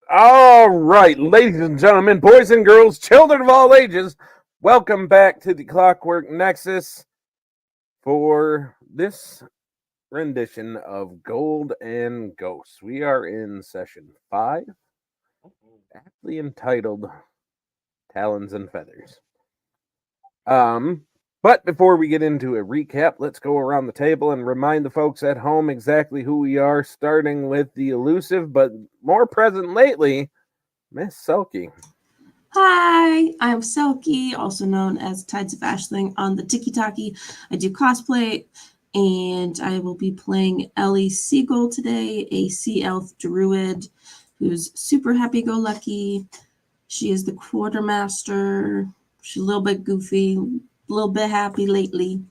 All right, ladies and gentlemen, boys and girls, children of all ages, welcome back to the Clockwork Nexus for this rendition of Gold and Ghosts. We are in session 5, aptly entitled Talons and Feathers. But before we get into a recap, let's go around the table and remind the folks at home exactly who we are, starting with the elusive but more present lately, Miss Selkie. Hi, I'm Selkie, also known as Tides of Ashling on the Tiki Taki. I do cosplay, and I will be playing Ellie Siegel today, a sea elf druid who's super happy-go-lucky. She is the quartermaster. She's a little bit goofy, a little bit happy lately.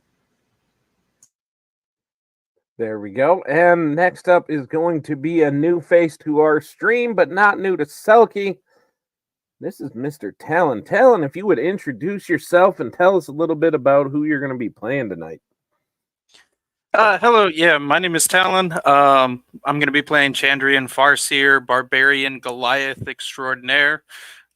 There we go. And next up is going to be a new face to our stream, but not new to Selkie. This is Mr. Talon. Talon, if you would introduce yourself and tell us a little bit about who you're going to be playing tonight. Hello, yeah, my name is Talon. I'm going to be playing Chandrian Farseer, Barbarian Goliath Extraordinaire.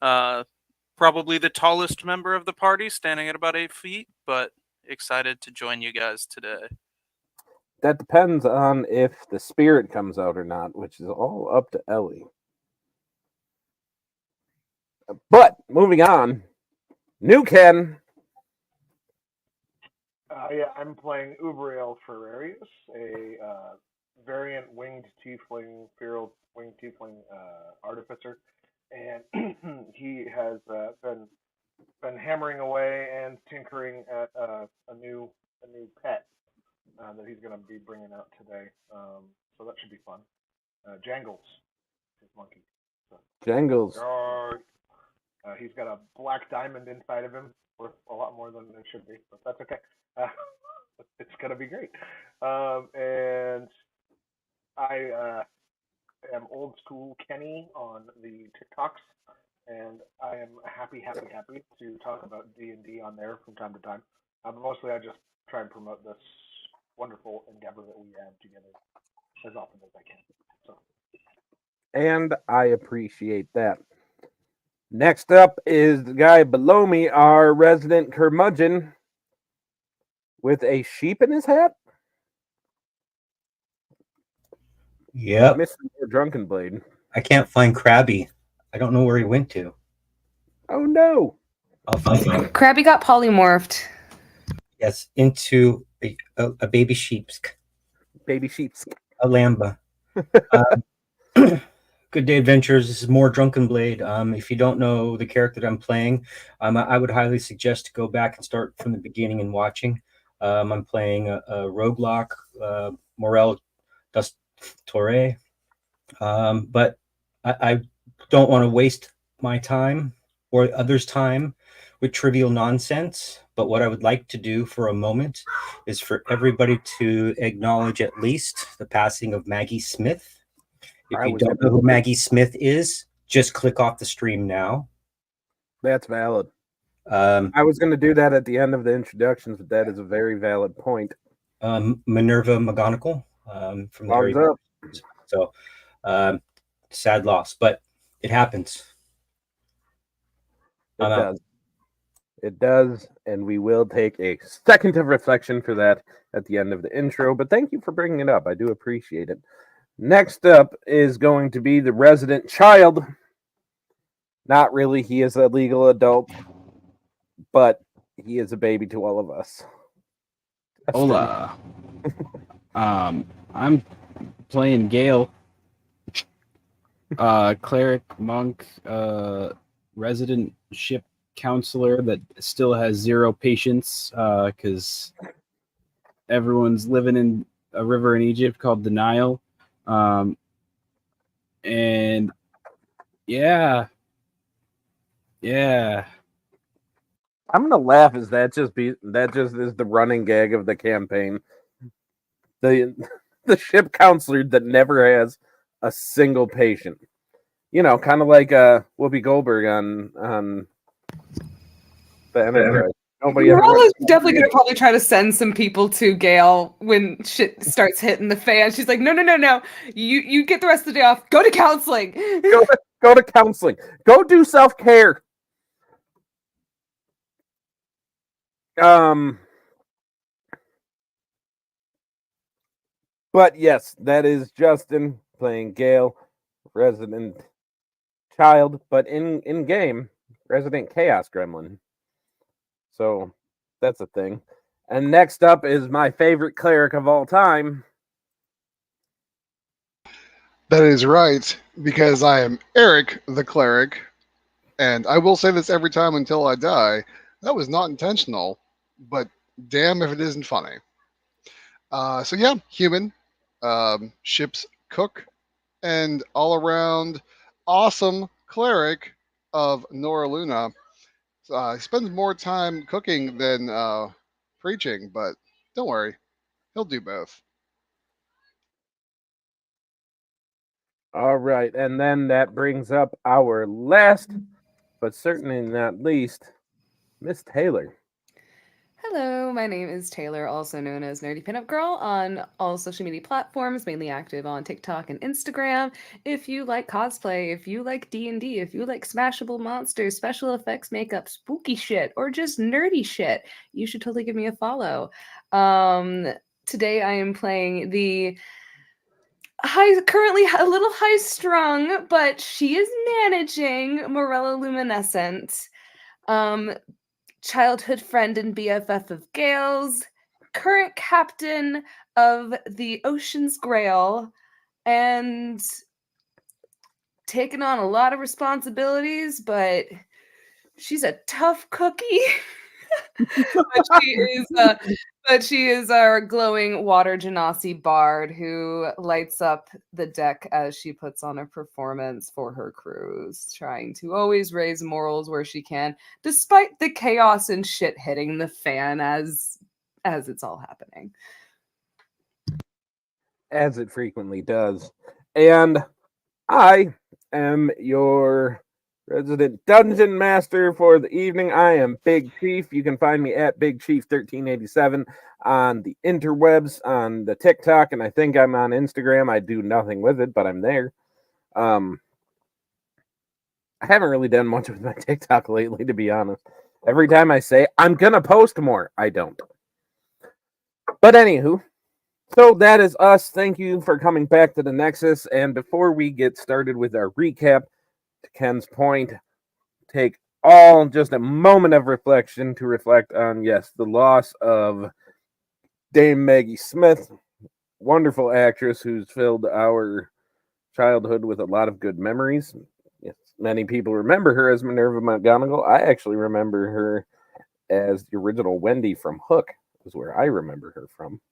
Probably the tallest member of the party, standing at about 8 feet, but excited to join you guys today. That depends on if the spirit comes out or not, which is all up to Ellie. But moving on, new Ken. I'm playing Ubriel Ferrarius, a variant winged tiefling, feral winged tiefling artificer, and he has been hammering away and tinkering at a new pet that he's going to be bringing out today. So that should be fun. Jangles, his monkey. So, Jangles. He's got a black diamond inside of him, worth a lot more than it should be, but that's okay. It's gonna be great. And I am old school Kenny on the TikToks, and I am happy to talk about D&D on there from time to time. But mostly I just try and promote this wonderful endeavor that we have together as often as I can. So. And I appreciate that. Next up is the guy below me, our resident curmudgeon, with a sheep in his hat. Yep. Mr. Drunken Blade. I can't find Krabby. I don't know where he went to. Oh no. I'll find him. Krabby got polymorphed. Yes, into a baby sheep's. Baby sheep's. A lamba. Good day, adventurers. This is more Drunken Blade. If you don't know the character that I'm playing, I would highly suggest to go back and start from the beginning and watching. I'm playing a roguelike, Morel Das Torre. But I don't want to waste my time or others' time with trivial nonsense. But what I would like to do for a moment is for everybody to acknowledge at least the passing of Maggie Smith. If you don't know who Maggie Smith is, just click off the stream now. That's valid. I was going to do that at the end of the introductions, but that is a very valid point. Minerva McGonagall from the Harry Potter. So, sad loss, but it happens. It does. It does, and we will take a second of reflection for that at the end of the intro, but thank you for bringing it up. I do appreciate it. Next up is going to be the resident child. Not really, he is a legal adult, but he is a baby to all of us. Hola. I'm playing Gale. Cleric, monk, resident ship counselor that still has 0 patience because everyone's living in a river in Egypt called the Nile. And yeah. I'm gonna laugh as that just is the running gag of the campaign. The ship counselor that never has a single patient. You know, kind of like Whoopi Goldberg on the Enterprise. We're all definitely going to probably try to send some people to Gail when shit starts hitting the fan. She's like, no. You get the rest of the day off. Go to counseling. Go to counseling. Go do self-care. But yes, that is Justin playing Gale, resident child, but in game, resident chaos gremlin. So that's a thing. And next up is my favorite cleric of all time. That is right, because I am Eric the cleric, and I will say this every time until I die. That was not intentional, but damn if it isn't funny. So yeah, human, ship's cook, and all around awesome cleric of Nora Luna. Spends more time cooking than preaching, but don't worry, he'll do both. All right, and then that brings up our last, but certainly not least, Miss Taylor. Hello, my name is Taylor, also known as Nerdy Pinup Girl on all social media platforms, mainly active on TikTok and Instagram. If you like cosplay, if you like D&D, if you like smashable monsters, special effects, makeup, spooky shit, or just nerdy shit, you should totally give me a follow. Today I am playing the currently a little high strung, but she is managing Morella Luminescent. Childhood friend and BFF of Gale's, current captain of the Ocean's Grail, and taken on a lot of responsibilities, but she's a tough cookie. but she is our glowing water genasi bard who lights up the deck as she puts on a performance for her crews, trying to always raise morals where she can, despite the chaos and shit hitting the fan as it's all happening. As it frequently does. And I am your resident dungeon master for the evening. I am Big Chief. You can find me at Big Chief 1387 on the interwebs, on the TikTok, and I think I'm on Instagram. I do nothing with it, but I'm there. I haven't really done much with my TikTok lately, to be honest. Every time I say I'm gonna post more, I don't. But anywho, so that is us. Thank you for coming back to the Nexus. And before we get started with our recap, to Ken's point, take all just a moment of reflection to reflect on, yes, the loss of Dame Maggie Smith, wonderful actress who's filled our childhood with a lot of good memories. Yes, many people remember her as Minerva McGonagall. I actually remember her as the original Wendy from Hook, is where I remember her from.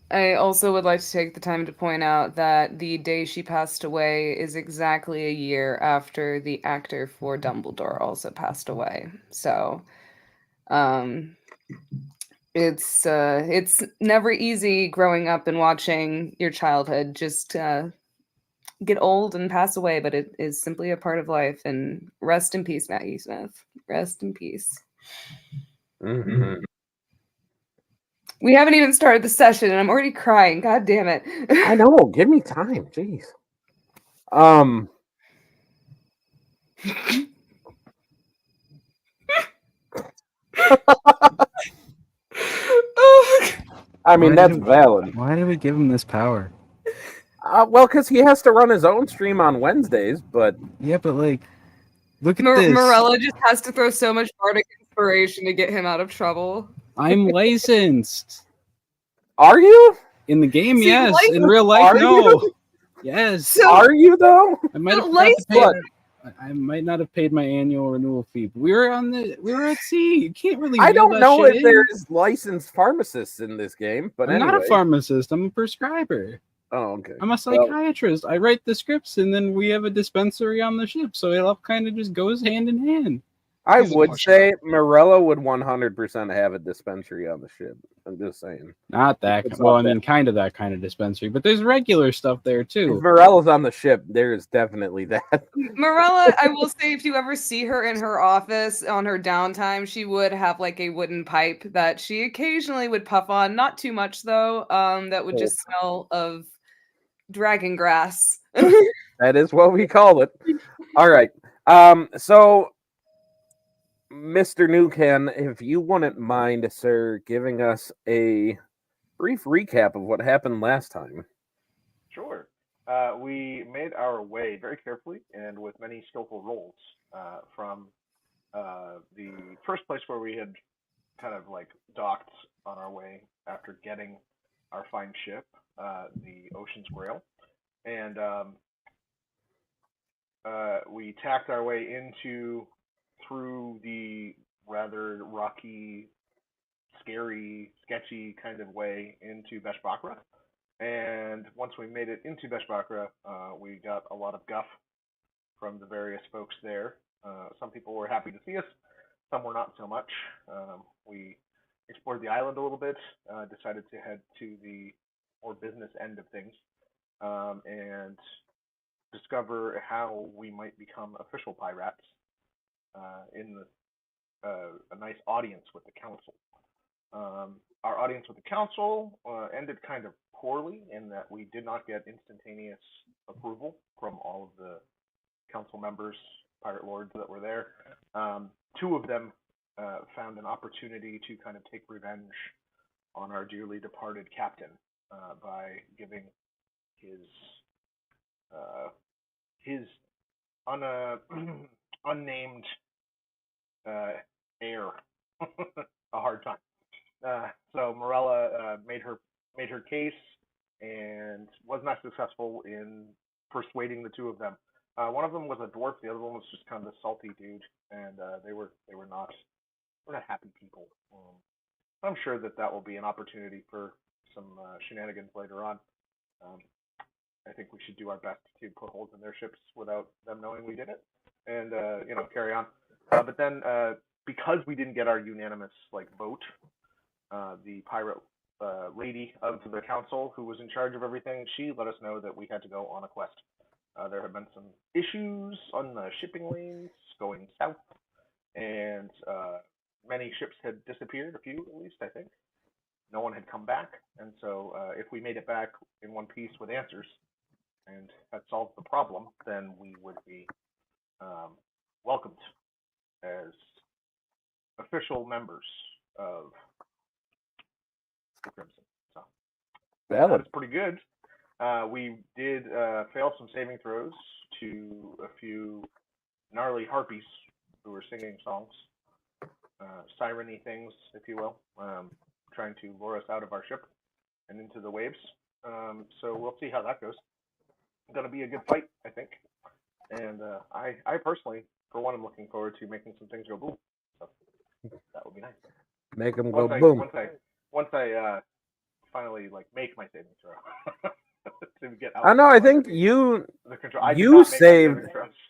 I also would like to take the time to point out that the day she passed away is exactly a year after the actor for Dumbledore also passed away. So, it's never easy growing up and watching your childhood just get old and pass away, but it is simply a part of life. And rest in peace, Maggie Smith. Rest in peace. Mm-hmm. We haven't even started the session, and I'm already crying. God damn it! I know. Give me time. Jeez. I mean, that's valid. Why did we give him this power? Well, because he has to run his own stream on Wednesdays, but Yeah, but like, look at this. Morella just has to throw so much bardic inspiration to get him out of trouble. I'm licensed. are you? In the game, See, yes. licensed- In real life, Are no. you? Yes. So- Are you though? I might have So forgot to pay. licensed- I might not have paid my annual renewal fee. But we were at sea. You can't really. I reel don't that know shit if in. there's licensed pharmacists in this game, but I'm anyway. not a pharmacist. I'm a prescriber. Oh, okay. I'm a psychiatrist. I write the scripts, and then we have a dispensary on the ship, so it all kind of just goes hand in hand. I He's a would pusher. say Morella would 100% have a dispensary on the ship. I'm just saying. Not that. It's Well, not I mean, that. kind of that kind of dispensary, but there's regular stuff there If too. Morella's on the ship, there is definitely that. Morella, I will say, if you ever see her in her office on her downtime, she would have like a wooden pipe that she occasionally would puff on. Not too much though. That would just smell of dragon grass. That is what we call it. All right. So, Mr. Newcan, if you wouldn't mind, sir, giving us a brief recap of what happened last time. Sure. We made our way very carefully and with many skillful rolls from the first place where we had kind of like docked on our way after getting our fine ship, the Ocean's Grail, and we tacked our way through the rather rocky, scary, sketchy kind of way into Beshbakra. And once we made it into Beshbakra, we got a lot of guff from the various folks there. Some people were happy to see us, some were not so much. We explored the island a little bit, decided to head to the more business end of things, and discover how we might become official pirates in a nice audience with the council. Our audience with the council ended kind of poorly in that we did not get instantaneous approval from all of the council members, pirate lords that were there. Two of them found an opportunity to kind of take revenge on our dearly departed captain by giving his unnamed heir a hard time. So Morella made her case and was not successful in persuading the two of them. One of them was a dwarf, the other one was just kind of a salty dude, and they were not happy people. I'm sure that will be an opportunity for some shenanigans later on. I think we should do our best to put holes in their ships without them knowing we did it, and carry on. But then, because we didn't get our unanimous vote, the pirate lady of the council, who was in charge of everything, she let us know that we had to go on a quest. There had been some issues on the shipping lanes going south, and many ships had disappeared, a few at least, I think. No one had come back, and so if we made it back in one piece with answers and had solved the problem, then we would be welcomed as official members of the Crimson. So that was pretty good. We did fail some saving throws to a few gnarly harpies who were singing songs, siren-y things, if you will, trying to lure us out of our ship and into the waves. So we'll see how that goes. It's going to be a good fight, I think. And I personally, for one, am looking forward to making some things go boom. So that would be nice. Make them go boom. Once I finally make my saving throw. To get out I know. I think you saved.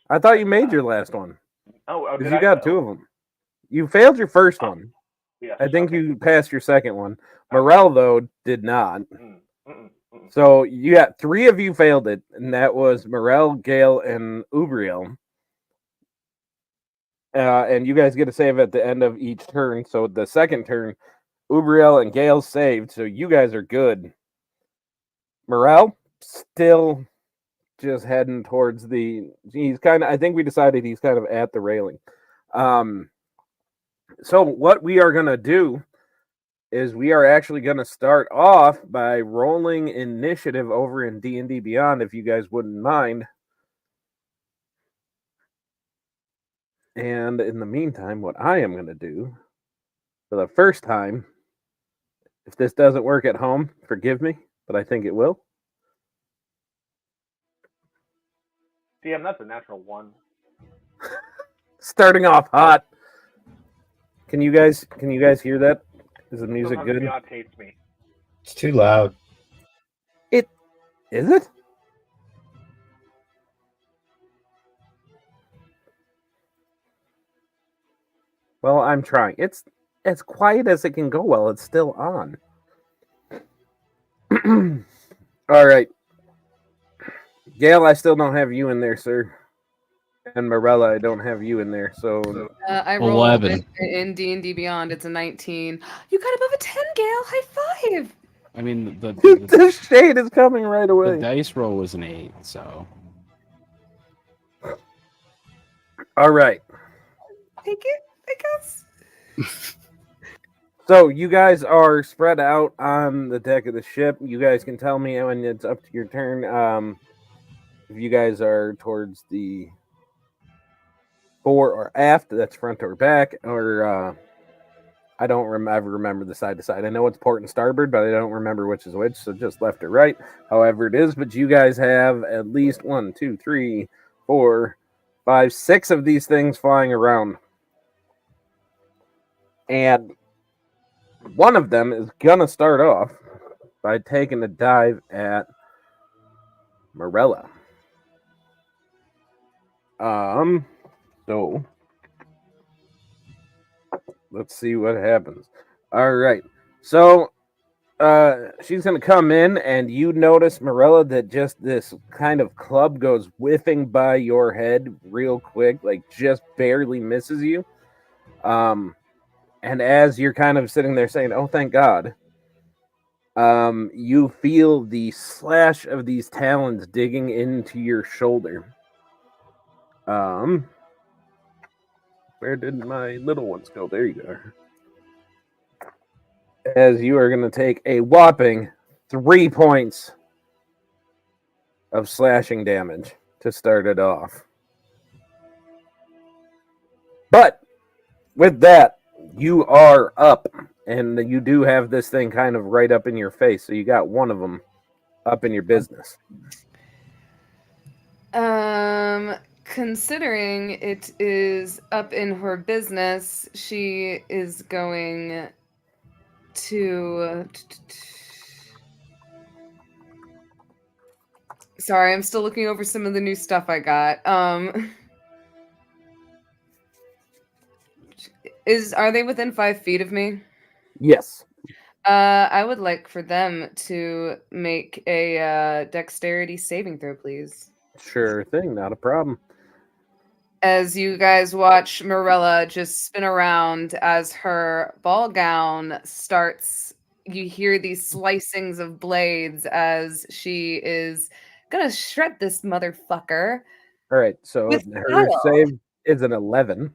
I thought you made your last one. Oh, because you got two of them. You failed your first one. Yes, I think you passed your second one. Morel, though, did not. Mm. So you got three of you failed it, and that was Morel, Gale, and Ubriel. And you guys get a save at the end of each turn. So the second turn, Ubriel and Gale saved, so you guys are good. Morel still just heading towards he's kind of, I think we decided he's kind of at the railing. So what we are going to do is we are actually going to start off by rolling initiative over in D&D Beyond, if you guys wouldn't mind. And in the meantime, what I am going to do for the first time, if this doesn't work at home, forgive me, but I think it will. DM, that's a natural one. Starting off hot. Can you guys hear that? Is the music good? Beyond hates me. It's too loud. Is it? Well, I'm trying. It's as quiet as it can go while it's still on. All right. Gail, I still don't have you in there, sir. And Morella, I don't have you in there. So I rolled 11. in D&D Beyond. It's a 19. You got above a 10, Gail. High five. I mean, the shade is coming right away. The dice roll was an 8, so. All right. Take it, I guess. So you guys are spread out on the deck of the ship. You guys can tell me when it's up to your turn. If you guys are towards the fore or aft, that's front or back, or I don't ever remember the side to side. I know it's port and starboard, but I don't remember which is which, so just left or right, however it is. But you guys have at least 1, 2, 3, 4, 5, 6 of these things flying around. And one of them is going to start off by taking a dive at Morella. So let's see what happens. All right. So she's going to come in, and you notice, Morella, that just this kind of club goes whiffing by your head real quick, like just barely misses you. And as you're kind of sitting there saying, "Oh, thank God," you feel the slash of these talons digging into your shoulder. Where did my little ones go? There you are. As you are going to take a whopping 3 points of slashing damage to start it off. But with that, you are up, and you do have this thing kind of right up in your face, so you got one of them up in your business. Considering it is up in her business, she is going to. Sorry, I'm still looking over some of the new stuff I got. Are they within 5 feet of me? Yes. I would like for them to make a dexterity saving throw, please. Sure thing, not a problem. As you guys watch Morella just spin around as her ball gown starts, you hear these slicings of blades as she is gonna shred this motherfucker. All right, so With her style. save is an 11.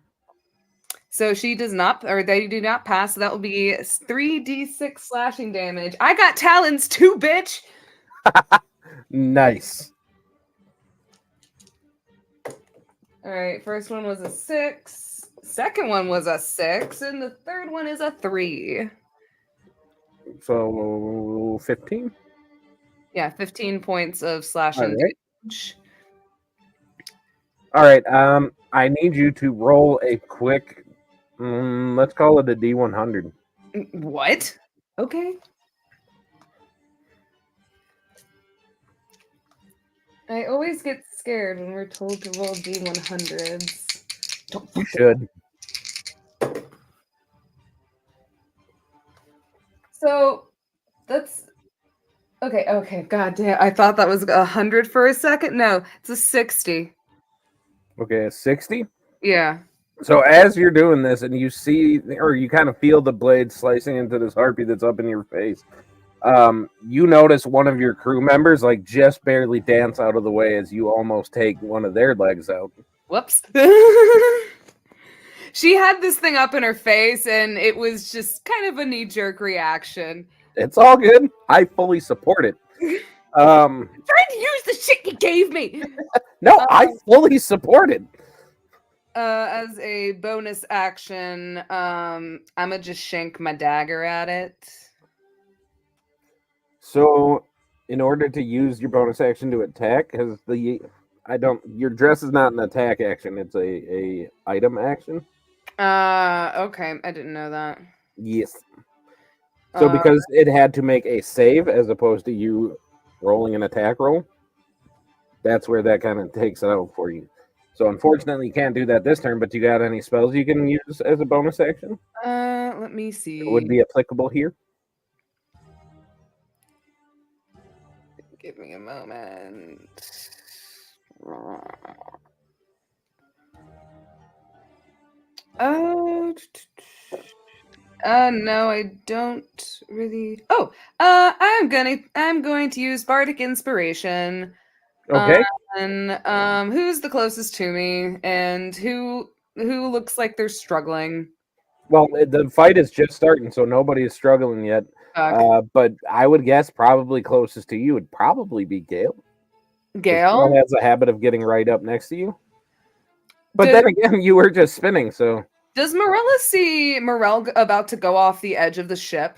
So she does not, or they do not pass. So that will be 3d6 slashing damage. I got talons too, bitch. Nice. All right, first one was a 6. Second one was a 6, and the third one is a 3. So 15. Yeah, 15 points of slashing All right. damage. All right. I need you to roll a quick. Let's call it a D100. What? Okay. I always get scared when we're told to roll D100s. You should. So that's okay. Okay, god damn! I thought that was 100 for a second. No, it's a 60. Okay, a 60. Yeah. So as you're doing this, and you see, or you kind of feel the blade slicing into this harpy that's up in your face, you notice one of your crew members like just barely dance out of the way as you almost take one of their legs out. Whoops. She had this thing up in her face, and it was just kind of a knee-jerk reaction. It's all good. I fully support it. I'm trying to use the shit you gave me. No, I fully support it. As a bonus action, I'ma just shank my dagger at it. So, in order to use your bonus action to attack, because your dress is not an attack action; it's a item action. Okay, I didn't know that. Yes. So, because it had to make a save as opposed to you rolling an attack roll, that's where that kind of takes it out for you. So, unfortunately, you can't do that this turn. But you got any spells you can use as a bonus action? Let me see. It would be applicable here. Give me a moment. No, I don't really. Oh, I'm going to use Bardic Inspiration. Okay. Who's the closest to me, and who looks like they're struggling? Well, the fight is just starting, so nobody is struggling yet. Fuck. But I would guess probably closest to you would probably be Gale. 'Cause Gale? Gale has a habit of getting right up next to you. But Dude. then again, you were just spinning, so Does Morella see Morel about to go off the edge of the ship?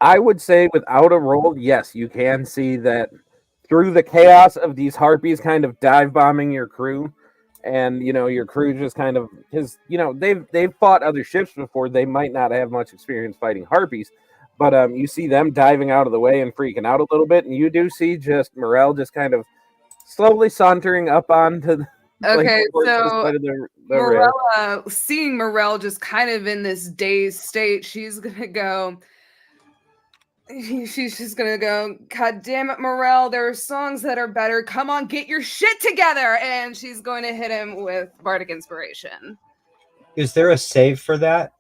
I would say without a roll, yes, you can see that through the chaos of these harpies kind of dive bombing your crew, and your crew just kind of because they've fought other ships before. They might not have much experience fighting harpies, but you see them diving out of the way and freaking out a little bit, and you do see just Morel just kind of slowly sauntering up onto Okay, towards the so side of the rail. Morella, seeing Morel just kind of in this dazed state, she's just gonna go, God damn it, Morel, there are songs that are better. Come on, get your shit together. And she's going to hit him with Bardic Inspiration. Is there a save for that?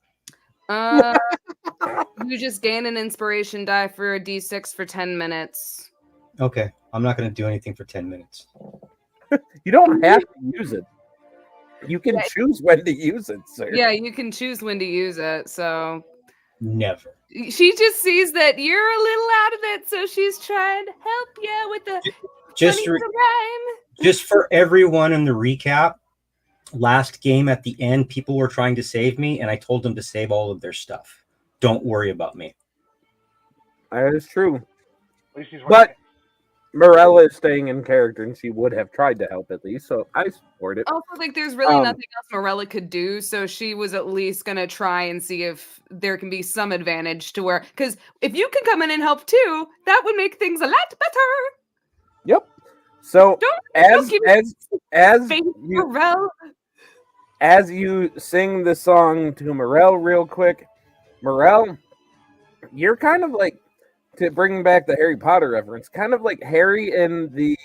You just gain an inspiration die for a d6 for 10 minutes. Okay, I'm not going to do anything for 10 minutes. You don't have to use it. You can choose when to use it, sir. Yeah, you can choose when to use it, so Never. she just sees that you're a little out of it, so she's trying to help you with the Just rhyme. Just for everyone in the recap, last game at the end, people were trying to save me, and I told them to save all of their stuff. Don't worry about me. That is true. At least she's But Morella is staying in character, and she would have tried to help at least, so I support it. Also, like, there's really nothing else Morella could do, so she was at least gonna try and see if there can be some advantage to where, because if you can come in and help too, that would make things a lot better. Yep. So Don't give me Morel. as you sing the song to Morel real quick, Morel, you're kind of like, to bring back the Harry Potter reference, kind of like Harry in the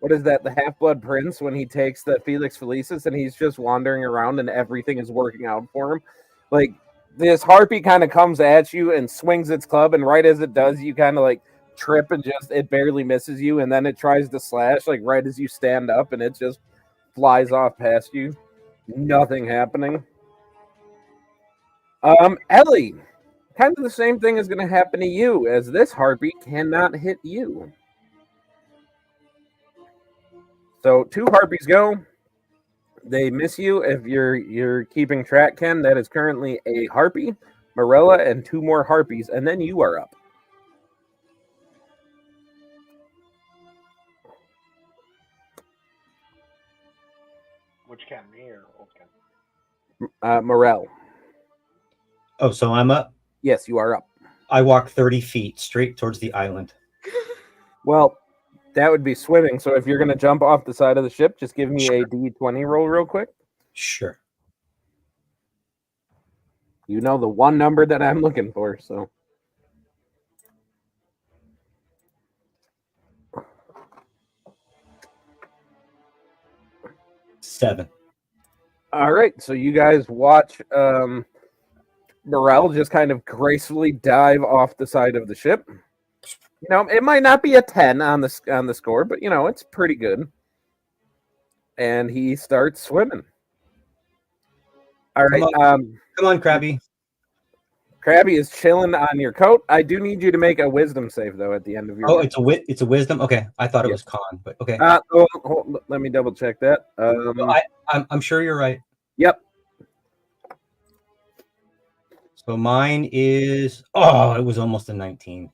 the Half-Blood Prince when he takes the Felix Felicis and he's just wandering around and everything is working out for him. Like, this harpy kind of comes at you and swings its club, and right as it does, you kind of like trip and just it barely misses you, and then it tries to slash like right as you stand up, and it just flies off past you. Nothing happening. Ellie, kind of the same thing is going to happen to you, as this harpy cannot hit you. So 2 harpies go. They miss you. If you're keeping track, Ken, that is currently a harpy, Morella, and 2 more harpies, and then you are up. Which Ken, me or old Ken? Morel. Oh, so I'm up? Yes, you are up. I walk 30 feet straight towards the island. Well, that would be swimming. So if you're going to jump off the side of the ship, just give me a D20 roll real quick. Sure. You know the one number that I'm looking for, so. Seven. All right, so you guys watch Morel just kind of gracefully dive off the side of the ship. It might not be a 10 on the score, but it's pretty good. And he starts swimming. All right. Come on, Krabby. Krabby is chilling on your coat. I do need you to make a wisdom save though at the end of your. Oh, it's a wisdom. Okay, I thought it was con, but okay. Let me double check that. I'm sure you're right. Yep. So mine is it was almost a 19.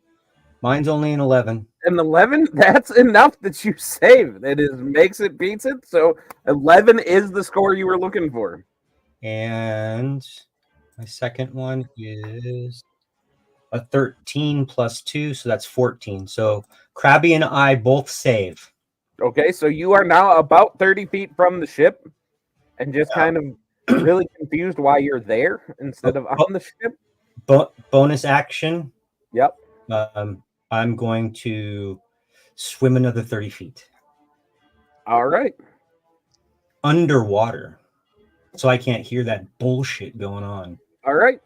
Mine's only an 11. An 11? That's enough that you save. It makes it beats it. So 11 is the score you were looking for. And my second one is a 13 plus 2, so that's 14. So Krabby and I both save. Okay, so you are now about 30 feet from the ship and just kind of really confused why you're there instead of on the ship. Bonus action. Yep. I'm going to swim another 30 feet. All right. Underwater. So I can't hear that bullshit going on. All right.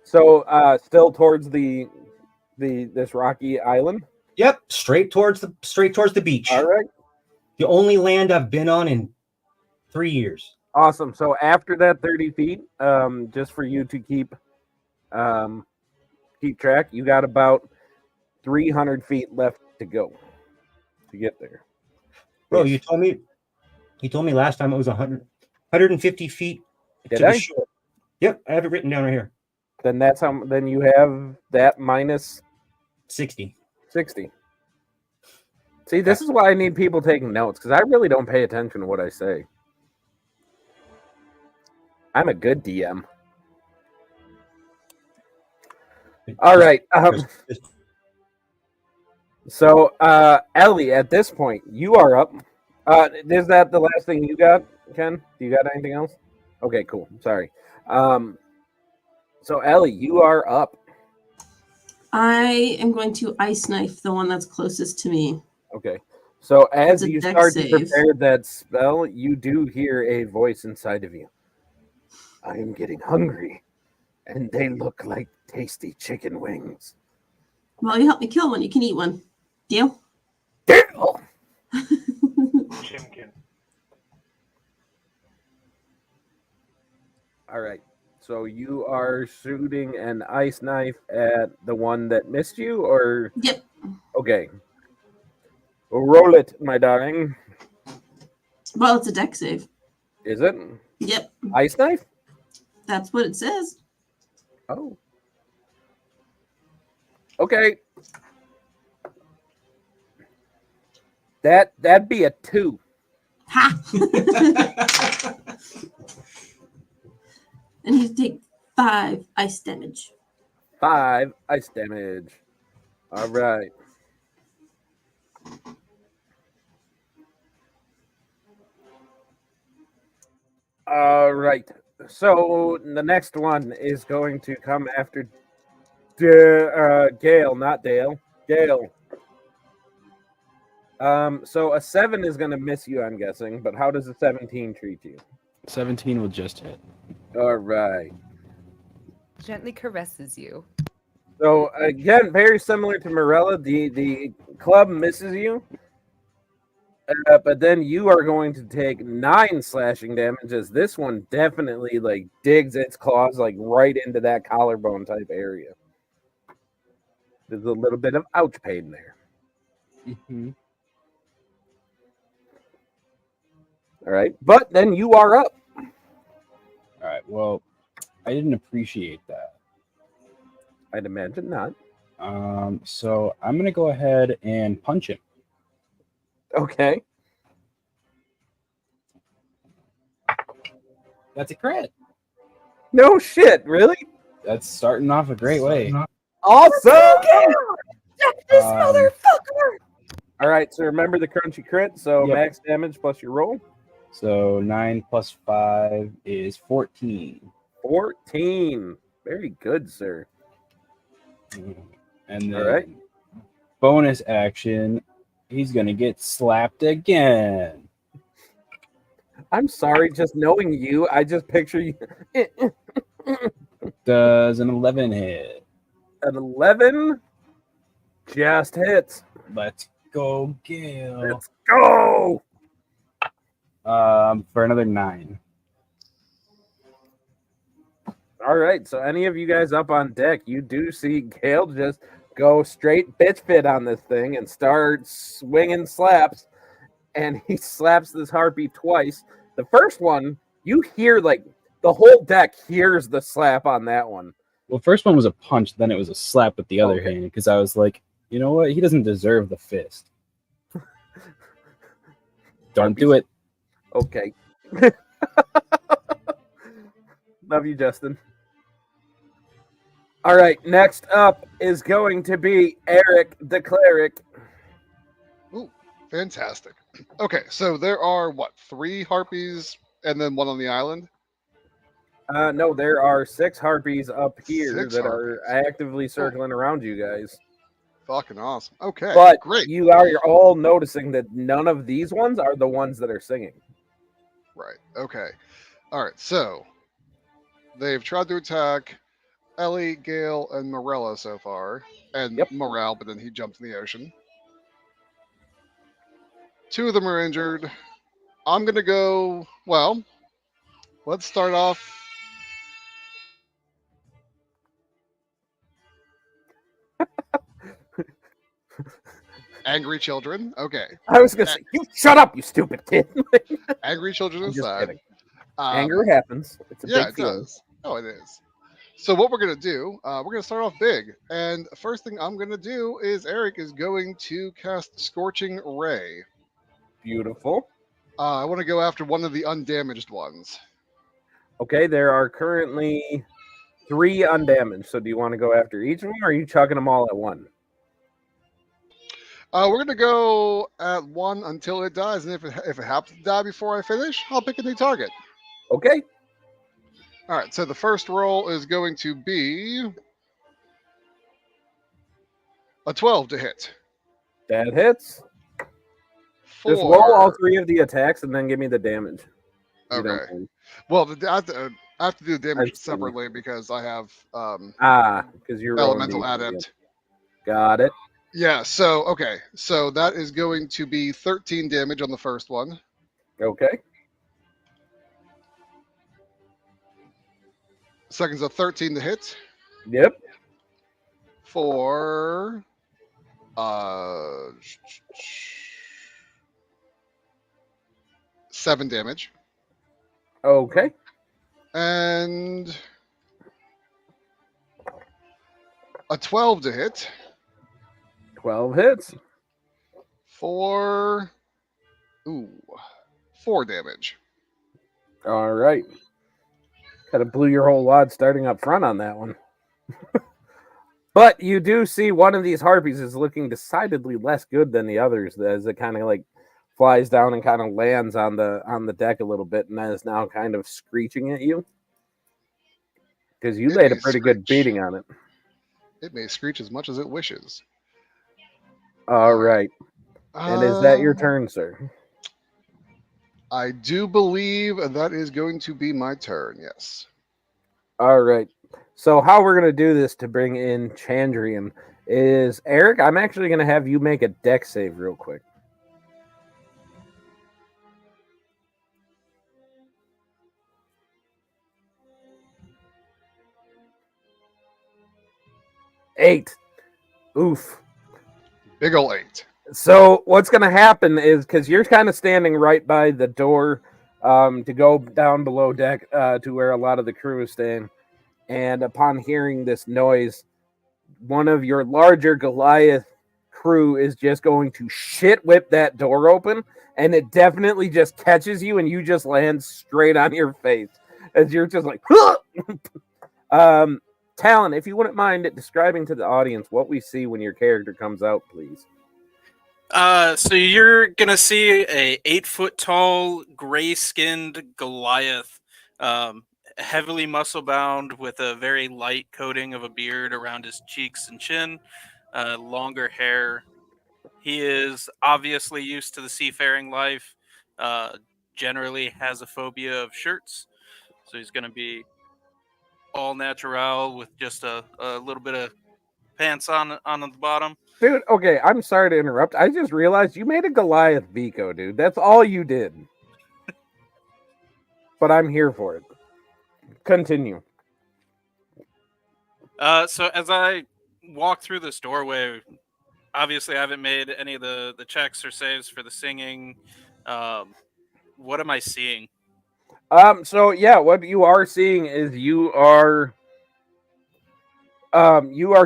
So still towards this rocky island? Yep, straight towards the beach. All right. The only land I've been on in 3 years. Awesome. So after that 30 feet, just for you to keep track, you got about 300 feet left to go to get there. Bro, Ish. you told me last time it was 150 feet Did to the I? shore. Yep, I have it written down right here. Then that's how. Then you have that minus 60. 60. See, this is why I need people taking notes because I really don't pay attention to what I say. I'm a good DM. All right. So, Ellie, at this point, you are up. Is that the last thing you got, Ken? Do you got anything else? Okay, cool. Sorry. So, Ellie, you are up. I am going to ice knife the one that's closest to me. Okay. So, as It's a you dex start to save. prepare that spell, you do hear a voice inside of you. I am getting hungry, and they look like tasty chicken wings. Well, you help me kill one, you can eat one. Deal? Deal! Chimkin. All right. So you are shooting an ice knife at the one that missed you, or Yep. okay. Roll it, my darling. Well, it's a dex save. Is it Yep. ice knife? That's what it says. Oh. Okay. That'd be a 2. Ha! And he's take 5 ice damage. 5 ice damage. All right. All right. So the next one is going to come after Gale, not Dale. Gale. So a 7 is going to miss you, I'm guessing. But how does a 17 treat you? 17 will just hit. All right. Gently caresses you. So again, very similar to Morella, the club misses you, but then you are going to take 9 slashing damage as this one definitely like digs its claws like right into that collarbone type area. There's a little bit of ouch pain there. Mm-hmm. All right, but then you are up. All right. Well, I didn't appreciate that. I'd imagine not. So I'm gonna go ahead and punch him. Okay. That's a crit. No shit, really? That's starting off a great way. Awesome! This Um, motherfucker! All right, so remember the crunchy crit. So Yep. max damage plus your roll. So 9 plus 5 is 14. 14. Very good, sir. And then All right. bonus action, he's gonna get slapped again. I'm sorry, just knowing you, I just picture you. Does an 11 hit? An 11 just hits. Let's go, Gil. Let's go. For another 9. All right, so any of you guys up on deck, you do see Gale just go straight bitch fit on this thing and start swinging slaps, and he slaps this harpy twice. The first one, you hear like the whole deck hears the slap on that one. Well, first one was a punch, then it was a slap with the other Okay. hand because I was like, you know what? He doesn't deserve the fist. Don't do it. Okay. Love you, Justin. All right, next up is going to be Eric the Cleric. Fantastic. Okay, so there are what, 3 harpies and then one on the island? No, there are 6 harpies up here 6 that are harpies. actively circling around you guys. Fucking awesome. Okay, But great. you are all noticing that none of these ones are the ones that are singing. Right. Okay. All right. So they've tried to attack Ellie, Gale, and Morella so far, and Yep. Morale, but then he jumped in the ocean. 2 of them are injured. I'm gonna go. Well, let's start off. Angry children. Okay. I was gonna say, you shut up, you stupid kid. Angry children I'm just inside. kidding. Anger happens. It's a Yeah, big it feeling. does. Oh, it is. So what we're gonna do? We're gonna start off big, and first thing I'm gonna do is Eric is going to cast Scorching Ray. Beautiful. I want to go after one of the undamaged ones. Okay, there are currently 3 undamaged. So do you want to go after each of them, or are you chucking them all at one? We're gonna go at one until it dies, and if it happens to die before I finish, I'll pick a new target. Okay. All right. So the first roll is going to be a 12 to hit. That hits. For Just roll all 3 of the attacks and then give me the damage. You okay. don't mind. Well, I have to do the damage I've seen it. separately because I have Because you're rolling elemental these again. adept. Got it. Yeah. So okay. So that is going to be 13 damage on the first one. Okay. Second's a 13 to hit Yep. for 7 damage. Okay. And a 12 to hit 12 hits. for 4 damage. All right. Kind of blew your whole wad starting up front on that one. But you do see one of these harpies is looking decidedly less good than the others as it kind of like flies down and kind of lands on the deck a little bit and is now kind of screeching at you. Because you It laid a may pretty good screech. beating on it. It may screech as much as it wishes. All right. And is that your turn, sir? I do believe that is going to be my turn, yes. All right. So how we're going to do this to bring in Chandrian is, Eric, I'm actually going to have you make a deck save real quick. Eight. Oof. Big ol' 8. So what's going to happen is, because you're kind of standing right by the door to go down below deck to where a lot of the crew is staying, and upon hearing this noise, one of your larger Goliath crew is just going to shit whip that door open, and it definitely just catches you, and you just land straight on your face as you're just like, Talon, if you wouldn't mind describing to the audience what we see when your character comes out, please. So you're gonna see a 8-foot tall, gray-skinned Goliath, heavily muscle-bound with a very light coating of a beard around his cheeks and chin, longer hair. He is obviously used to the seafaring life. Generally has a phobia of shirts, so he's gonna be all natural with just a little bit of pants on the bottom. Dude, okay, I'm sorry to interrupt. I just realized you made a Goliath Vico, dude. That's all you did. But I'm here for it. Continue. So as I walk through this doorway, obviously I haven't made any of the checks or saves for the singing. What am I seeing? So yeah, what you are seeing is you are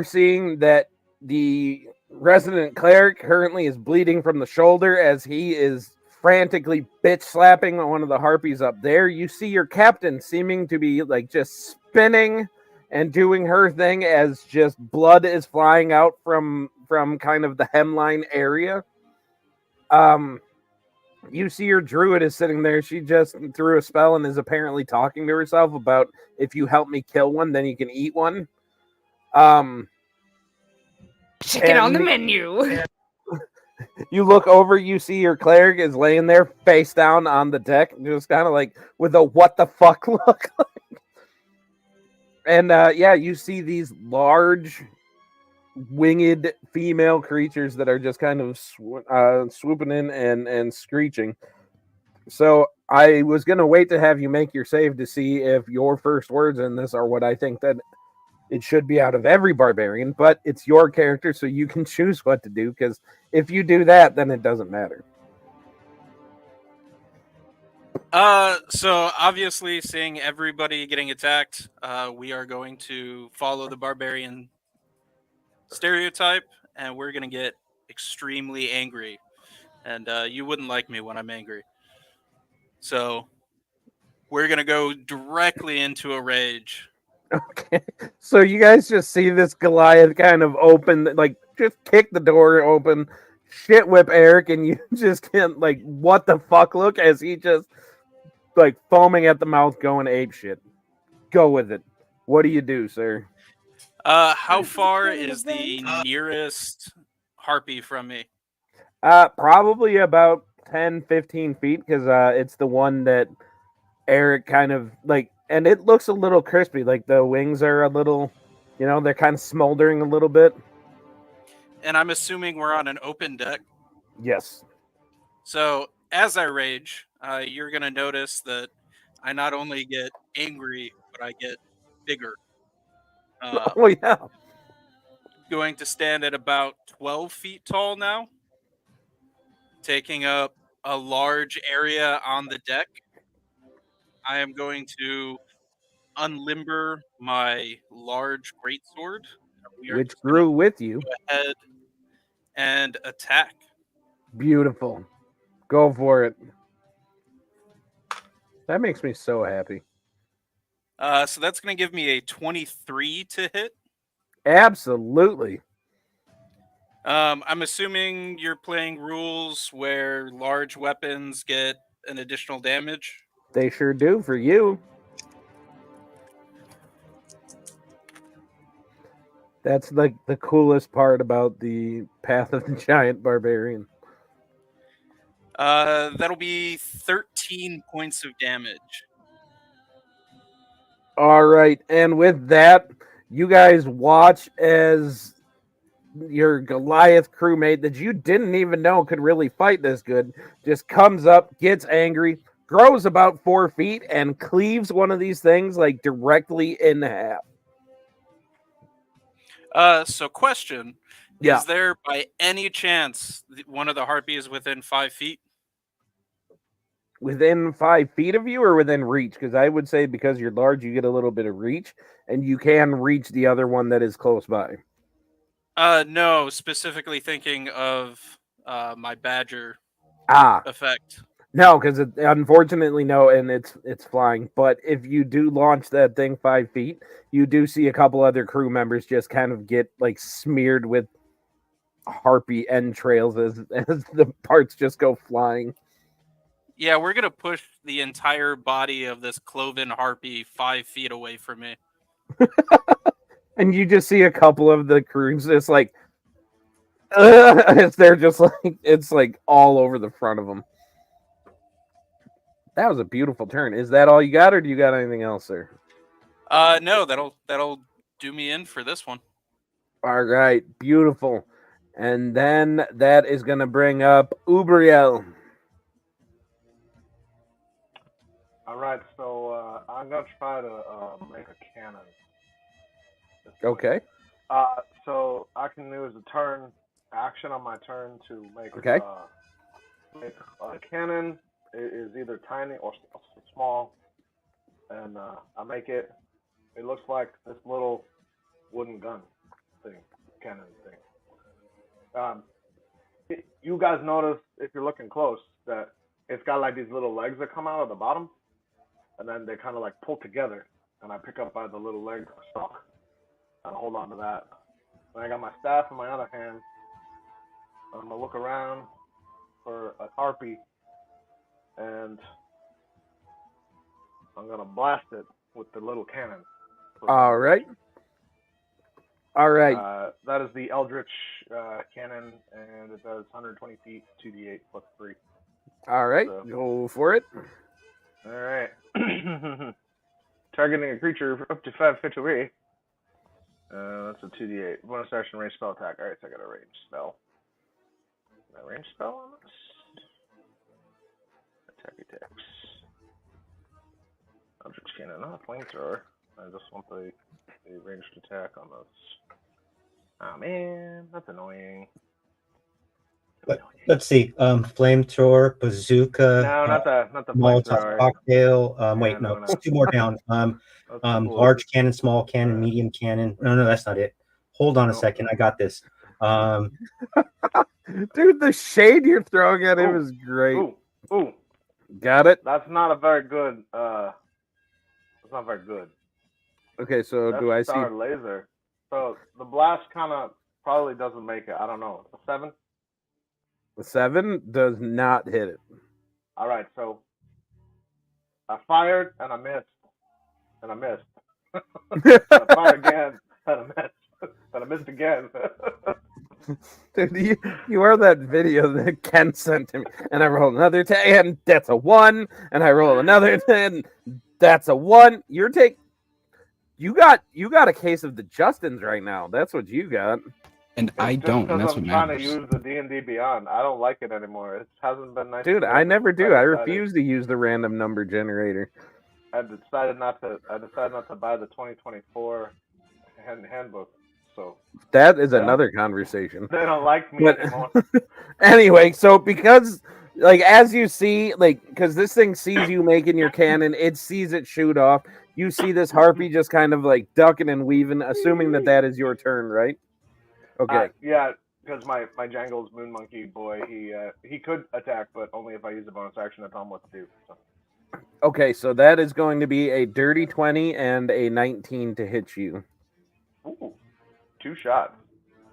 seeing that the resident cleric currently is bleeding from the shoulder as he is frantically bitch slapping one of the harpies up there. You see your captain seeming to be like just spinning and doing her thing as just blood is flying out from kind of the hemline area. You see your druid is sitting there. She just threw a spell and is apparently talking to herself about, if you help me kill one, then you can eat one. Chicken on the menu. You look over, you see your cleric is laying there face down on the deck, just kind of like with a what the fuck look. And yeah, you see these large winged female creatures that are just kind of swooping in and screeching. So I was going to wait to have you make your save to see if your first words in this are what I think that it should be out of every barbarian, but it's your character, so you can choose what to do, because if you do that, then it doesn't matter. So obviously, seeing everybody getting attacked, we are going to follow the barbarian stereotype, and we're gonna get extremely angry. And you wouldn't like me when I'm angry. So we're gonna go directly into a rage. Okay. So you guys just see this Goliath kind of open, like, just kick the door open, shit whip Eric, and you just can't, like, what the fuck look as he just, like, foaming at the mouth, going ape shit. Go with it. What do you do, sir? How far is the nearest harpy from me? Probably about 10, 15 feet, because it's the one that Eric kind of, like, and it looks a little crispy, like the wings are a little, they're kind of smoldering a little bit. And I'm assuming we're on an open deck. Yes. So as I rage, you're gonna notice that I not only get angry, but I get bigger. Oh, yeah. Going to stand at about 12 feet tall now, taking up a large area on the deck. I am going to unlimber my large greatsword. We are Which just going to grew with you. go ahead and attack. Beautiful. Go for it. That makes me so happy. So that's going to give me a 23 to hit. Absolutely. I'm assuming you're playing rules where large weapons get an additional damage. They sure do for you. That's like the coolest part about the Path of the Giant Barbarian. That'll be 13 points of damage. All right. And with that, you guys watch as your Goliath crewmate that you didn't even know could really fight this good just comes up, gets angry, grows about 4 feet, and cleaves one of these things like directly in half. So question. Yeah. Is there by any chance one of the harpies within 5 feet? Within 5 feet of you or within reach? Because I would say because you're large, you get a little bit of reach, and you can reach the other one that is close by. No, specifically thinking of my badger effect. No, because unfortunately no, and it's flying. But if you do launch that thing 5 feet, you do see a couple other crew members just kind of get like smeared with harpy entrails as the parts just go flying. Yeah, we're gonna push the entire body of this cloven harpy 5 feet away from me. And you just see a couple of the crews just like, they're just like, it's like all over the front of them. That was a beautiful turn. Is that all you got, or do you got anything else, sir? No, that'll do me in for this one. All right, beautiful. And then that is going to bring up Ubriel. All right, so I'm gonna try to make a cannon. Okay. So I can use a turn action on my turn to make Okay. make a cannon. It is either tiny or small, and I make it. It looks like this little wooden gun thing, cannon thing. You guys notice if you're looking close that it's got like these little legs that come out of the bottom, and then they kind of like pull together, and I pick up by the little leg stalk and hold on to that. And I got my staff in my other hand. I'm gonna look around for a harpy, and I'm gonna blast it with the little cannon. All right. All right. That is the Eldritch cannon, and it does 120 feet, 2d8 plus 3. All right. So, go for it. all right. Targeting a creature up to 5 feet away. That's a 2d8. Bonus action range spell attack. Alright, so I got a range spell. A range spell on this? Attack attacks. Eldritch Cannon, not a flamethrower. I just want the ranged attack on those. Oh man, that's annoying. Let's see. Flamethrower, bazooka, No, not the Molotov flamethrower. cocktail. Wait, no, no, no. it's two more down. That's cool. Large cannon, small cannon, Alright. medium cannon. No, that's not it. Hold on a Nope. second. I got this. Dude, the shade you're throwing at him Ooh. is great. Ooh, Got it? that's not a very good. That's not very good. Okay, so That's do I see Star Laser. So the blast kind of probably doesn't make it. I don't know. A 7. the 7 does not hit it. All right, so I fired and I missed, and I missed. I fired again and I missed, and I missed again. Dude, you are that video that Ken sent to me, and I roll another 10, and that's a 1, and I roll another 10, that's a 1. You got a case of the Justins right now. That's what you got. And It's I just don't, and because that's I'm what trying matters. to use the D&D Beyond. I don't like it anymore. It hasn't been nice. Dude, to I use. never do. I decided- refuse to use the random number generator. I decided not to buy the 2024 handbook. So That is Yeah. another conversation. they don't like me But- anymore. Anyway, so because as you see, because this thing sees you making your cannon, it sees it shoot off. You see this harpy just kind of ducking and weaving, assuming that is your turn, right? Okay. Yeah, because my Jangles Moon Monkey boy, he could attack, but only if I use a bonus action to tell him what to do. So. Okay, so that is going to be a dirty 20 and a 19 to hit you. Ooh, 2 shots.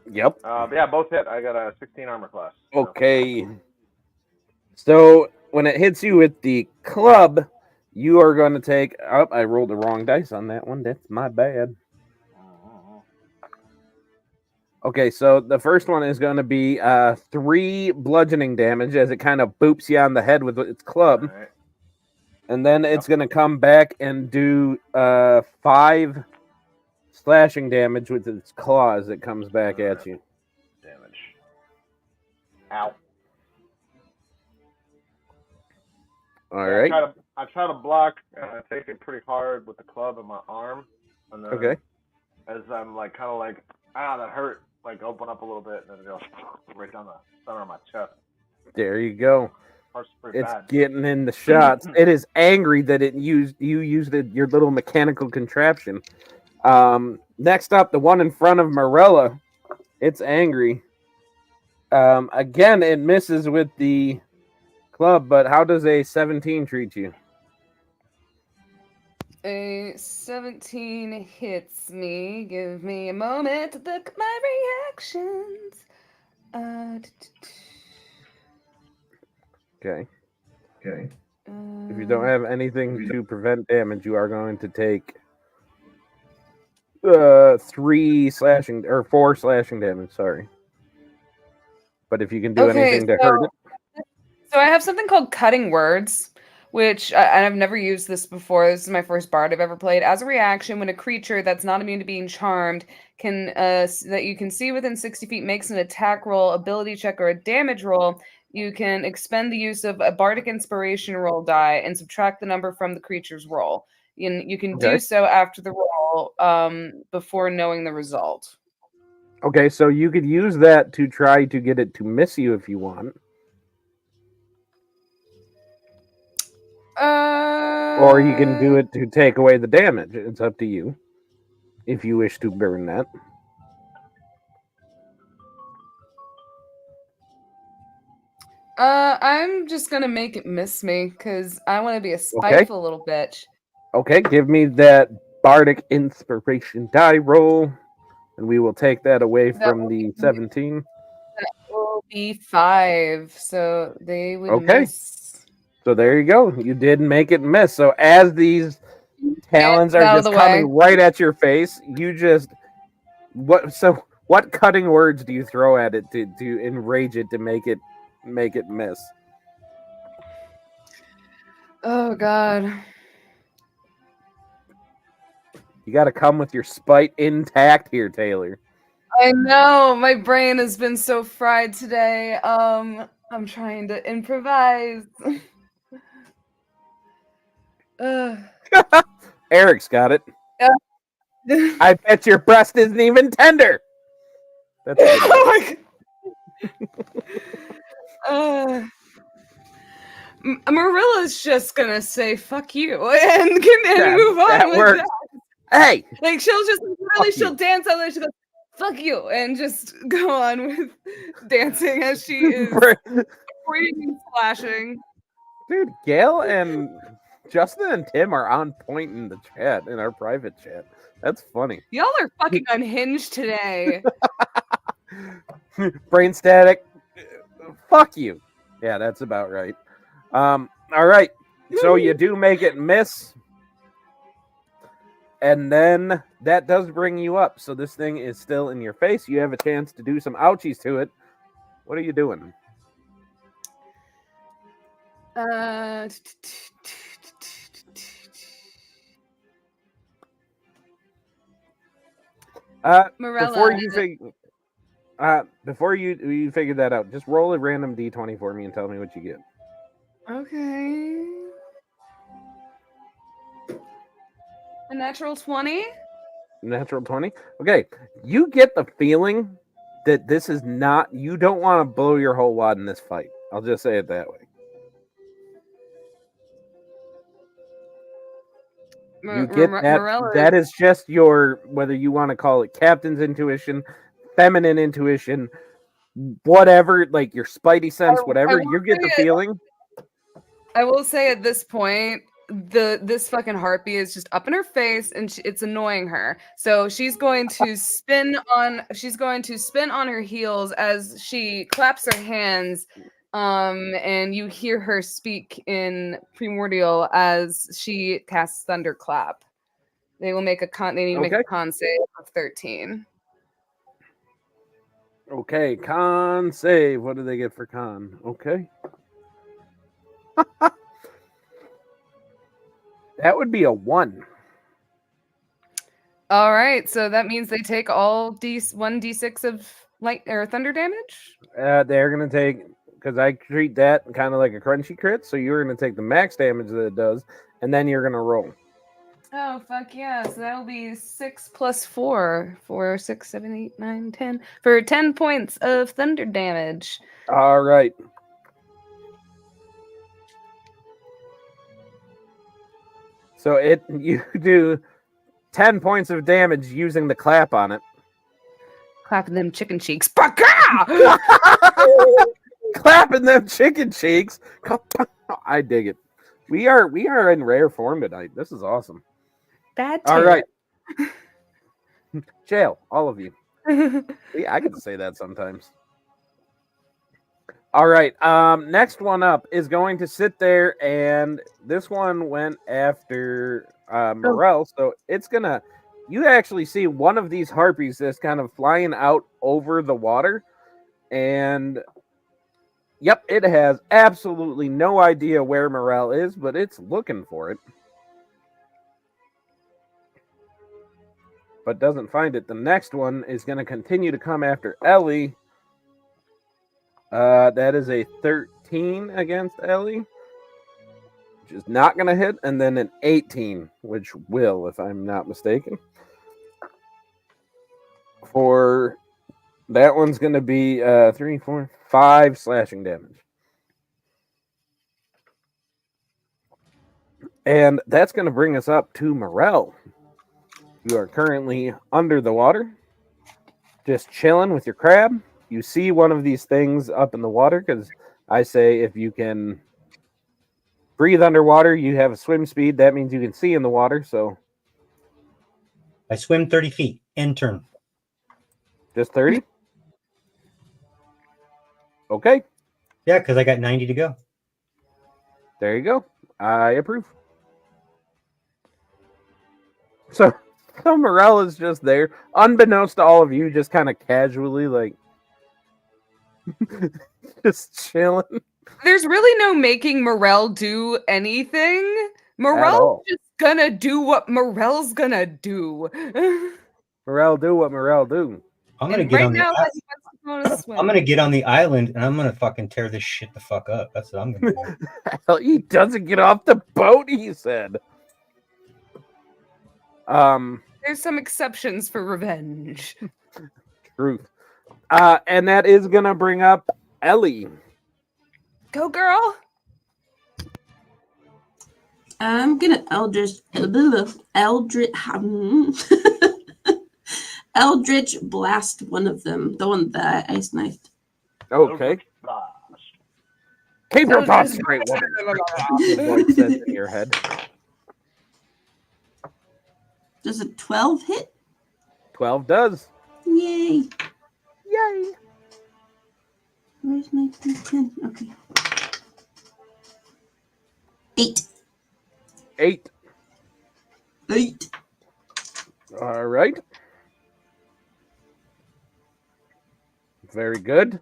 Yep. Yeah, both hit. I got a 16 armor class. So. Okay. So when it hits you with the club, you are going to take. Oh, I rolled the wrong dice on that one. That's my bad. Okay, so the first one is going to be 3 bludgeoning damage as it kind of boops you on the head with its club. All right. And then it's going to come back and do 5 slashing damage with its claws that comes back at you. Damage. Ow. All Yeah, right. I try to block, and I take it pretty hard with the club in my arm, and then Okay. as I'm that hurt, open up a little bit, and then it goes right down the center of my chest. There you go. Hurts pretty It's bad. getting in the shots. It is angry that you used your little mechanical contraption. Next up, the one in front of Morella. It's angry. Again, it misses with the club, but how does a 17 treat you? A 17 hits me. Give me a moment to look at my reactions. Okay. If If you don't have anything to prevent damage, you are going to take 4 slashing damage. Sorry. But if you can do anything to hurt it, So I have something called Cutting Words, which I've never used this before. This is my first bard I've ever played. As a reaction, when a creature that's not immune to being charmed that you can see within 60 feet makes an attack roll, ability check, or a damage roll, you can expend the use of a bardic inspiration roll die and subtract the number from the creature's roll. You can Okay. do so after the roll before knowing the result. okay, so you could use that to try to get it to miss you if you want. Or you can do it to take away the damage. It's up to you. If you wish to burn that. I'm just gonna make it miss me because I want to be a spiteful little bitch. Okay, give me that bardic inspiration die roll. And we will take that away from the 17. That will be 5, so they would Okay. miss. So there you go. You did make it miss. So as these talons are out of just the coming way. right at your face, you just what cutting words do you throw at it to enrage it to make it miss? Oh God. You got to come with your spite intact here, Taylor. I know my brain has been so fried today. I'm trying to improvise. Ugh. Eric's got it. Yeah. I bet your breast isn't even tender. That's a good one. Oh my God. Marilla's just gonna say "fuck you" and move on That with works. that. Hey, Like she'll just literally Fuck she'll you. dance out there. She goes "fuck you" and just go on with dancing as she is screaming and splashing. dude, Gail and Justin and Tim are on point in the chat, in our private chat. That's funny. Y'all are fucking unhinged today. Brain static. Fuck you. Yeah, that's about right. All right. So you do make it miss. And then that does bring you up. So this thing is still in your face. You have a chance to do some ouchies to it. What are you doing? Morella. Before you figure that out, just roll a random d20 for me and tell me what you get. Okay. A natural 20. Natural 20. Okay, you get the feeling that this is not. You don't want to blow your whole wad in this fight. I'll just say it that way. You get that. Morella That is just your, whether you want to call it captain's intuition, feminine intuition, whatever, like your spidey sense, whatever. You get the feeling. I will say at this point, this fucking harpy is just up in her face, and it's annoying her. So she's going to spin on her heels as she claps her hands. And you hear her speak in primordial as she casts thunderclap. They will make a con. They need to make a con save of 13. Okay, con save. What do they get for con? Okay. That would be a 1. All right, so that means they take all 1d6 of light or thunder damage. They're gonna take, because I treat that kind of like a crunchy crit, so you're gonna take the max damage that it does, and then you're gonna roll. Oh fuck yeah! So that'll be 6 plus 4, 4, 6, 7, 8, 9, 10 for 10 points of thunder damage. All right. So you do 10 points of damage using the clap on it. Clapping them chicken cheeks. Clapping them chicken cheeks. I dig it. We are in rare form tonight. This is awesome. Bad. All right. Jail, all of you. Yeah, I get to say that sometimes. All right. Next one up is going to sit there, and this one went after Morel. So it's gonna. You actually see one of these harpies that's kind of flying out over the water, and yep, it has absolutely no idea where Morel is, but it's looking for it, but doesn't find it. The next one is going to continue to come after Ellie. That is a 13 against Ellie, which is not going to hit, and then an 18, which will, if I'm not mistaken. For that one's going to be 3, 4, 5 slashing damage. And that's going to bring us up to Morel. You are currently under the water, just chilling with your crab. You see one of these things up in the water, because I say if you can breathe underwater, you have a swim speed. That means you can see in the water. So I swim 30 feet in turn. Just 30? Okay. Yeah, because I got 90 to go. There you go. I approve. So Morel is just there, unbeknownst to all of you, just kind of casually, like, just chilling. There's really no making Morel do anything. Morel's just gonna do what Morel's gonna do. Morel do what Morel do. I'm gonna get on I'm gonna get on the island and I'm gonna fucking tear this shit the fuck up. That's what I'm gonna do. Hell, he doesn't get off the boat, he said. There's some exceptions for revenge. Truth. And that is gonna bring up Ellie. Go, girl. I'm gonna Eldritch blast one of them, the one that I ice knifed. Okay. Keep your thoughts straight, woman. The voice says in your head. Does a 12 hit? 12 does. Yay! Yay. Where's my 10? Okay. 8. 8. 8. All right. Very good.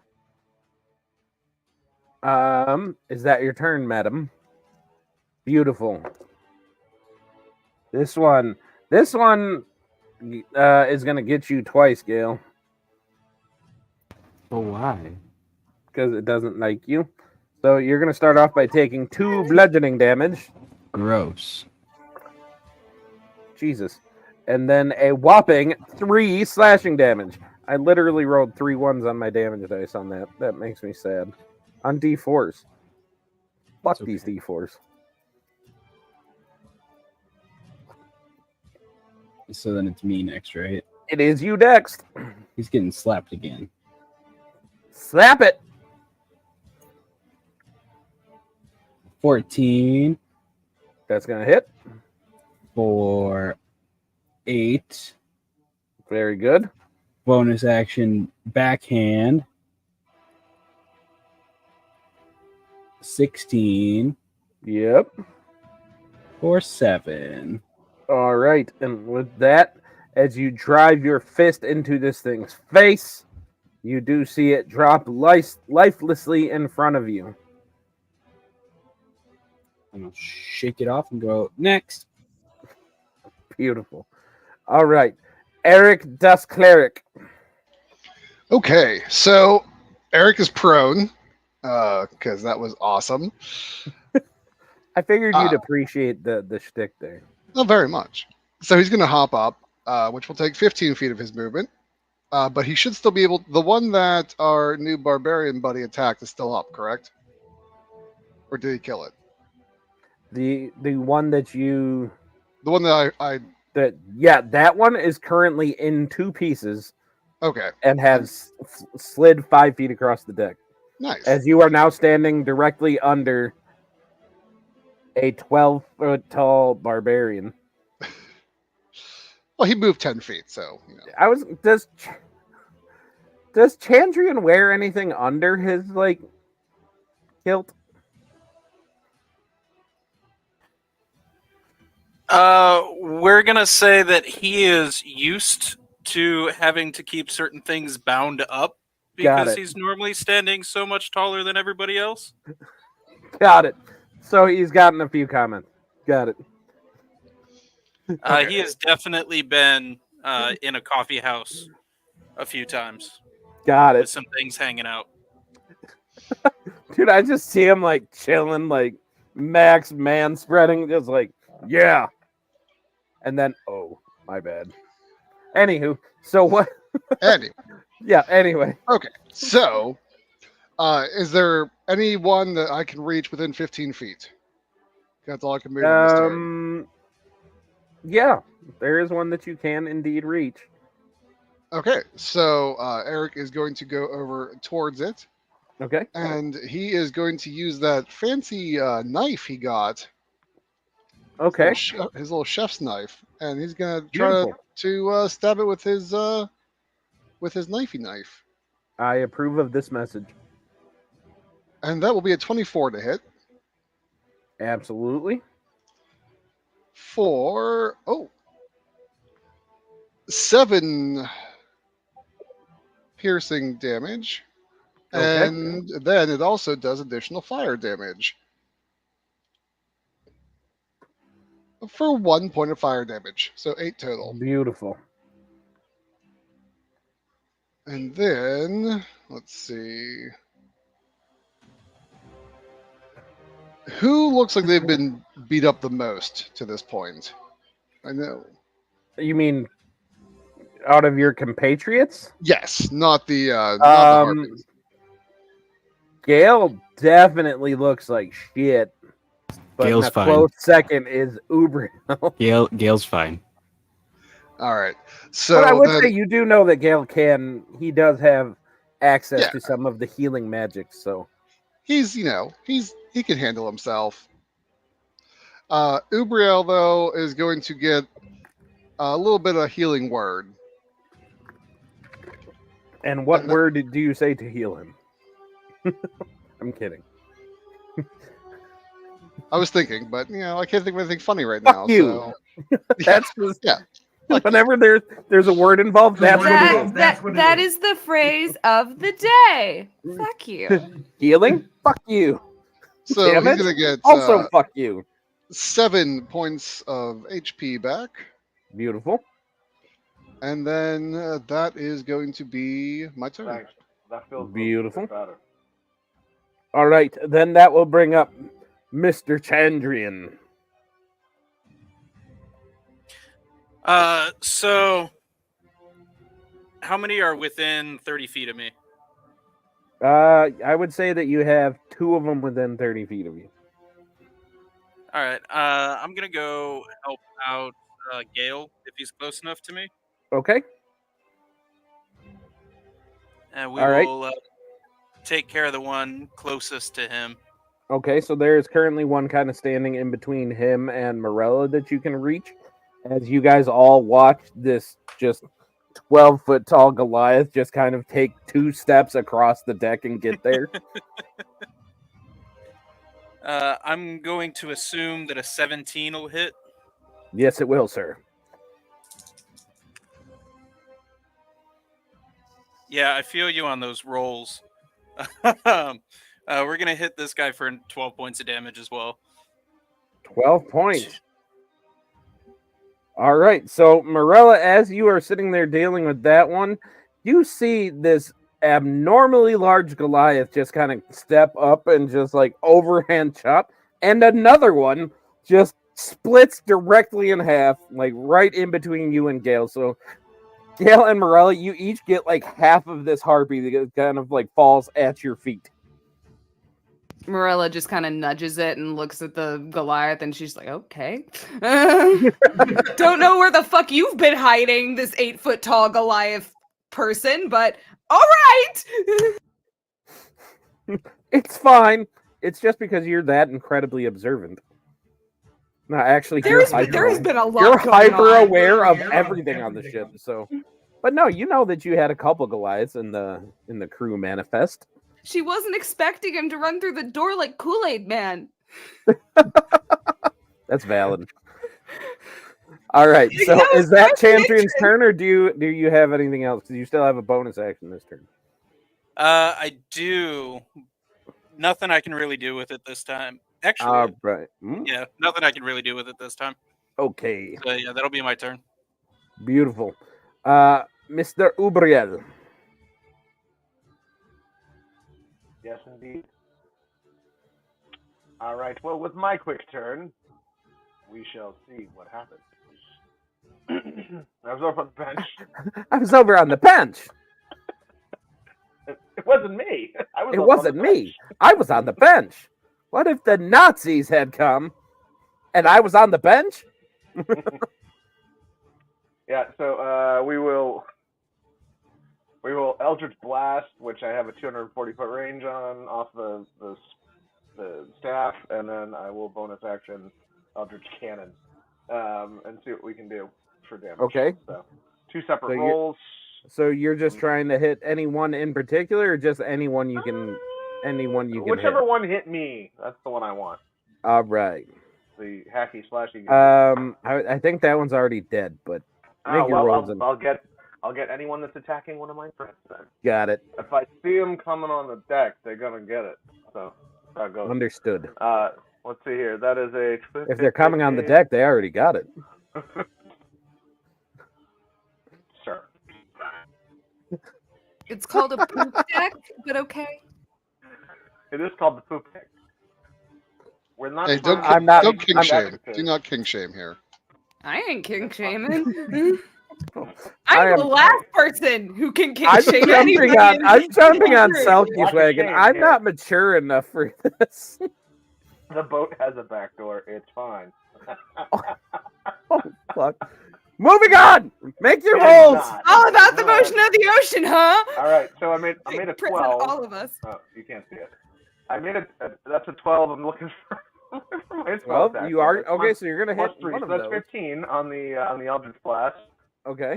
Is that your turn, madam? Beautiful. This one is gonna get you twice, Gail, Oh, why? because it doesn't like you. So you're gonna start off by taking 2 bludgeoning damage. Gross. Jesus. And then a whopping 3 slashing damage. I literally rolled 3 ones on my damage dice on that. That makes me sad. On D4s. Fuck It's okay. these D4s. So then it's me next, right? It is you next. He's getting slapped again. Slap it. 14 That's gonna hit. for 8. Very good. Bonus action backhand. 16 Yep. for 7. All right. And with that, as you drive your fist into this thing's face, you do see it drop lifelessly in front of you. I'm gonna shake it off and go next. Beautiful. All right. Eric Dust Cleric. Okay, so Eric is prone because that was awesome. I figured you'd appreciate the shtick there. Not very much. So he's going to hop up, which will take 15 feet of his movement. But he should still be able. The one that our new barbarian buddy attacked is still up, correct? Or did he kill it? The one that you The one that that one is currently in 2 pieces okay, and has slid 5 feet across the deck. nice. As you are now standing directly under a 12-foot tall barbarian. Well, he moved 10 feet, so you know. I was does Chandrian wear anything under his kilt? We're gonna say that he is used to having to keep certain things bound up Got because it. he's normally standing so much taller than everybody else. Got it. So he's gotten a few comments. Got it. He has definitely been in a coffee house a few times Got with it. some things hanging out. Dude, I just see him chilling, max man spreading, just yeah. And then, oh, my bad. Anywho, so what? Anyway, Yeah, anyway. okay. So, is there anyone that I can reach within 15 feet? That's all I can move on this turn. Yeah, there is one that you can indeed reach. Okay, so Eric is going to go over towards it, Okay. and he is going to use that fancy knife he got. Okay. His little chef's knife, and he's gonna try Beautiful. to stab it with his knifey knife, I approve of this message. and that will be a 24 to hit Absolutely. for 7 piercing damage, Okay. and then it also does additional fire damage for 1 point of fire damage, so 8 total. Beautiful. And then let's see. Who looks like they've been beat up the most to this point? I know. You mean out of your compatriots? Yes, not the not the Um, harpies. Gale definitely looks like shit, but Gale's in a fine. close second is Ubriel. Gale's fine. All right. But I So would then, say you do know that Gale he does have access Yeah. to some of the healing magic, so he's he can handle himself. Ubriel though is going to get a little bit of healing word. and what And that- word do you say to heal him? I'm kidding. I was thinking, but I can't think of anything funny right Fuck now. you. So That's just yeah. Fuck you. whenever there's a word involved, that's what it is. That is the phrase of the day. Fuck you. Healing? Fuck you. So Damage? he's gonna get Also, fuck you. 7 points of HP back, Beautiful. and then that is going to be my turn. Thanks. That feels a little Beautiful. bit better. All right, then that will bring up Mr. Chandrian. So how many are within 30 feet of me? I would say that you have 2 of them within 30 feet of you. All right. I'm gonna go help out Gale if he's close enough to me, Okay. and we All right. will take care of the one closest to him. Okay, so there is currently one kind of standing in between him and Morella that you can reach. As you guys all watch this just 12-foot tall Goliath just kind of take 2 steps across the deck and get there. I'm going to assume that a 17 will hit. Yes, it will, sir. Yeah, I feel you on those rolls. We're gonna hit this guy for 12 points of damage as well. 12 points. All right, so Morella, as you are sitting there dealing with that one, you see this abnormally large Goliath just kind of step up and just like overhand chop, and another one just splits directly in half, like right in between you and Gale. So Gale and Morella, you each get like half of this harpy that kind of like falls at your feet. Morella just kind of nudges it and looks at the Goliath, and she's like, "Okay, don't know where the fuck you've been hiding, this 8-foot tall Goliath person, but all right." It's fine. It's just because you're that incredibly observant. No, actually, There's you're been a lot. you're going hyper on. aware of everything on the ship. So, but no, you know that you had a couple Goliaths in the crew manifest. She wasn't expecting him to run through the door like Kool-Aid Man. That's valid. All right. So That was is that my Champions' prediction. turn, or do you have anything else? Because you still have a bonus action this turn. I do. Nothing I can really do with it this time. Actually, All right. yeah, nothing I can really do with it this time. Okay. So yeah, that'll be my turn. Beautiful. Mr. Ubriel. Yes, indeed. All right. Well, with my quick turn, we shall see what happens. I was over on the bench. I was over on the bench. It wasn't me. It wasn't me. I was on the bench. What if the Nazis had come and I was on the bench? Yeah. So we will Eldritch Blast, which I have a 240-foot range on, off the staff, and then I will bonus action Eldritch Cannon, and see what we can do for damage. Okay. So 2 separate So rolls. So you're just trying to hit anyone in particular, or just anyone you can Whichever hit? one hit me, that's the one I want. All right. The hacky slashy. I think that one's already dead, but make your rolls and I'll get anyone that's attacking one of my friends then. got it. If I see them coming on the deck, they're gonna get it. So that's how it goes. Understood. Let's see here. That is a. If they're coming on the deck, they already got it. Sure. It's called a poop deck, but okay. It is called the poop deck. We're not. Hey, trying to I'm not- don't king I'm- shame. Do not king shame here. I ain't kink shaming. I I'm the am- last person who can kink I'm shame jumping anybody. on. in I'm this jumping on group. Selkie's Watch a wagon. shame I'm here. not mature enough for this. The boat has a back door. It's fine. Oh fuck! Moving on. Make your It's rolls. not. All about the No, motion of the ocean, huh? All right, so I made a Prison 12. all of us. Oh, you can't see it. I made that's a 12. I'm looking for, my spell Well, attack. you are That's okay. So you're gonna plus hit 3, one so of that's those. 15 on the Eldritch Blast. Okay.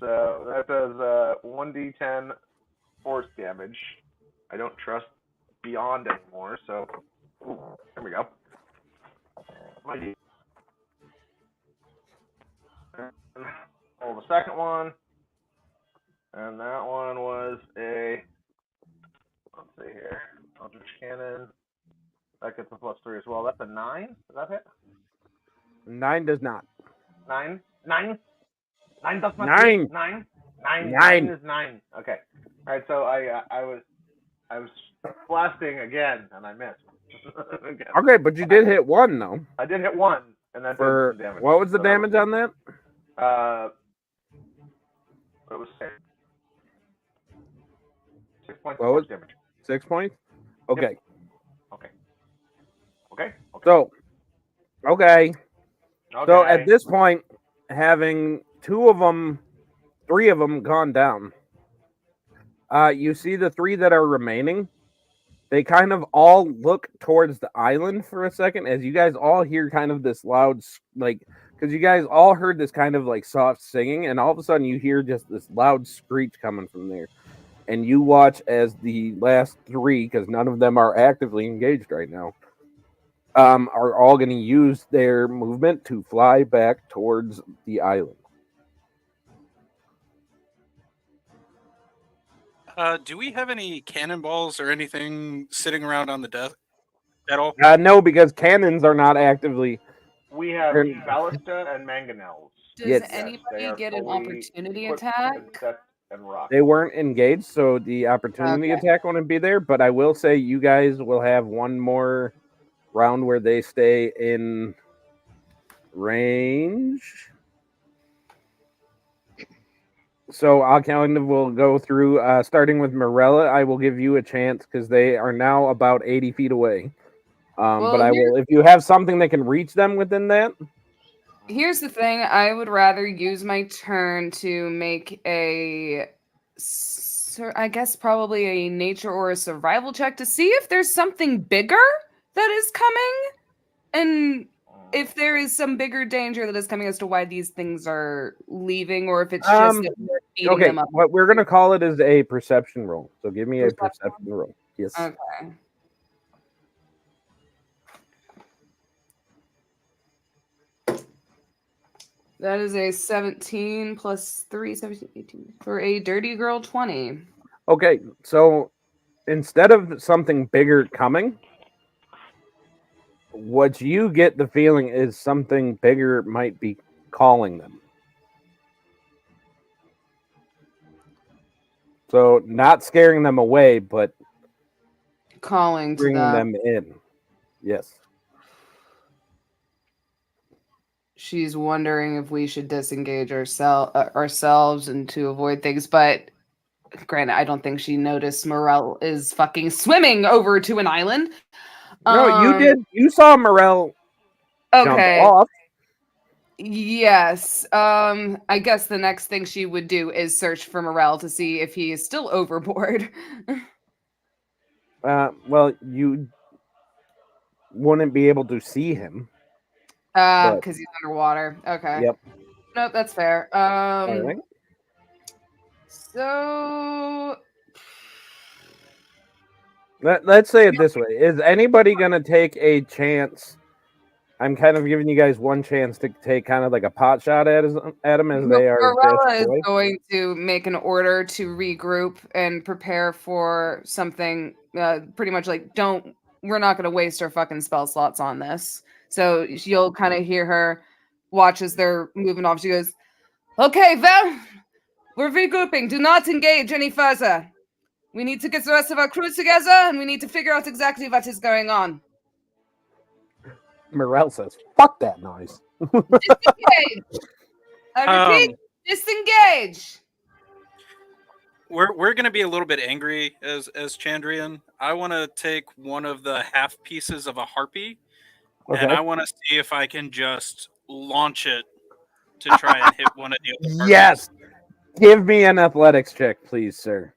So that does 1d10 force damage. I don't trust Beyond anymore, so there we go. Roll the second one, and that one was a, let's see here, Eldritch Cannon. That gets a plus 3 as well. That's a 9. Does that hit? 9 does not. 9? 9? 9 does not 9. hit. 9? 9. 9. 9 is 9. Okay. All right. So I was blasting again, and I missed. Again. Okay, but you did hit 1 though. I did hit 1, and that did For some damage. what was the So damage on that? It was 6. 6 points What of was- force damage. 6 points. Okay. Okay. Okay. So. Okay. So Okay. at this point, having 3 of them gone down, you see the 3 that are remaining. They kind of all look towards the island for a second as you guys all hear kind of this loud, like, because you guys all heard this kind of like soft singing, and all of a sudden you hear just this loud screech coming from there. And you watch as the last 3, because none of them are actively engaged right now, are all going to use their movement to fly back towards the island. Do we have any cannonballs or anything sitting around on the desk at all? No, because cannons are not actively. We have They're- ballista and mangonels. Does Yes. They anybody are get an fully opportunity equipped attack? and set and rock. They weren't engaged, so the opportunity Okay. attack wouldn't be there. But I will say you guys will have one more round where they stay in range. So I'll kind of will go through, starting with Morella. I will give you a chance because they are now about 80 feet away. Well, But I will, if you have something that can reach them within that. Here's the thing. I would rather use my turn to make I guess probably a nature or a survival check to see if there's something bigger that is coming. And if there is some bigger danger that is coming as to why these things are leaving, or if it's just that we're beating Okay, them up. what we're going to call it is a perception roll. So give me a perception roll. Yes. Okay. That is a 17 plus 3, 17, 18 for a dirty girl 20. Okay, so instead of something bigger coming, what you get the feeling is something bigger might be calling them. So not scaring them away, but Calling to bringing them. them in. Yes. She's wondering if we should disengage ourselves and to avoid things, but granted, I don't think she noticed Morel is fucking swimming over to an island. No, you did. You saw Morel jump Okay. off. Yes. I guess the next thing she would do is search for Morel to see if he is still overboard. Well, you wouldn't be able to see him. Because he's underwater. Okay. Yep. Nope, that's fair. All right. So Let's say it this way: is anybody gonna take a chance? I'm kind of giving you guys one chance to take kind of like a pot shot at them as they are. Morella is dashed away. going to make an order to regroup and prepare for something. Pretty much like, we're not going to waste our fucking spell slots on this. So you'll kind of hear her watch as they're moving off. She goes, "Okay, well, we're regrouping. Do not engage any further. We need to get the rest of our crew together, and we need to figure out exactly what is going on." Morel says, "Fuck that noise." Disengage. I repeat, disengage. We're gonna be a little bit angry as Chandrian. I want to take one of the half pieces of a harpy, and Okay. I want to see if I can just launch it to try and hit one of the other harpies. Yes. Give me an athletics check, please, sir.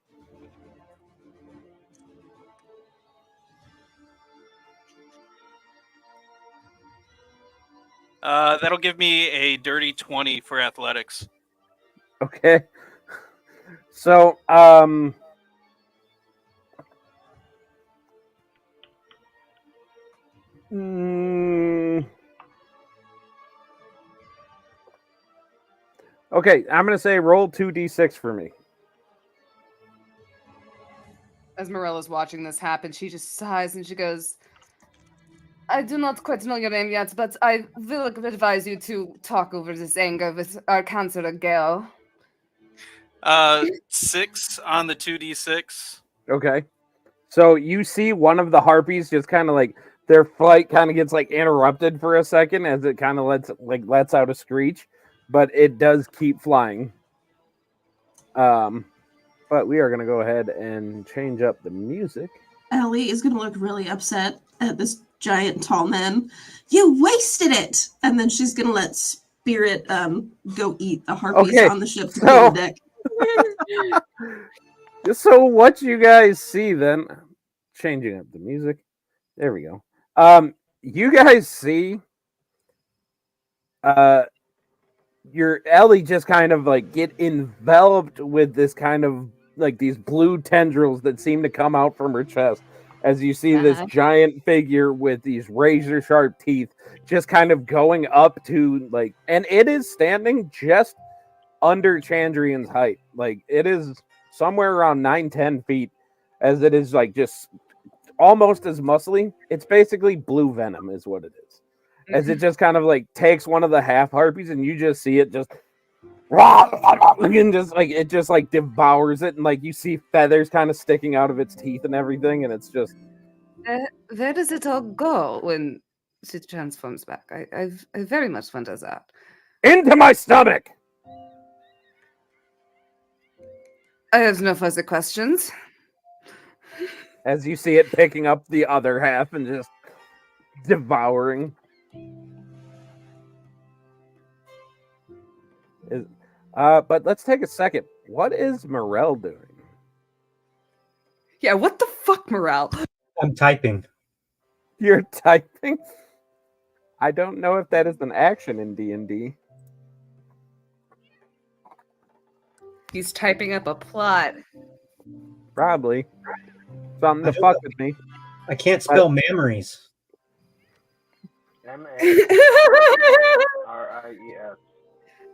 That'll give me a dirty 20 for athletics. Okay. So, okay, I'm gonna say roll 2d6 for me. As Morella's watching this happen, she just sighs and she goes, I do not quite know your name yet, but I will advise you to talk over this anger with our counselor, Gail. 6 on the 2d6. Okay. So you see one of the harpies just kind of like their flight kind of gets like interrupted for a second as it kind of lets out a screech, but it does keep flying. But we are gonna go ahead and change up the music. Ellie is going to look really upset at this giant tall man. You wasted it! And then she's going to let Spirit go eat the harpies Okay, on the ship to so- clear the deck. So what you guys see then, changing up the music. There we go. You guys see your Ellie just kind of like get enveloped with this kind of like these blue tendrils that seem to come out from her chest as you see this giant figure with these razor sharp teeth just kind of going up to like, and it is standing just under Chandrian's height. Like it is somewhere around 9-10 feet, as it is like just almost as muscly. It's basically blue venom is what it is, as it just kind of like takes one of the half harpies and you just see it just and just like it just like devours it, and like you see feathers kind of sticking out of its teeth and everything, and it's just Where does it all go when she transforms back? I very much wonder that. into my stomach. I have no further questions. As you see it picking up the other half and just devouring. But let's take a second. What is Morel doing? Yeah, what the fuck, Morale? I'm typing. You're typing? I don't know if that is an action in D&D. He's typing up a plot. Probably. Something to fuck with me. I can't spell memories. MARIES.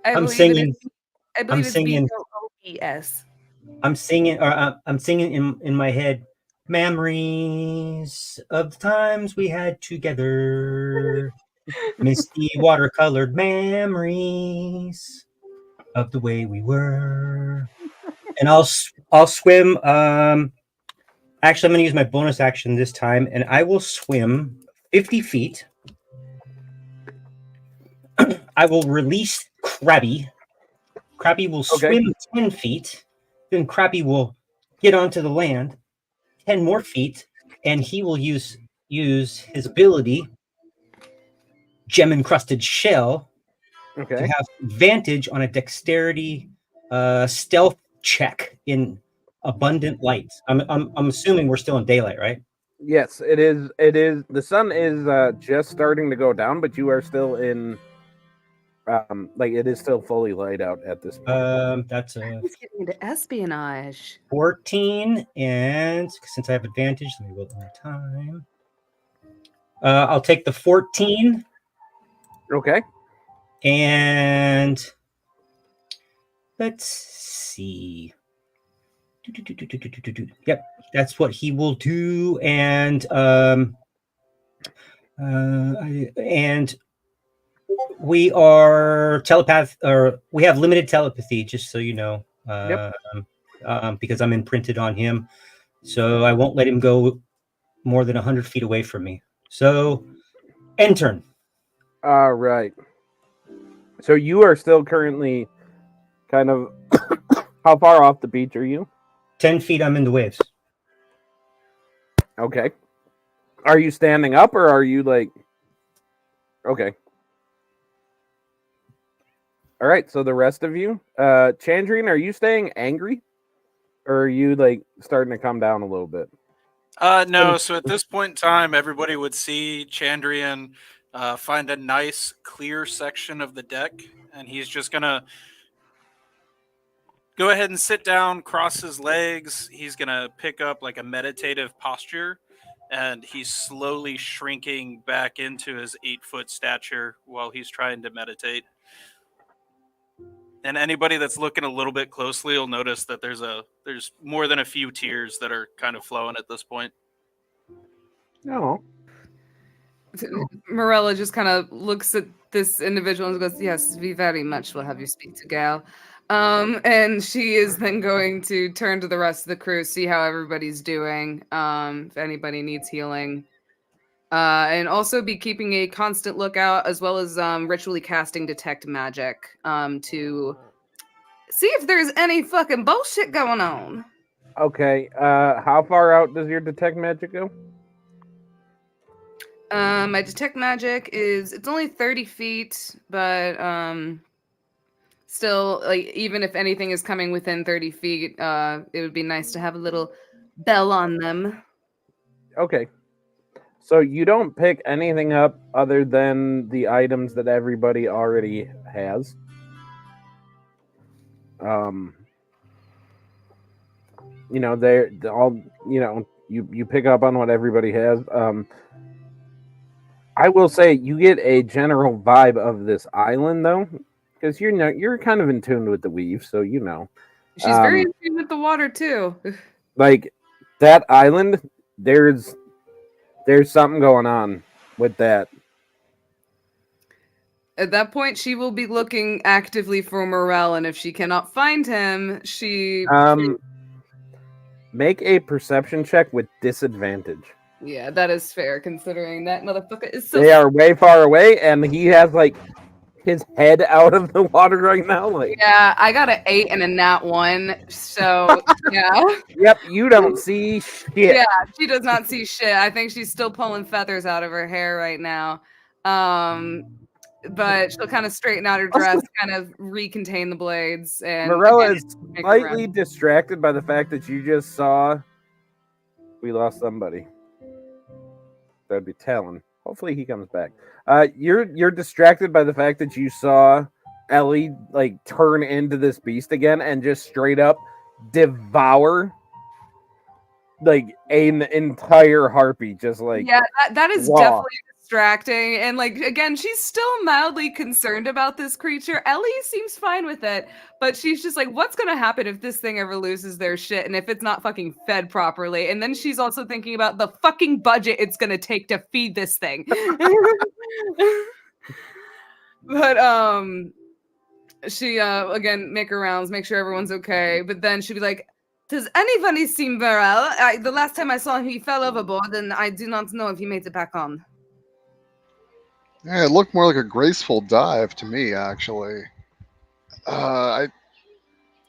I'm singing. I believe I'm singing. it's B-O-O-E-S. I'm singing, or I'm singing in my head. Memories of the times we had together, misty watercolored memories of the way we were. And I'll swim. Actually, I'm going to use my bonus action this time, and I will swim 50 feet. I will release Krabby. Krabby will swim 10 feet. Then Krabby will get onto the land 10 more feet, and he will use his ability, Gem Encrusted Shell, to have advantage on a dexterity stealth check in abundant light. I'm assuming we're still in daylight, right? Yes, it is. It is. The sun is just starting to go down, but you are still in. Like it is still fully light out at this point. He's That's getting into espionage. 14, and since I have advantage, let me roll one more time. I'll take the 14. Okay. And let's see. Yep, that's what he will do. And we are we have limited telepathy, just so you know. Because I'm imprinted on him, so I won't let him go more than 100 feet away from me. So, end turn. All right. So you are still currently kind of how far off the beach are you? 10 feet, I'm in the waves. Okay. Are you standing up or are you like okay. All right, so the rest of you, Chandrine, are you staying angry? Or are you like starting to come down a little bit? No, so at this point in time, everybody would see Chandrian find a nice, clear section of the deck, and he's just gonna go ahead and sit down, cross his legs. He's gonna pick up like a meditative posture, and he's slowly shrinking back into his 8-foot stature while he's trying to meditate. And anybody that's looking a little bit closely will notice that there's more than a few tears that are kind of flowing at this point. No. Morella just kind of looks at this individual and goes, "Yes, we very much will have you speak to Gal." And she is then going to turn to the rest of the crew, see how everybody's doing, if anybody needs healing, and also be keeping a constant lookout as well as ritually casting detect magic to see if there's any fucking bullshit going on. Okay. How far out does your detect magic go? My detect magic it's only 30 feet, but still, like, even if anything is coming within 30 feet, it would be nice to have a little bell on them. Okay. So you don't pick anything up other than the items that everybody already has. You know, they're all, you know, you pick up on what everybody has. I will say you get a general vibe of this island though, because you're kind of in tune with the weave, so you know. She's very in tune with the water too. Like that island, there's something going on with that. At that point, she will be looking actively for Morel, and if she cannot find him, she Make a perception check with disadvantage. yeah, that is fair considering that motherfucker is so. They are way far away, and he has like his head out of the water right now. Like, Yeah, I got an 8 and a nat 1, so yeah. Yep, you don't see shit. Yeah, she does not see shit. I think she's still pulling feathers out of her hair right now. But she'll kind of straighten out her dress, kind of recontain the blades, and Morella again, is make slightly around. distracted by the fact that you just saw we lost somebody. That'd be Talon. Hopefully he comes back. You're distracted by the fact that you saw Ellie like turn into this beast again and just straight up devour like an entire harpy. Just like Yeah, that is raw. definitely distracting. And like again, she's still mildly concerned about this creature. Ellie seems fine with it, but she's just like, what's gonna happen if this thing ever loses their shit and if it's not fucking fed properly? And then she's also thinking about the fucking budget it's gonna take to feed this thing. But she again make her rounds, make sure everyone's okay. But then she'd be like, does anybody see Morel? The last time I saw him, he fell overboard, and I do not know if he made it back on. Yeah, it looked more like a graceful dive to me, actually. I'm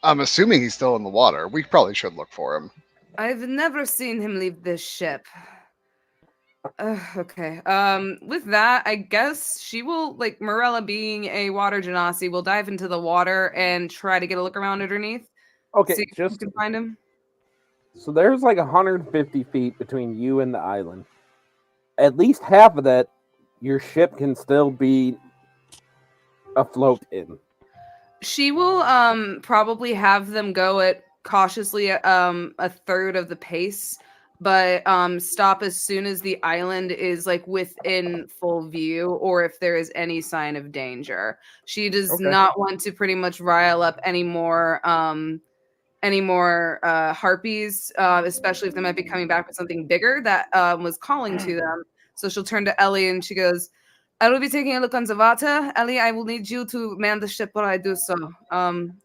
assuming he's still in the water. We probably should look for him. I've never seen him leave this ship. Okay. With that, I guess she will, like, Morella being a water genasi, will dive into the water and try to get a look around underneath. Okay, See if you can find him. So there's like 150 feet between you and the island. At least half of that, your ship can still be afloat in. She will probably have them go at cautiously a third of the pace, but stop as soon as the island is like within full view or if there is any sign of danger. She does not want to pretty much rile up any more harpies, especially if they might be coming back with something bigger that was calling to them. So she'll turn to Ellie and she goes, I will be taking a look on the water. Ellie, I will need you to man the ship while I do so.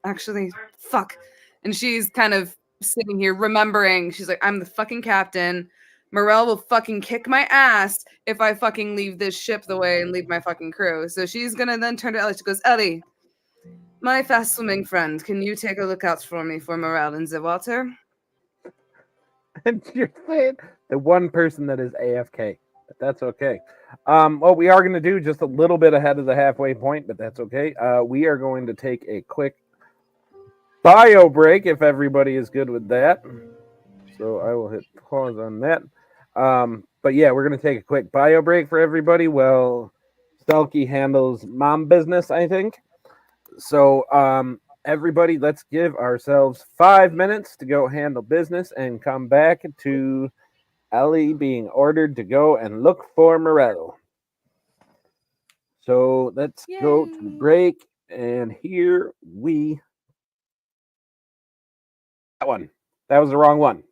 Actually, fuck. And she's kind of sitting here remembering, she's like, I'm the fucking captain. Morel will fucking kick my ass if I fucking leave this ship the way and leave my fucking crew. So she's gonna then turn to Ellie. She goes, Ellie, my fast swimming friend, can you take a look out for me for Morel in the water? And you're saying the one person that is AFK. But that's okay. What we are going to do just a little bit ahead of the halfway point, but that's okay. We are going to take a quick bio break if everybody is good with that. So I will hit pause on that. But yeah, we're going to take a quick bio break for everybody. Well, Stelky handles mom business, I think. So everybody, let's give ourselves 5 minutes to go handle business and come back to Ellie being ordered to go and look for Morel. So let's go to break, and here we. That was the wrong one.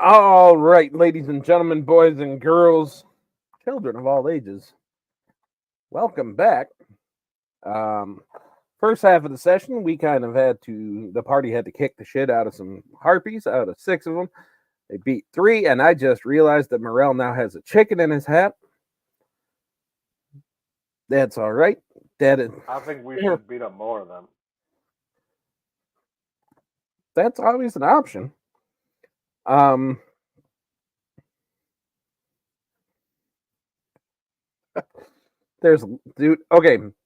All right, ladies and gentlemen, boys and girls, children of all ages, welcome back. First half of the session, the party had to kick the shit out of some harpies, out of 6 of them. They beat 3, and I just realized that Morel now has a chicken in his hat. That's all right. I think we should beat up more of them. That's always an option. Okay,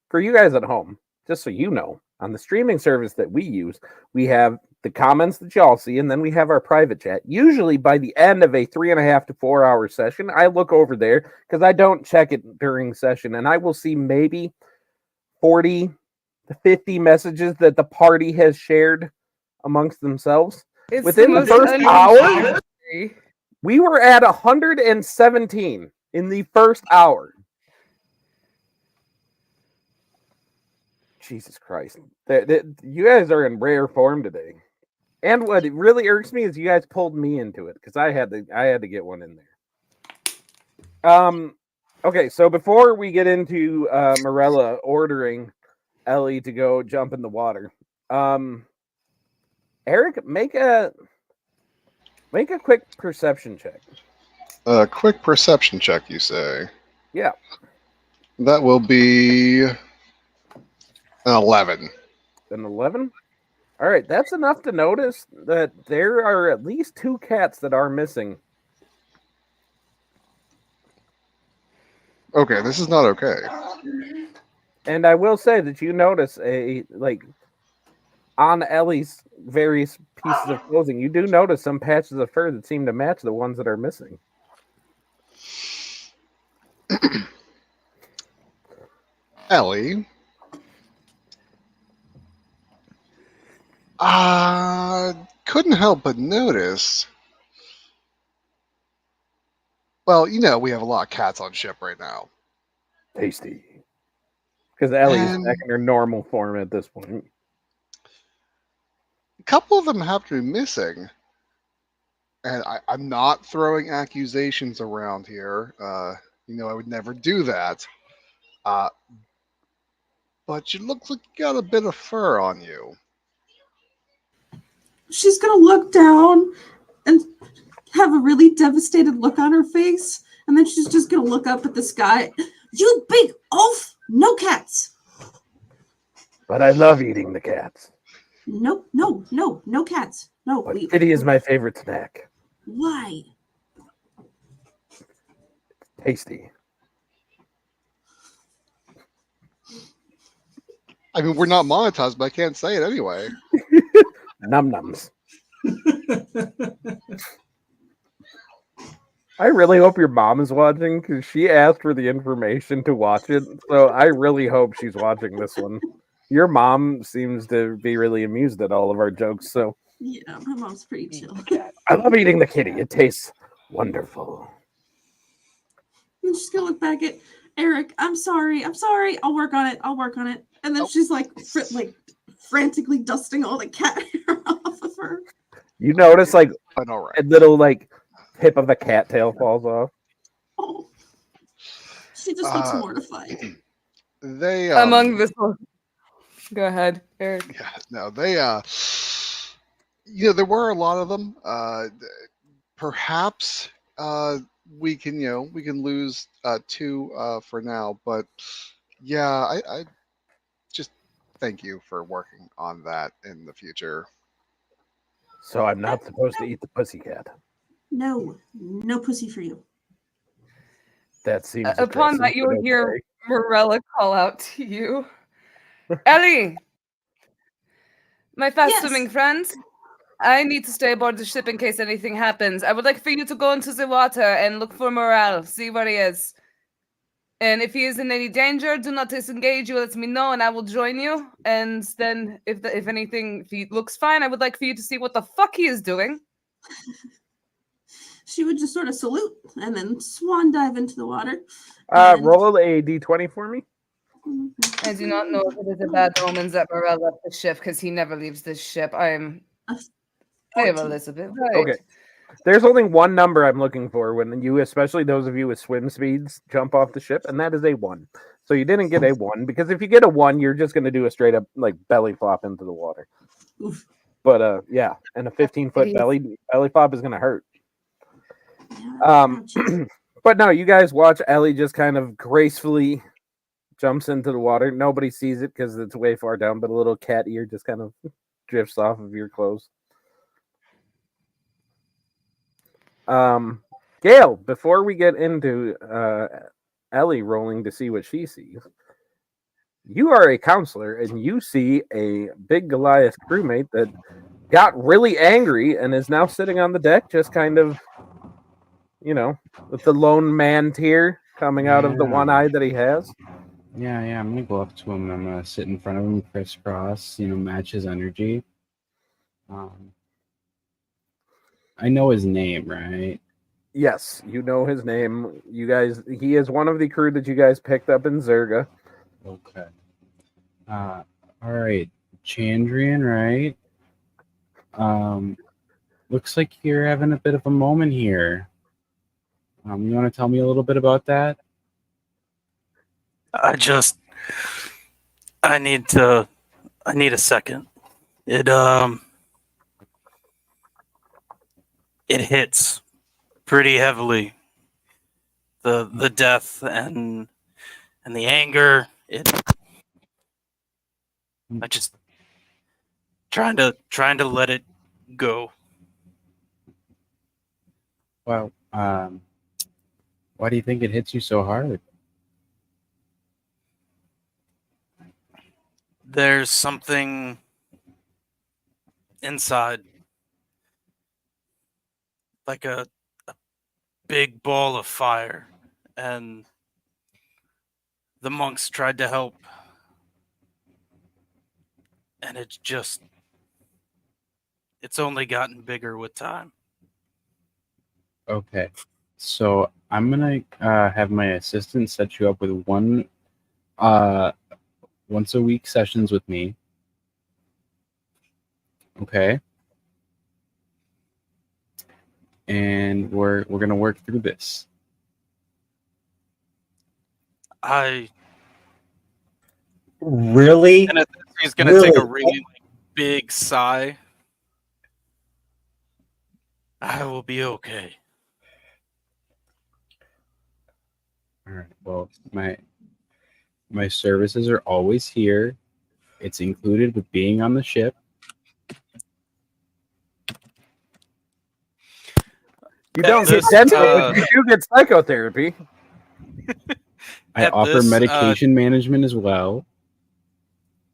for you guys at home, just so you know, on the streaming service that we use, we have the comments that y'all see, and then we have our private chat. Usually by the end of a 3.5 to 4 hour session, I look over there because I don't check it during session, and I will see maybe 40 to 50 messages that the party has shared amongst themselves. It's Within the most first hour, unnecessary. we were at 117 in the first hour. Jesus Christ. You guys are in rare form today. And what really irks me is you guys pulled me into it because I had to get one in there. Okay, so before we get into Morella ordering Ellie to go jump in the water, Eric, make a quick perception check. A quick perception check, you say? Yeah. That will be an 11. An 11? All right, that's enough to notice that there are at least 2 cats that are missing. Okay, this is not okay. And I will say that you notice on Ellie's various pieces of clothing, you do notice some patches of fur that seem to match the ones that are missing. Ellie? Couldn't help but notice. Well, we have a lot of cats on ship right now. Tasty. Because Ellie's And back in her normal form at this point. a couple of them have to be missing. And I'm not throwing accusations around here. I would never do that. But you look like you got a bit of fur on you. She's gonna look down and have a really devastated look on her face, and then she's just gonna look up at the sky. You big oaf! No cats! But I love eating the cats. No cats. No. But kitty is my favorite snack. Why? Tasty. I mean, we're not monetized, but I can't say it anyway. Num nums. I really hope your mom is watching because she asked for the information to watch it. So I really hope she's watching this one. Your mom seems to be really amused at all of our jokes. So Yeah, my mom's pretty chill. I love eating the kitty. It tastes wonderful. And she's gonna look back at Eric. I'm sorry. I'll work on it. And then she's like frantically dusting all the cat hair off of her. You notice I know, right? a little tip of the cattail falls off. Oh, she just looks mortified. They Among this whole... Go ahead, Eric. Yeah, no, they there were a lot of them. Perhaps we can lose 2 for now, but yeah, I just thank you for working on that in the future. So I'm not supposed to eat the pussycat. No pussy for you. That seems Upon that, you will hear Morella call out to you. Ellie! My fast-swimming friend, I need to stay aboard the ship in case anything happens. I would like for you to go into the water and look for Morale, see where he is. And if he is in any danger, do not disengage. You let me know, and I will join you. And then, if he looks fine, I would like for you to see what the fuck he is doing. She would just sort of salute and then swan dive into the water. Roll a d20 for me. I do not know if it is a bad omen that Morale left the ship because he never leaves this ship. I am Elizabeth. Right. Okay. There's only one number I'm looking for when you, especially those of you with swim speeds, jump off the ship, and that is a 1. So you didn't get a 1, because if you get a 1, you're just going to do a straight up like belly flop into the water. Oof. But yeah, and a 15-foot He's- belly flop is going to hurt. Yeah, ouch. But no, you guys watch Ellie just kind of gracefully jumps into the water. Nobody sees it because it's way far down, but a little cat ear just kind of drifts off of your clothes. Gail, before we get into Ellie rolling to see what she sees, you are a counselor and you see a big Goliath crewmate that got really angry and is now sitting on the deck, just kind of, with the lone man tear coming out of the one eye that he has. Yeah, I'm gonna go up to him. I'm gonna sit in front of him, crisscross, match his energy. I know his name, right? Yes, you know his name. He is one of the crew that you guys picked up in Zerga. Okay. All right, Chandrian, right? Looks like you're having a bit of a moment here. You want to tell me a little bit about that? I need a second. It hits pretty heavily. The death and the anger. I just trying to let it go. Well, why do you think it hits you so hard? There's something inside, like a big ball of fire, and the monks tried to help, and it's only gotten bigger with time. Okay, so I'm gonna have my assistant set you up with one once a week sessions with me. Okay, and we're gonna work through this. Really? And he's gonna take a really big sigh. I will be okay. All right. Well, my services are always here. It's included with being on the ship. You don't This, get dental, but you do get psychotherapy. I At offer this, medication management as well.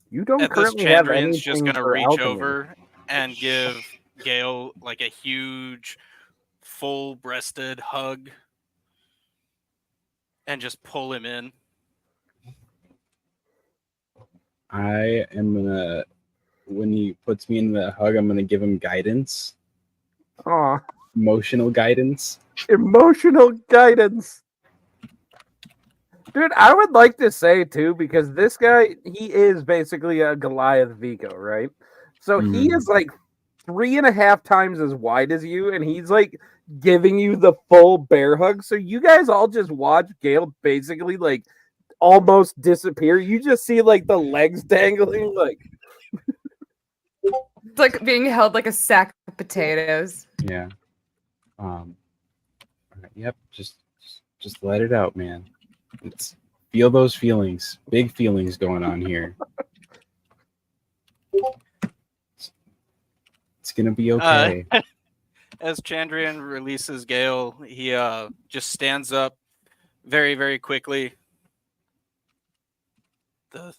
You don't At this, currently have Chandrian's just anything gonna for reach alchemy. over and give Gale like a huge, full-breasted hug, and just pull him in. I am gonna, when he puts me in the hug, I'm gonna give him guidance, Aw, emotional guidance. emotional guidance. Dude, I would like to say too, because this guy, he is basically a Goliath Vico, right? So he is like 3.5 times as wide as you, and he's like giving you the full bear hug. So you guys all just watch Gale basically like almost disappear. You just see like the legs dangling, like It's like being held like a sack of potatoes. Yeah. All right, yep. Just let it out, man. Feel those feelings. Big feelings going on here. It's gonna be okay. As Chandrian releases Gale, he just stands up very, very quickly. The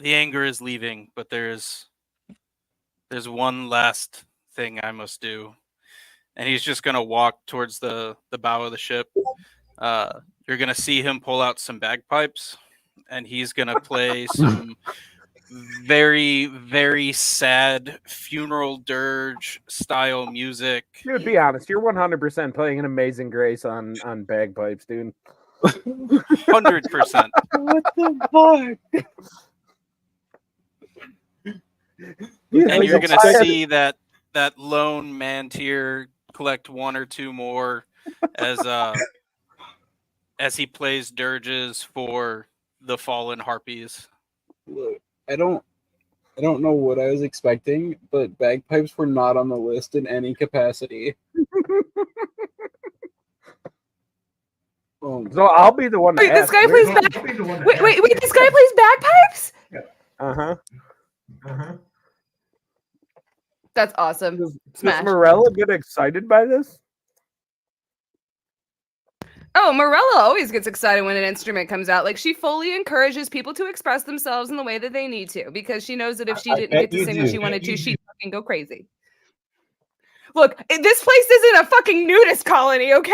anger is leaving, but there's one last thing I must do. And he's just gonna walk towards the bow of the ship. You're gonna see him pull out some bagpipes, and he's gonna play some very, very sad funeral dirge style music. dude, be honest, you're 100% playing an Amazing Grace on bagpipes, dude. 100%. What the fuck? And you're gonna see that lone man tier collect one or two more as he plays dirges for the fallen harpies. Look, I don't know what I was expecting, but bagpipes were not on the list in any capacity. So I'll be the one to Wait, this ask. guy plays wait, this guy plays bagpipes? That's awesome. Does Smash. Morella get excited by this? Oh, Morella always gets excited when an instrument comes out. Like, she fully encourages people to express themselves in the way that they need to, because she knows that if she didn't get to sing when she wanted to, she'd fucking go crazy. Look, this place isn't a fucking nudist colony, okay?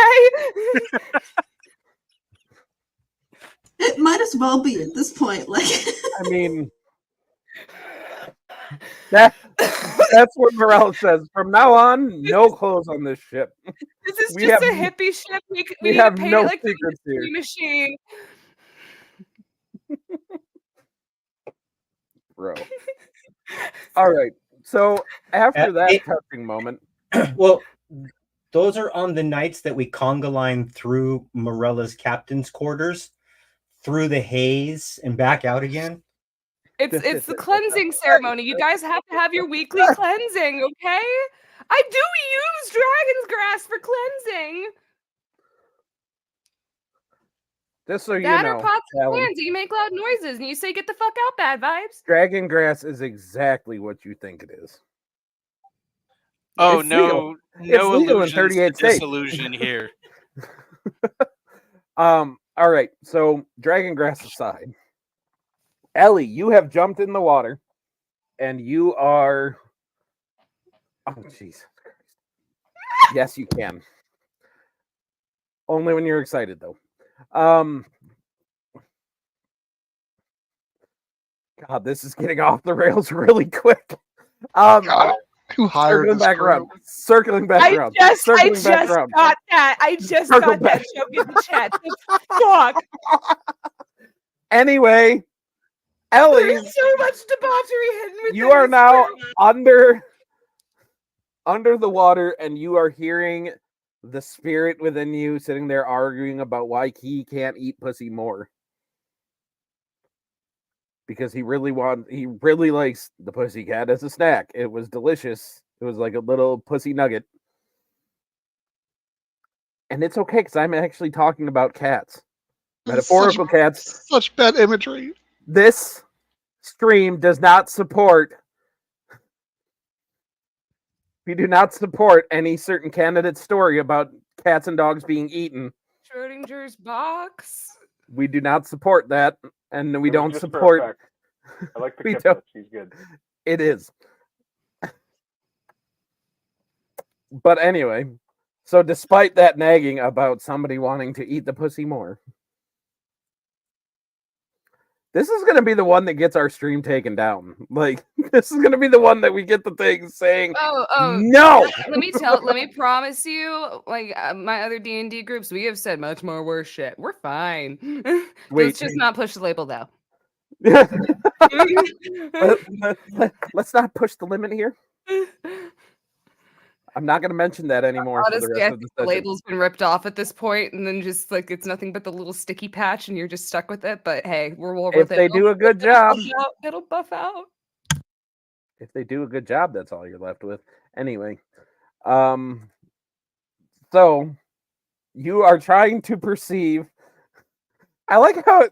It might as well be at this point. Like, I mean, that's what Morella says. From now on, no clothes on this ship. This is We just have- a hippie ship. We we need have to paint no it like the secrets here. Mystery Machine. Bro. All right. So after that it- touching moment, Well, those are on the nights that we conga line through Morella's captain's quarters, through the haze, and back out again. It's the cleansing ceremony. You guys have to have your weekly cleansing, okay? I do use dragon's grass for cleansing. just so you That or know, pots and Talon, pans, and you make loud noises, and you say, "Get the fuck out, bad vibes." dragon grass is exactly what you think it is. Oh, It's no, legal. no It's legal in illusions 38 to states. disillusion here. All right. So dragon grass aside, Ellie, you have jumped in the water, and you are. Oh, Jesus Christ! Yes, you can. Only when you're excited, though. God, this is getting off the rails really quick. God, who hired Circling this back crew? around. Circling back I around. just Circling back around. got that. I just Circle got that back. joke in the chat. The fuck. Anyway, Ellie, There's so much debauchery hidden within you are this now crew. under the water, and you are hearing the spirit within you sitting there arguing about why he can't eat pussy more. Because he really likes the pussy cat as a snack. It was delicious. It was like a little pussy nugget. And it's okay because I'm actually talking about cats. Metaphorical cats. Such bad imagery. This stream does not support. We do not support any certain candidate story about cats and dogs being eaten. Schrodinger's box. We do not support that, and we It was don't just for support. effect. I like the We kip don't- pitch. He's good. It is. But anyway, so despite that nagging about somebody wanting to eat the pussy more, this is going to be the one that gets our stream taken down. Like, this is going to be the one that we get the things saying, no! Let me promise you, like my other D&D groups, we have said much more worse shit. We're fine. Wait. Let's just not push the label though. Let's not push the limit here. I'm not going to mention that anymore for the Honestly, rest I of the think the session. label's been ripped off at this point, and then just like it's nothing but the little sticky patch, and you're just stuck with it. But hey, we're well If with it. they do a good job, It'll buff out. if they do a good job, that's all you're left with. Anyway, so you are trying to perceive. I like how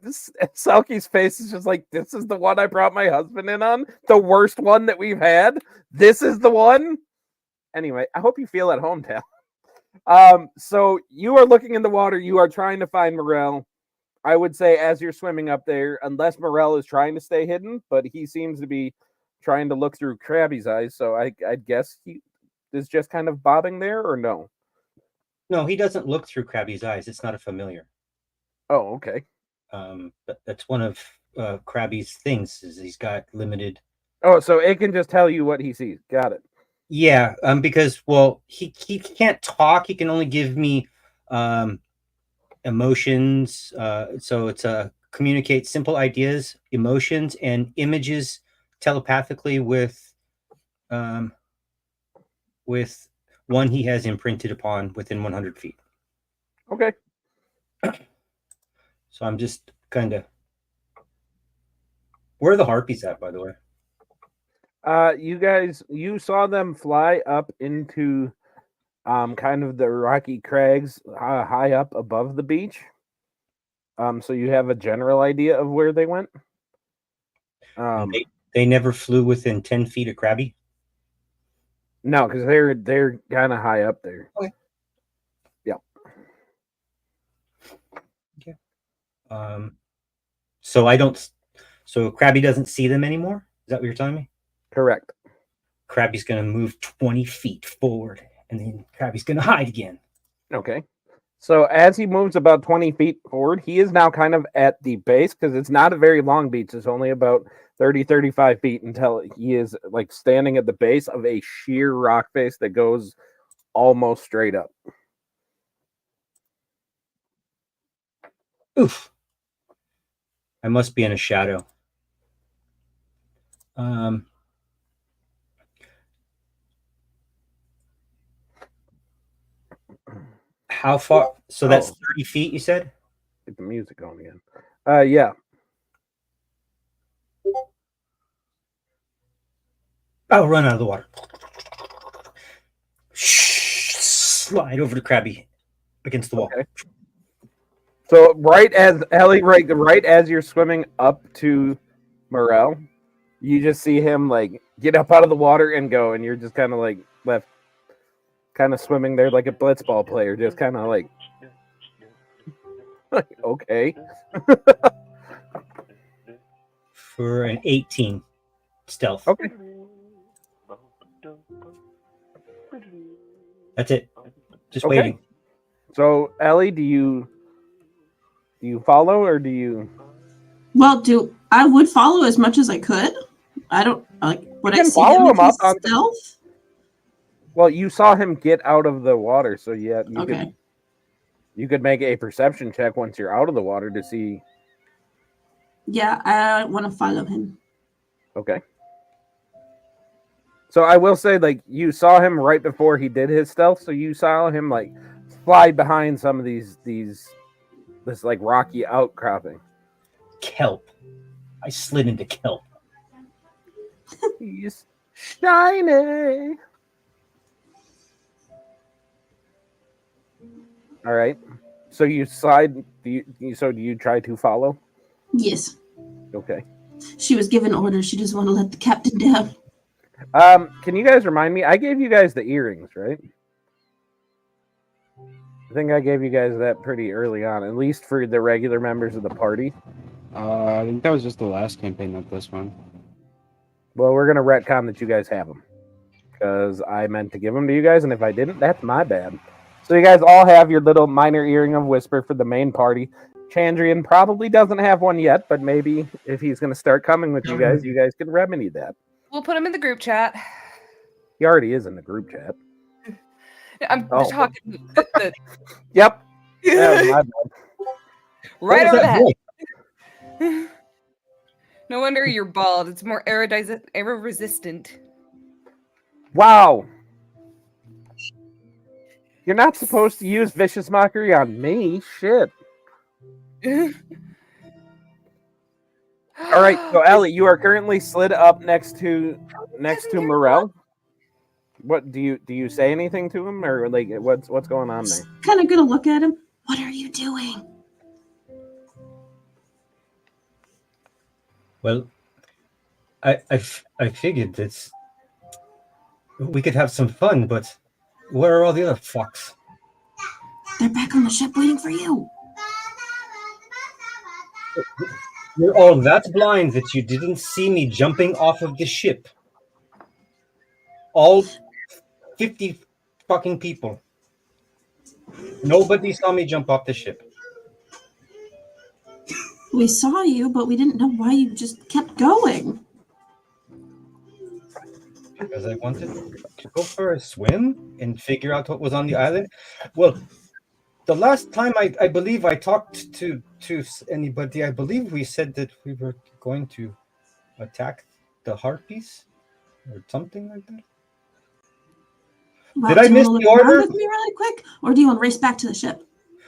Selkie's face is just like, this is the one I brought my husband in on. The worst one that we've had. This is the one. Anyway, I hope you feel at home, Tal. So you are looking in the water. You are trying to find Morel. I would say as you're swimming up there, unless Morel is trying to stay hidden, but he seems to be trying to look through Krabby's eyes. So I'd guess he is just kind of bobbing there, or no? No, he doesn't look through Krabby's eyes. It's not a familiar. Oh, okay. But that's one of Krabby's things, is he's got limited. Oh, so it can just tell you what he sees. Got it. Yeah, because he can't talk. He can only give me emotions. So it's communicate simple ideas, emotions, and images telepathically with one he has imprinted upon within 100 feet. Okay. So I'm just kind of. Where are the harpies at, by the way? You saw them fly up into kind of the rocky crags high up above the beach. So you have a general idea of where they went. They never flew within 10 feet of Krabby. No, because they're kind of high up there. Okay. Yep. Okay. So I don't. So Krabby doesn't see them anymore. Is that what you're telling me? Correct. Krabby's going to move 20 feet forward, and then Krabby's going to hide again. Okay. So as he moves about 20 feet forward, he is now kind of at the base because it's not a very long beach. It's only about 30, 35 feet until he is like standing at the base of a sheer rock face that goes almost straight up. Oof. I must be in a shadow. How far? So that's 30 feet, you said? Get the music going again. Yeah. I'll run out of the water. Slide over to Krabby against the wall. Okay. So right as Ellie, right as you're swimming up to Morel, you just see him like get up out of the water and go, and you're just kind of like left, kind of swimming there like a blitzball player, just kind of like, okay. For an 18 stealth. Okay. That's it. Just Okay. waiting. So Ellie, do you follow or do you? Well, I would follow as much as I could. I don't like what I can see follow him him up with on stealth. Well, you saw him get out of the water, so yeah, Okay. You could make a perception check once you're out of the water to see. Yeah, I want to follow him. Okay. So I will say, like, you saw him right before he did his stealth, so you saw him like fly behind some of this like rocky outcropping. Kelp. I slid into kelp. He's shiny. All right. So you slide. Do you try to follow? Yes. Okay. She was given orders. She doesn't want to let the captain down. Can you guys remind me? I gave you guys the earrings, right? I think I gave you guys that pretty early on, at least for the regular members of the party. I think that was just the last campaign, not this one. Well, we're gonna retcon that you guys have them because I meant to give them to you guys, and if I didn't, that's my bad. So you guys all have your little minor earring of whisper for the main party. Chandrian probably doesn't have one yet, but maybe if he's gonna start coming with you guys can remedy that. We'll put him in the group chat. He already is in the group chat. I'm Oh. talking Yep. That was my bad. right What was over that that. voice? No wonder you're bald. It's more error resistant. Wow. You're not supposed to use vicious mockery on me. Shit. All right, so Ellie, you are currently slid up next to Morel. What do you say anything to him, or like what's going on there? Kind of gonna look at him. What are you doing? Well, I figured that we could have some fun, but where are all the other fucks? They're back on the ship waiting for you. You're all that blind that you didn't see me jumping off of the ship. All 50 fucking people. Nobody saw me jump off the ship. We saw you, but we didn't know why you just kept going. Because I wanted to go for a swim and figure out what was on the island. Well, the last time I believe I talked to anybody, I believe we said that we were going to attack the harpies or something like that. Well, Did I do you miss want the to look around order? with me really quick, or do you want to race back to the ship?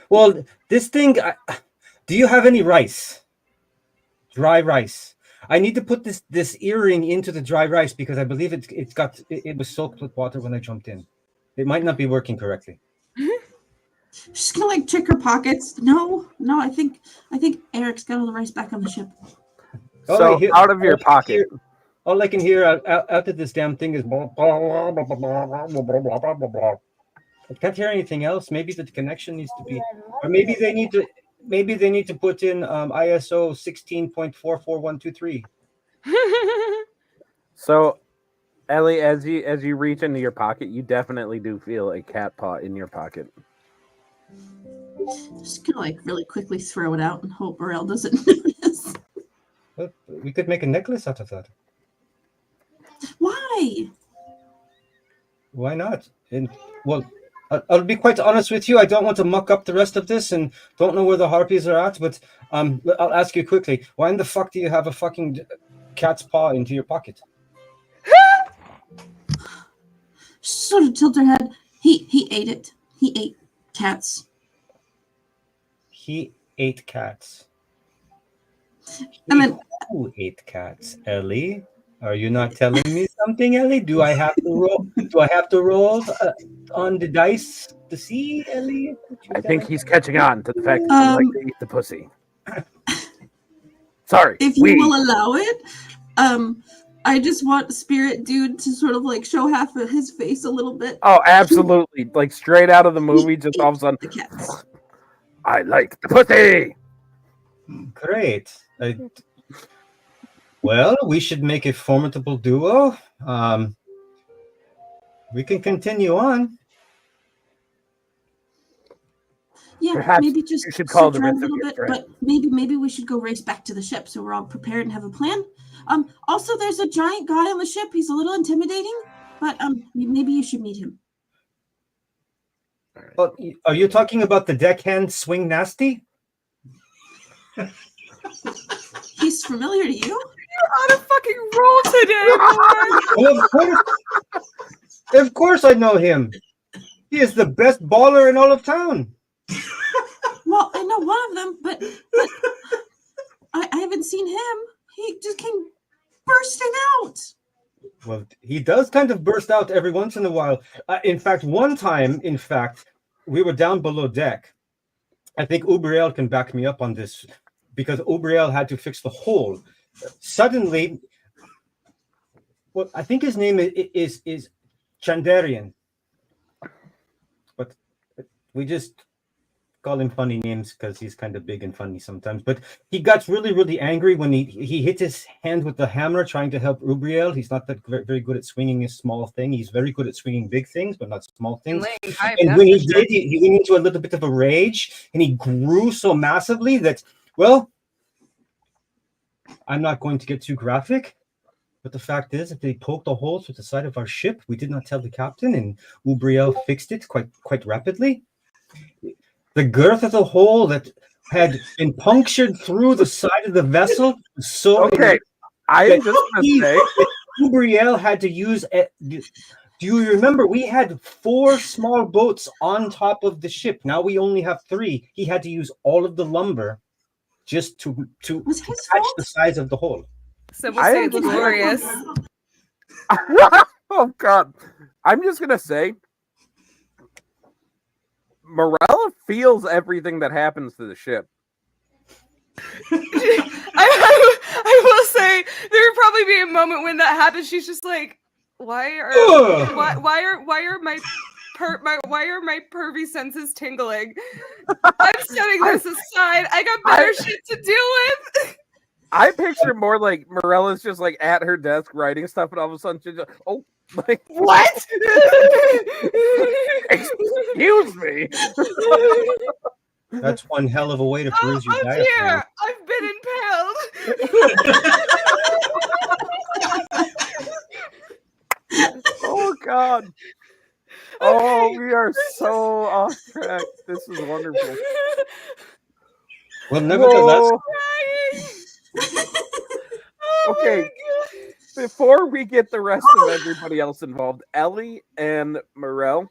Well, this thing. Do you have any rice? Dry rice. I need to put this earring into the dry rice because I believe it was soaked with water when I jumped in. It might not be working correctly. She's gonna like check her pockets. No, I think Eric's got all the rice back on the ship. So out of your pocket. All I can hear out of this damn thing is. I can't hear anything else. Maybe the connection needs to be, or maybe they need to. Maybe they need to put in ISO 16.44123. So, Ellie, as you reach into your pocket, you definitely do feel a cat paw in your pocket. Just gonna like really quickly throw it out and hope Burrell doesn't notice. Well, we could make a necklace out of that. Why? Why not? And well, I'll be quite honest with you. I don't want to muck up the rest of this, and don't know where the harpies are at. But I'll ask you quickly: why in the fuck do you have a fucking cat's paw into your pocket? She sort of tilted her head. He ate it. He ate cats. He ate cats. And then Who ate cats? Ellie? Are you not telling me something, Ellie? Do I have to roll? Do I have to roll on the dice to see, Ellie? I think he's catching on to the fact that you like to eat the pussy. Sorry. if you will allow it, I just want Spirit Dude to sort of like show half of his face a little bit. Oh, absolutely. Like straight out of the movie, just all of a sudden. The cats. I like the pussy. Great. Well, we should make a formidable duo. We can continue on. Yeah, Perhaps maybe just you should call search the around rest a of little your bit, friends. but maybe we should go race back to the ship so we're all prepared and have a plan. Also, there's a giant guy on the ship. He's a little intimidating, but maybe you should meet him. Oh, are you talking about the deckhand swing nasty? He's familiar to you? You're on a fucking roll today, boy. Well, of course I know him. He is the best baller in all of town. Well, I know one of them, but I haven't seen him. He just came bursting out. Well, he does kind of burst out every once in a while. In fact, one time, we were down below deck. I think Ubriel can back me up on this because Ubriel had to fix the hole. Suddenly, well, I think his name is Chandarian, but we just call him funny names because he's kind of big and funny sometimes. But he got really, really angry when he hit his hand with the hammer trying to help Ubriel. He's not that very good at swinging a small thing. He's very good at swinging big things, but not small things. And when he did, he went into a little bit of a rage, and he grew so massively that, well, I'm not going to get too graphic, but the fact is that they poked a hole through the side of our ship. We did not tell the captain, and Ubriel fixed it quite rapidly. The girth of the hole that had been punctured through the side of the vessel was so Okay, I am just going to say. Ubriel had to use. Do you remember we had 4 small boats on top of the ship? Now we only have 3. He had to use all of the lumber just to Was his catch fault? the size of the hole. So we'll say it's glorious. Oh God, I'm just gonna say, Morella feels everything that happens to the ship. I will say there would probably be a moment when that happens. She's just like, why are my pervy senses tingling? I'm setting this aside. I got better shit to deal with. I picture more like Morella's just like at her desk writing stuff, and all of a sudden she's just, oh, like what? Excuse me. That's one hell of a way to bruise your Oh diaphragm. dear, I've been impaled. Oh God. Oh, we are so off track. This is wonderful. Well, nevertheless, Whoa. Oh Okay. my God. before we get the rest of everybody else involved, Ellie and Morel,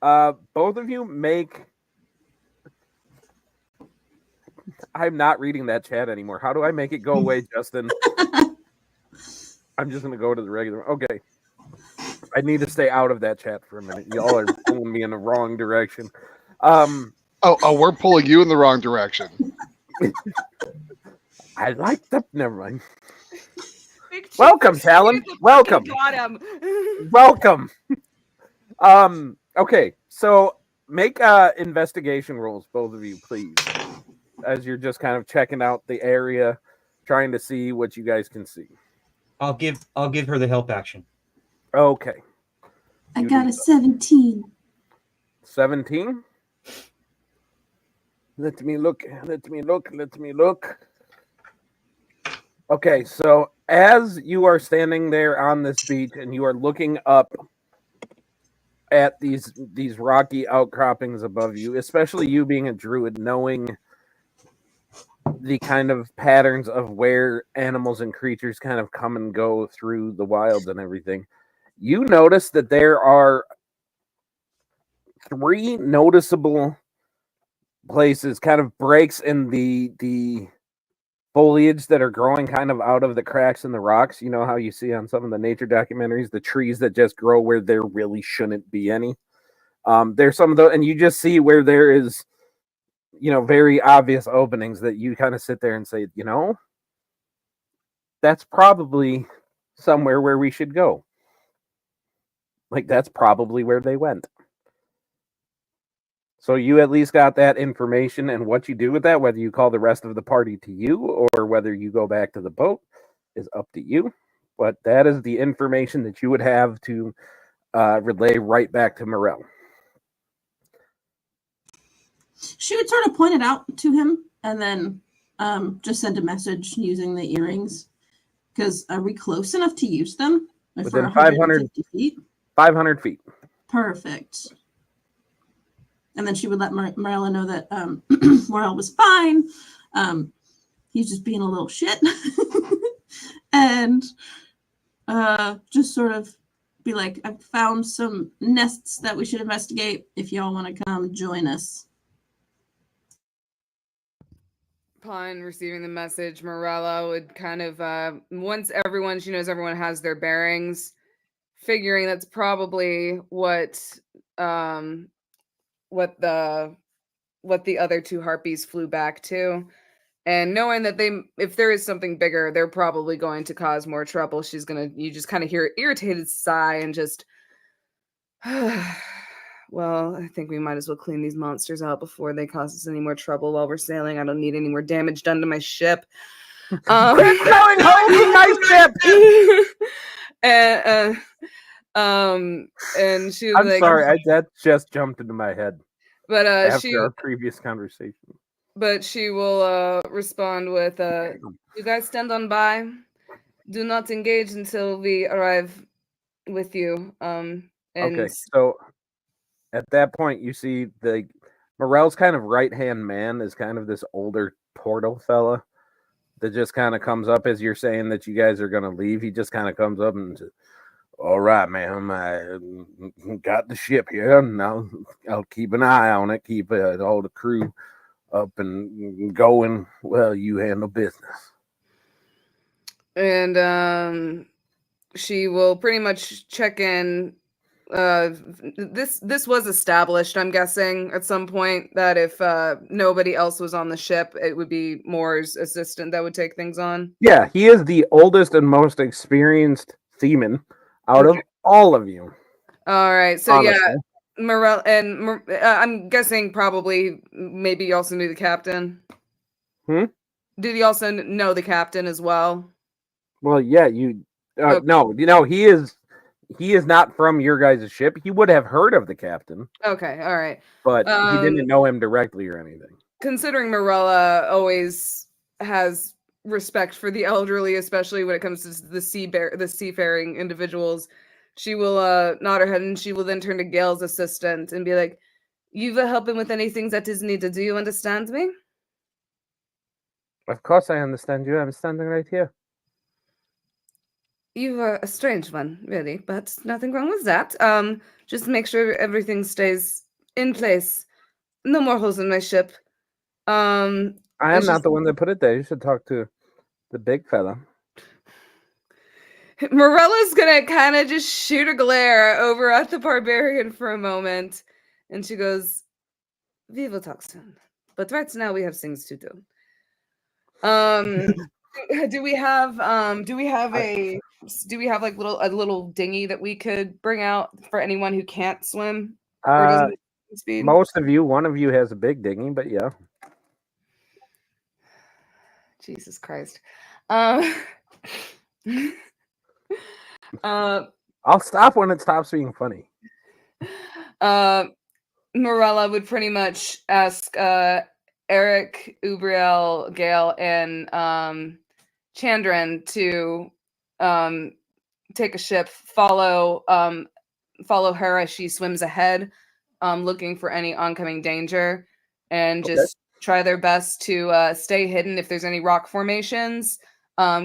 both of you make. I'm not reading that chat anymore. How do I make it go away, Justin? I'm just gonna go to the regular. Okay, I need to stay out of that chat for a minute. Y'all are pulling me in the wrong direction. Oh, we're pulling you in the wrong direction. I like the. Never mind. Big Chief Welcome, is Talon. the Welcome. fucking got him. Welcome. Okay, so make investigation rolls, both of you, please. As you're just kind of checking out the area, trying to see what you guys can see. I'll give her the help action. Okay. I You got do a so. 17. 17. Let me look. Okay, so as you are standing there on this beach and you are looking up at these rocky outcroppings above you, especially you being a druid, knowing the kind of patterns of where animals and creatures kind of come and go through the wilds and everything, you notice that there are 3 noticeable places, kind of breaks in the foliage that are growing kind of out of the cracks in the rocks. You know how you see on some of the nature documentaries, the trees that just grow where there really shouldn't be any. There's some of those, and you just see where there is, very obvious openings that you kind of sit there and say, that's probably somewhere where we should go. Like, that's probably where they went. So you at least got that information, and what you do with that, whether you call the rest of the party to you or whether you go back to the boat, is up to you. But that is the information that you would have to relay right back to Morel. She would sort of point it out to him and then just send a message using the earrings. Because are we close enough to use them? If Within we're 150 feet? 500 feet. Perfect. And then she would let Morella know that Morel was fine. He's just being a little shit. And just sort of be like, I've found some nests that we should investigate. If y'all want to come join us. Upon receiving the message, Morella would kind of, once she knows everyone has their bearings, figuring that's probably what the other 2 harpies flew back to, and knowing that if there is something bigger, they're probably going to cause more trouble. You just kind of hear an irritated sigh and just, well, I think we might as well clean these monsters out before they cause us any more trouble while we're sailing. I don't need any more damage done to my ship. Keep going home, my ship! And she was I'm like, sorry, that just jumped into my head but after our previous conversation. But she will respond with, you guys stand on by. Do not engage until we arrive with you. And Okay, so at that point, you see Morel's kind of right-hand man is kind of this older portal fella that just kind of comes up as you're saying that you guys are going to leave. He just kind of comes up and says, all right, ma'am, I got the ship here. Now I'll keep an eye on it, keep all the crew up and going. Well, you handle business. And she will pretty much check in. This was established, I'm guessing, at some point, that if nobody else was on the ship, it would be Moore's assistant that would take things on. Yeah, he is the oldest and most experienced seaman out of all of you. All right, so honestly. yeah, Morel and I'm guessing probably maybe you also knew the captain. Did you also know the captain as well? Well, yeah, you. Okay. No, he is not from your guys' ship. He would have heard of the captain. Okay, all right. But he didn't know him directly or anything. Considering Morella always has respect for the elderly, especially when it comes to the seafaring individuals, she will nod her head and she will then turn to Gail's assistant and be like, "You will help him with anything that is needed. Do you understand me?" Of course I understand you. I'm standing right here. You are a strange one, really, but nothing wrong with that. Just make sure everything stays in place. No more holes in my ship. I am It's not just the one that put it there. You should talk to the big fella. Morella's gonna kind of just shoot a glare over at the barbarian for a moment, and she goes, "We will talk soon, but right now we have things to do." Do we have like a little dinghy that we could bring out for anyone who can't swim or Uh, doesn't speed? most of you, one of you has a big dinghy, but yeah. Jesus Christ. Um, uh, I'll stop when it stops being funny. Morella would pretty much ask Eric, Ubriel, Gale, and Chandran to take a ship, follow her as she swims ahead, looking for any oncoming danger, and Okay. just try their best to stay hidden if there's any rock formations.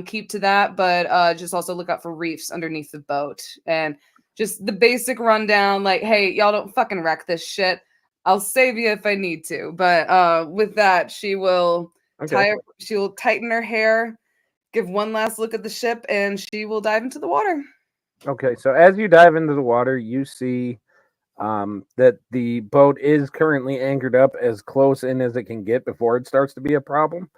Keep to that, but just also look out for reefs underneath the boat and just the basic rundown. Like, hey, y'all don't fucking wreck this shit. I'll save you if I need to. But with that, she will Okay. she will tighten her hair, give one last look at the ship, and she will dive into the water. Okay. So as you dive into the water, you see that the boat is currently anchored up as close in as it can get before it starts to be a problem.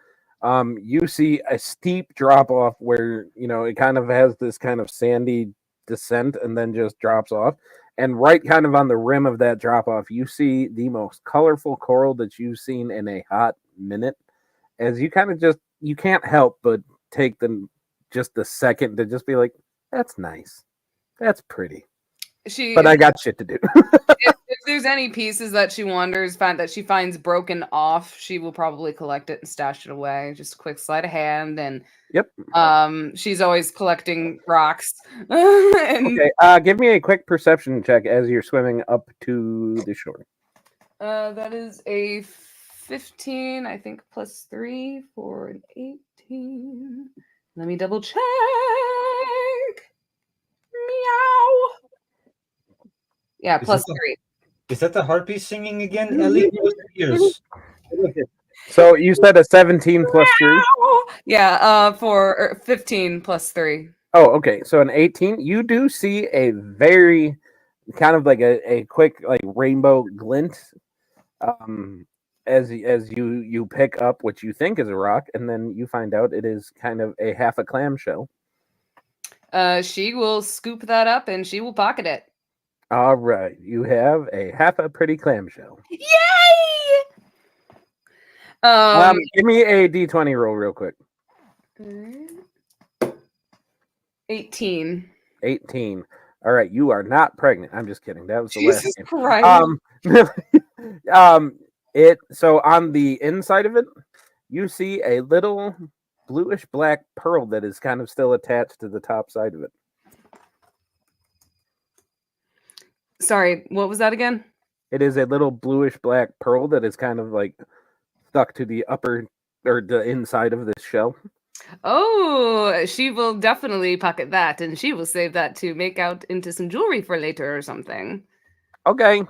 You see a steep drop off where it kind of has this kind of sandy descent and then just drops off. And right kind of on the rim of that drop off, you see the most colorful coral that you've seen in a hot minute. As you kind of you can't help but take just the second to just be like, that's nice. That's pretty. But I got shit to do. If there's any pieces that she she finds broken off, she will probably collect it and stash it away. Just a quick sleight of hand, and Yep. she's always collecting rocks. And, Okay. Give me a quick perception check as you're swimming up to the shore. that is a 15, I think, plus 3 for an 18. Let me double check. Meow. Yeah, plus 3. Is that the harpy singing again, Ellie? Yes. So you said a 17 plus 3? Yeah, for 15 plus 3. Oh, okay. So an 18. You do see a very kind of like a quick like rainbow glint as you pick up what you think is a rock, and then you find out it is kind of a half a clamshell. She will scoop that up and she will pocket it. All right. You have a half a pretty clamshell. Yay! Give me a D20 roll real quick. 18. 18. All right, you are not pregnant. I'm just kidding. That was the Jesus last game. Christ. So on the inside of it, you see a little bluish black pearl that is kind of still attached to the top side of it. Sorry, what was that again? It is a little bluish black pearl that is kind of like stuck to the upper or the inside of this shell. Oh, she will definitely pocket that, and she will save that to make out into some jewelry for later or something. Okay.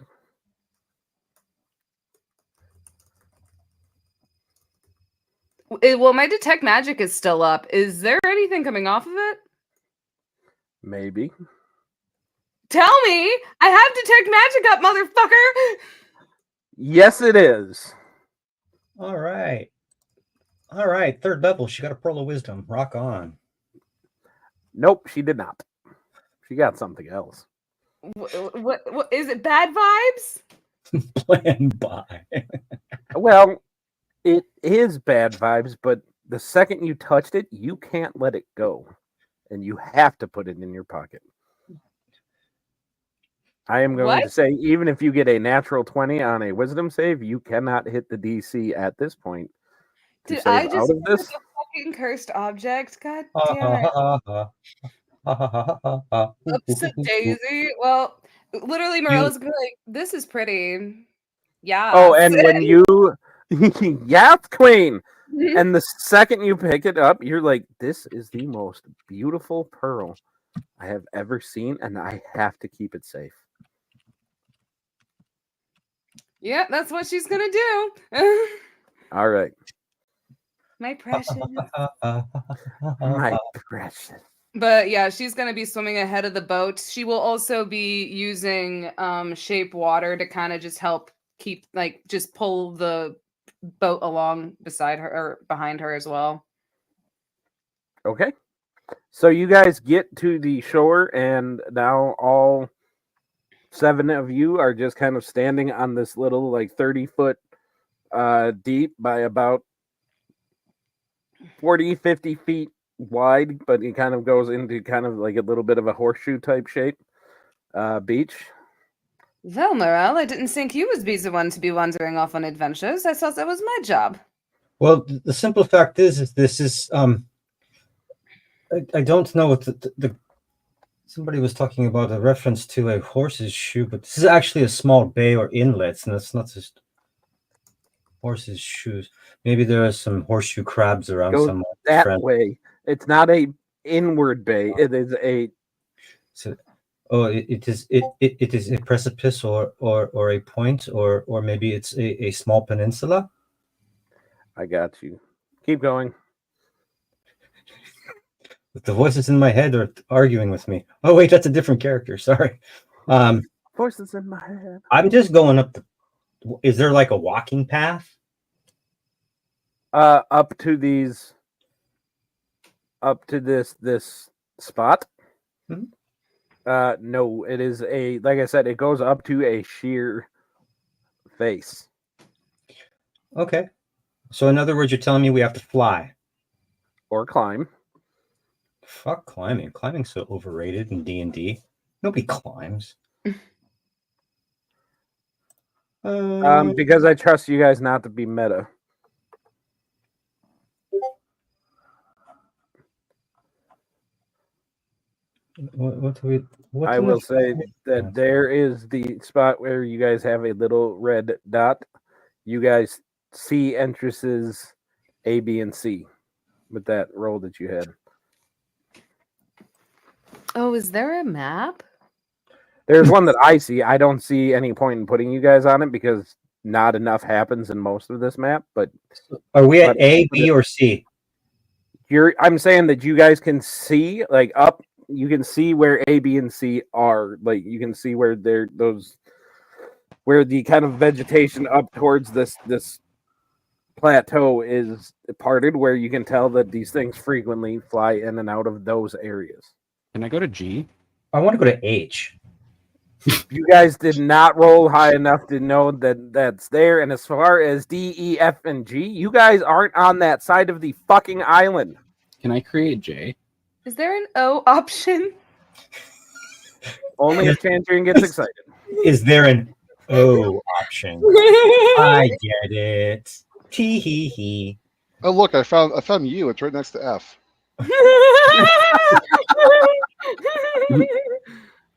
Well, my detect magic is still up. Is there anything coming off of it? Maybe. Tell me! I have detect magic up, motherfucker! Yes, it is. All right. Third level. She got a pearl of wisdom. Rock on. Nope, she did not. She got something else. What is it? Bad vibes? Plan by. Well, it is bad vibes, but the second you touched it, you can't let it go. And you have to put it in your pocket. I am going to say, even if you get a natural 20 on a wisdom save, you cannot hit the DC at this point. Did I just out of this? A fucking cursed object? God damn it. Oops, Daisy. Well, literally, Morella's gonna be like, this is pretty. Yeah. Oh, and when you yes, queen. And the second you pick it up, you're like, this is the most beautiful pearl I have ever seen, and I have to keep it safe. Yeah, that's what she's gonna do. All right, My precious. my precious. But yeah, she's gonna be swimming ahead of the boat. She will also be using shape water to kind of just help keep just pull the boat along beside her or behind her as well. Okay. So you guys get to the shore, and now all 7 of you are just kind of standing on this little 30-foot deep by about 40, 50 feet wide, but it kind of goes into kind of like a little bit of a horseshoe type shape beach. Well, Morel, I didn't think you would be the one to be wandering off on adventures. I thought that was my job. Well, the simple fact is this is I don't know what the somebody was talking about a reference to a horse's shoe, but this is actually a small bay or inlets, and it's not just horse's shoes. Maybe there are some horseshoe crabs around Goes somewhere. that Friend. way. It's not a inward bay. It is a So, it is a precipice or a point or maybe it's a small peninsula. I got you. Keep going. The voices in my head are arguing with me. Oh wait, that's a different character. Sorry. Voices in my head. I'm just going up. Is there like a walking path? Up to this spot. Mm-hmm. No, it is like I said, it goes up to a sheer face. Okay. So in other words, you're telling me we have to fly or climb. Fuck climbing. Climbing's so overrated in D&D. Nobody climbs. Because I trust you guys not to be meta. I will say that there is the spot where you guys have a little red dot. You guys see entrances A, B, and C with that roll that you had. Oh, is there a map? There's one that I see. I don't see any point in putting you guys on it because not enough happens in most of this map. But are we at A, B, or C? I'm saying that you guys can see up. You can see where A, B, and C are. Like you can see where where the kind of vegetation up towards this plateau is parted, where you can tell that these things frequently fly in and out of those areas. Can I go to G? I want to go to H. You guys did not roll high enough to know that that's there. And as far as D, E, F, and G, you guys aren't on that side of the fucking island. Can I create J? Is there an O option? Only if Chandrian gets excited. Is there an O option? I get it. Tee hee hee. Oh look, I found you. It's right next to F.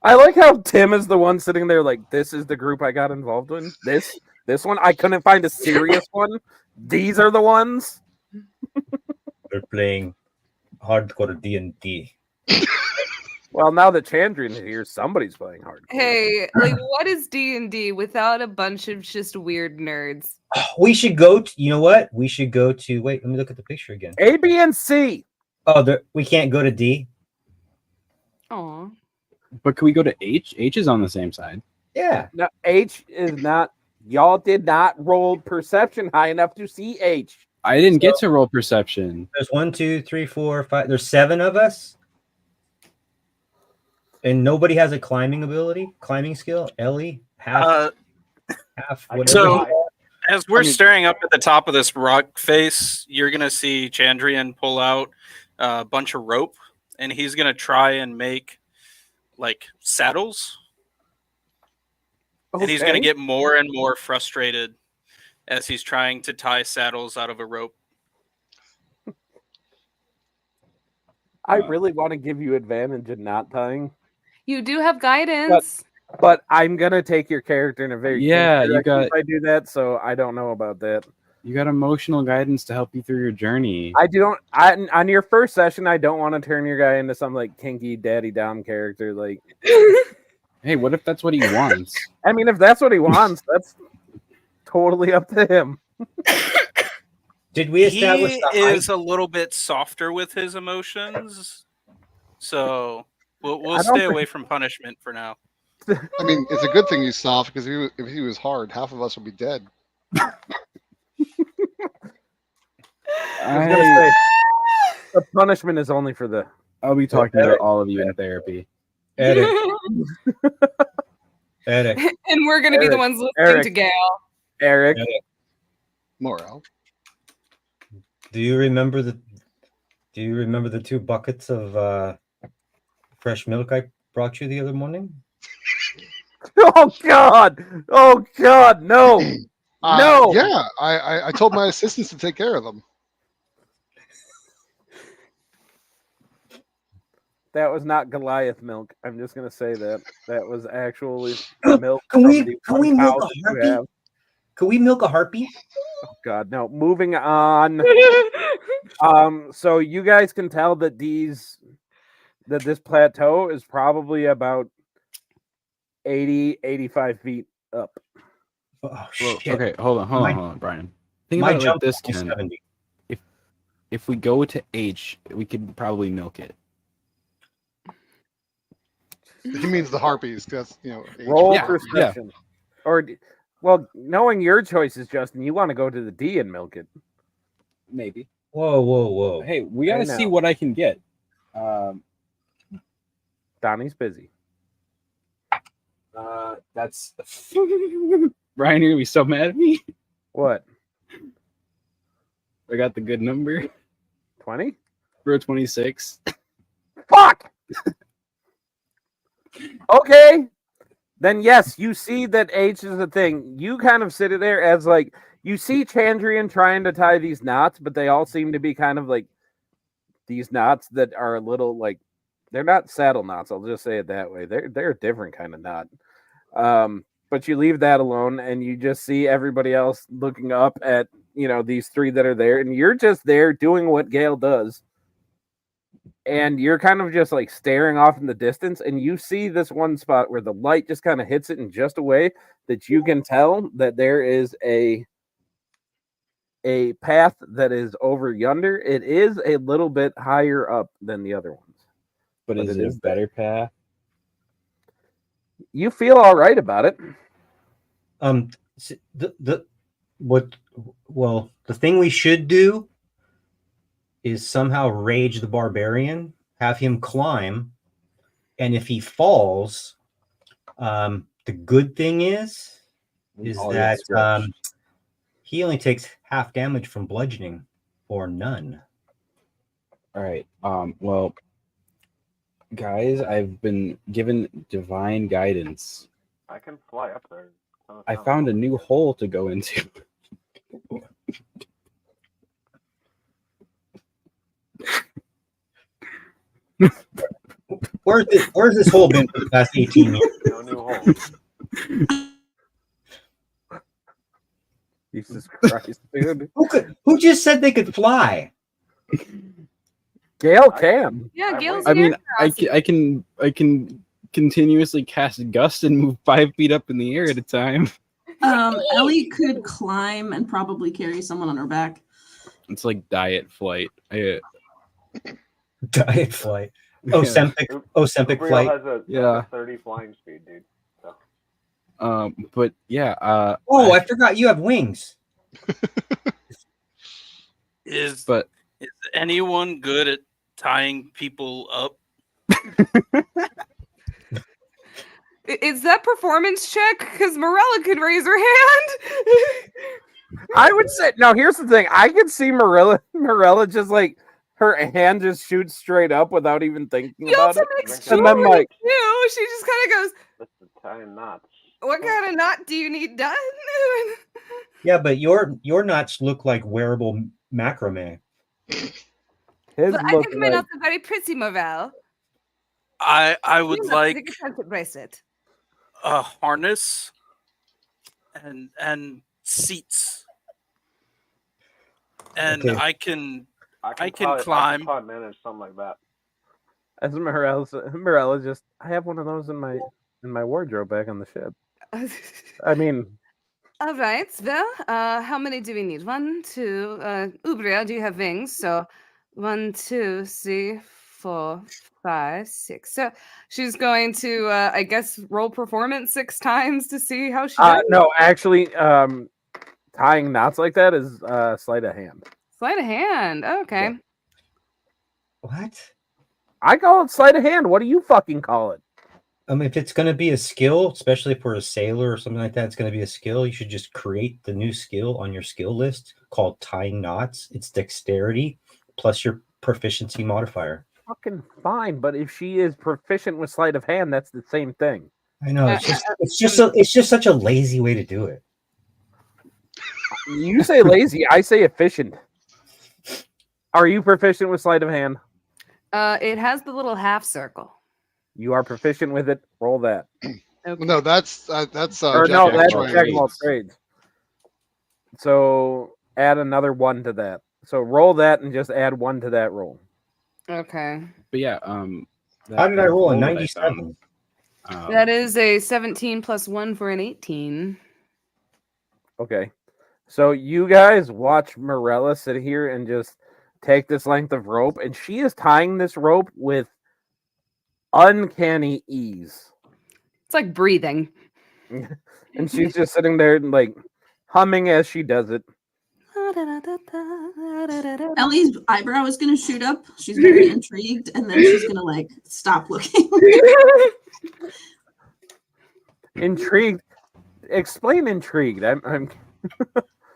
I like how Tim is the one sitting there like, this is the group I got involved in. This one, I couldn't find a serious one. These are the ones. We're playing hardcore D&D. Well, now that Chandrian is here, somebody's playing hardcore. Hey, like, what is D&D without a bunch of just weird nerds? We should go to, you know what? We should go to, wait, let me look at the picture again. A, B, and C. Oh, we can't go to D? Aw. But can we go to H? H is on the same side. Yeah. No, H is not. Y'all did not roll perception high enough to see H. I didn't get to roll perception. There's 1, 2, 3, 4, 5. There's 7 of us. And nobody has a climbing skill. Ellie, half, whatever. So, as we're staring up at the top of this rock face, you're going to see Chandrian pull out a bunch of rope, and he's going to try and make, saddles. Okay. And he's going to get more and more frustrated as he's trying to tie saddles out of a rope. I really want to give you advantage in not tying. You do have guidance. But I'm gonna take your character in a very you got. If I do that, so I don't know about that. You got emotional guidance to help you through your journey. On your first session, I don't want to turn your guy into some like kinky daddy dom character. Like, Hey, what if that's what he wants? I mean, if that's what he wants, that's totally up to him. Did we establish He the height? is a little bit softer with his emotions, so we'll I don't stay think- away from punishment for now. I mean, it's a good thing he's soft because if he was hard, half of us would be dead. I was gonna say the punishment is only for the. I'll be talking to all of you in therapy. Edit. Edit. And we're gonna be the Eric, ones listening Eric. to Gail. Eric, Morale. Do you remember the 2 buckets of fresh milk I brought you the other morning? oh God, no, no. Yeah, I told my assistants to take care of them. That was not Goliath milk. I'm just gonna say that was actually milk. Can from we the can we one milk cow a that you harpy? have. Can we milk a harpy? Oh God, no. Moving on. So you guys can tell that this plateau is probably about 85 feet up. Oh Well, shit! okay, hold on, Brian. Think My about it like jump this, is Ken. 70. If we go to H, we could probably milk it. He means the harpies, because Roll Yeah, perception. Or, well, knowing your choices, Justin, you want to go to the D and milk it. Maybe. Whoa! Hey, we I gotta see know. what I can get. Donnie's busy. That's Brian. You're gonna be so mad at me. What? I got the good number. 20? Row 26. Fuck! Okay. Then yes, you see that H is a thing. You kind of sit there as like you see Chandrian trying to tie these knots, but they all seem to be kind of like these knots that are a little like they're not saddle knots. I'll just say it that way. They're a different kind of knot. But you leave that alone, and you just see everybody else looking up at these 3 that are there, and you're just there doing what Gale does. And you're kind of just like staring off in the distance, and you see this one spot where the light just kind of hits it in just a way that you can tell that there is a path that is over yonder. It is a little bit higher up than the other ones. But is it a better path? You feel all right about it. The thing we should do is somehow rage the barbarian, have him climb, and if he falls, the good thing is All that get stretched. he only takes half damage from bludgeoning, or none. All right. Well, guys, I've been given divine guidance. I can fly up there. I found a new hole to go into. Where's this hole been for the past 18 years? No new holes. Jesus Christ, dude. Who just said they could fly? Gale can. Yeah, Gail's I mean, here. I can continuously cast gust and move 5 feet up in the air at a time. Ellie could climb and probably carry someone on her back. It's like diet flight. Diet flight. Ozempic Gabriel flight. has a Yeah. 30 flying speed, dude. So. But yeah. Oh, I forgot you have wings. Is But anyone good at tying people up? Is that performance check? Because Morella could raise her hand. I would say no. Here's the thing. I could see Morella just like her hand just shoots straight up without even thinking You about also it. makes And then, jewelry like- too. She just kind of goes, This is tying knots. "What kind of knot do you need done?" Yeah, but your knots look like wearable macrame. His But I look think my like knots are very pretty, Morel. I would Use like a friendship bracelet. a harness and seats. and Okay. I can I can probably, climb. I can probably manage something like that. As Morella just, I have one of those in my wardrobe back on the ship. I mean, All right. Well, how many do we need? 1, 2. Ubria, do you have wings? So 1, 2, 3, 4, 5, 6. So she's going to, I guess, roll performance 6 times to see how she does. no, actually, tying knots like that is sleight of hand. Sleight of hand. Okay. Yeah. What? I call it sleight of hand. What do you fucking call it? If it's going to be a skill, especially for a sailor or something like that, it's going to be a skill. You should just create the new skill on your skill list called tying knots. It's dexterity plus your proficiency modifier. Fucking fine, but if she is proficient with sleight of hand, that's the same thing. I know it's just such a lazy way to do it. You say lazy, I say efficient. Are you proficient with sleight of hand? It has the little half circle. You are proficient with it. Roll that. Okay. No, that's Or Jack no, of that's trades. jack of all trades. So add another 1 to that. So roll that and just add 1 to that roll. Okay. But yeah, How did I roll a 97? That is a 17 plus 1 for an 18. Okay. So you guys watch Morella sit here and just take this length of rope, and she is tying this rope with uncanny ease. It's like breathing. And she's just sitting there like humming as she does it. Ellie's eyebrow is gonna shoot up. She's very intrigued, and then she's gonna like stop looking. Intrigued. Explain intrigued. I'm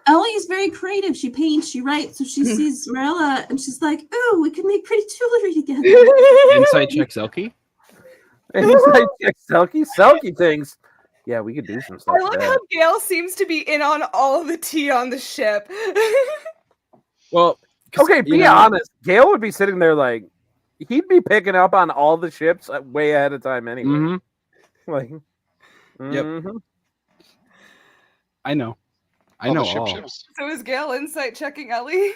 Ellie's very creative. She paints, she writes, so she sees Marilla and she's like, "Ooh, we could make pretty jewelry together." Insight check Selkie. inside check Selkie. Selkie thinks, yeah, we could do some stuff. I love how Gail seems to be in on all of the tea on the ship. Well, 'cause, Okay, you be know, honest. Gail would be sitting there like he'd be picking up on all the ships way ahead of time anyway. Mhm. Like, Yep. mhm. I know. I All know the ship all. ships. So is Gail insight checking Ellie?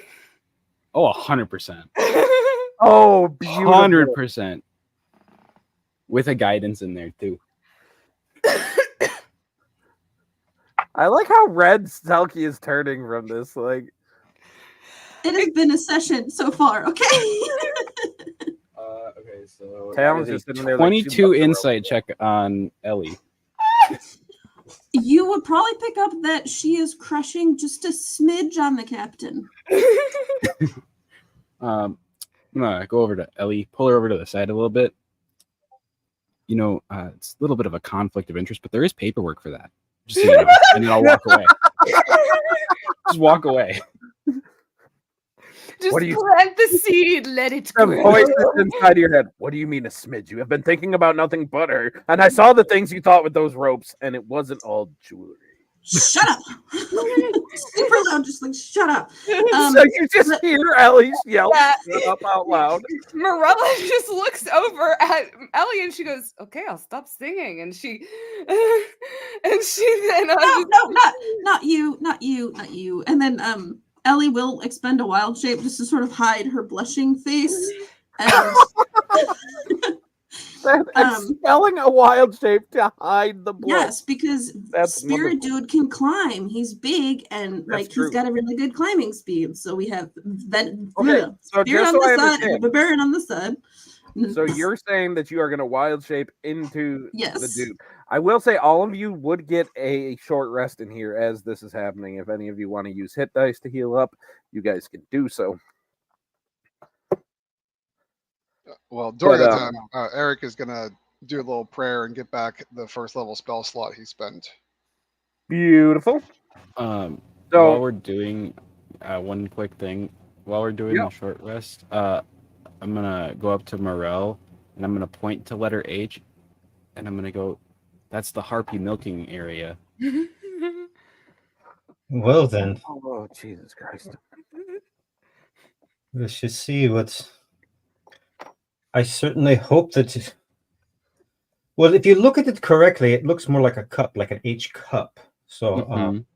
Oh, 100%. Oh, beautiful. 100%. With a guidance in there too. I like how red Selkie is turning from this. Like, It has been a session so far, okay? Okay, so Talon's that is just a sitting there like, she 22 loves the rope. insight check on Ellie. You would probably pick up that she is crushing just a smidge on the captain. I'm gonna go over to Ellie, pull her over to the side a little bit. You know, it's a little bit of a conflict of interest, but there is paperwork for that. Just so you know, and then I'll walk away. Just walk away. Just What do you- plant the seed, let it the grow. voice that's inside of your head. What do you mean a smidge? You have been thinking about nothing but her. And I saw the things you thought with those ropes, and it wasn't all jewelry. Shut up! Super loud, just like shut up. So you just hear Ellie yell Yeah. shut up out loud. Morella just looks over at Ellie and she goes, "Okay, I'll stop singing." And she, and she then No, not you, not you, not you. And then Ellie will expend a wild shape just to sort of hide her blushing face. And Expelling a wild shape to hide the blood. yes, because That's Spirit wonderful. Dude can climb. He's big and like true. he's got a really good climbing speed. So we have that Okay, so Spirit just on so I the side understand. and Barbarian on the side. So you're saying that you are going to wild shape into the Yes. dude. I will say all of you would get a short rest in here as this is happening. If any of you want to use hit dice to heal up, you guys can do so. Well, during But, that time, Eric is gonna do a little prayer and get back the first level spell slot he spent. Beautiful. While So we're doing one quick thing, while we're doing Yeah. the short rest, I'm gonna go up to Morel and I'm gonna point to letter H, and I'm gonna go. That's the harpy milking area. Well then, oh Jesus Christ. let's just see what's. I certainly hope that. Well, if you look at it correctly, it looks more like a cup, like an H cup. So Mhm.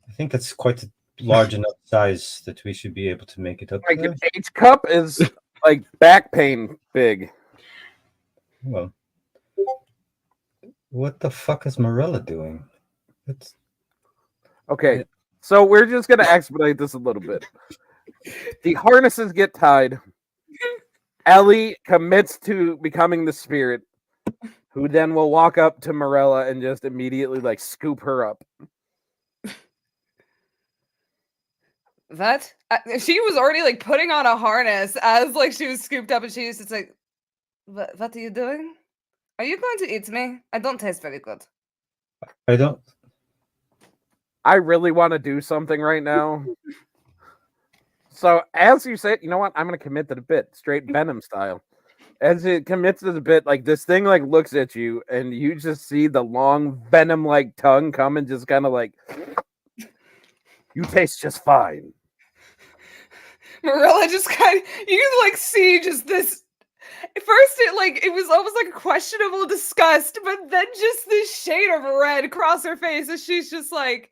I think that's quite large enough size that we should be able to make it up Like there? an H cup is like back pain big. Well, what the fuck is Morella doing? It's Okay, so we're just gonna expedite this a little bit. The harnesses get tied. Ellie commits to becoming the spirit, who then will walk up to Morella and just immediately like scoop her up. That she was already like putting on a harness as like she was scooped up, and she was just like, What are you doing? Are you going to eat me? I don't taste very good." I don't. I really want to do something right now. So as you say, you know what? I'm gonna commit to the bit, straight Venom style. As it commits to the bit, like this thing like looks at you, and you just see the long venom-like tongue come and just kind of like, you taste just fine. Marilla just kind of, you can like see just this. At first, it was almost like a questionable disgust, but then just this shade of red cross her face, and she's just like,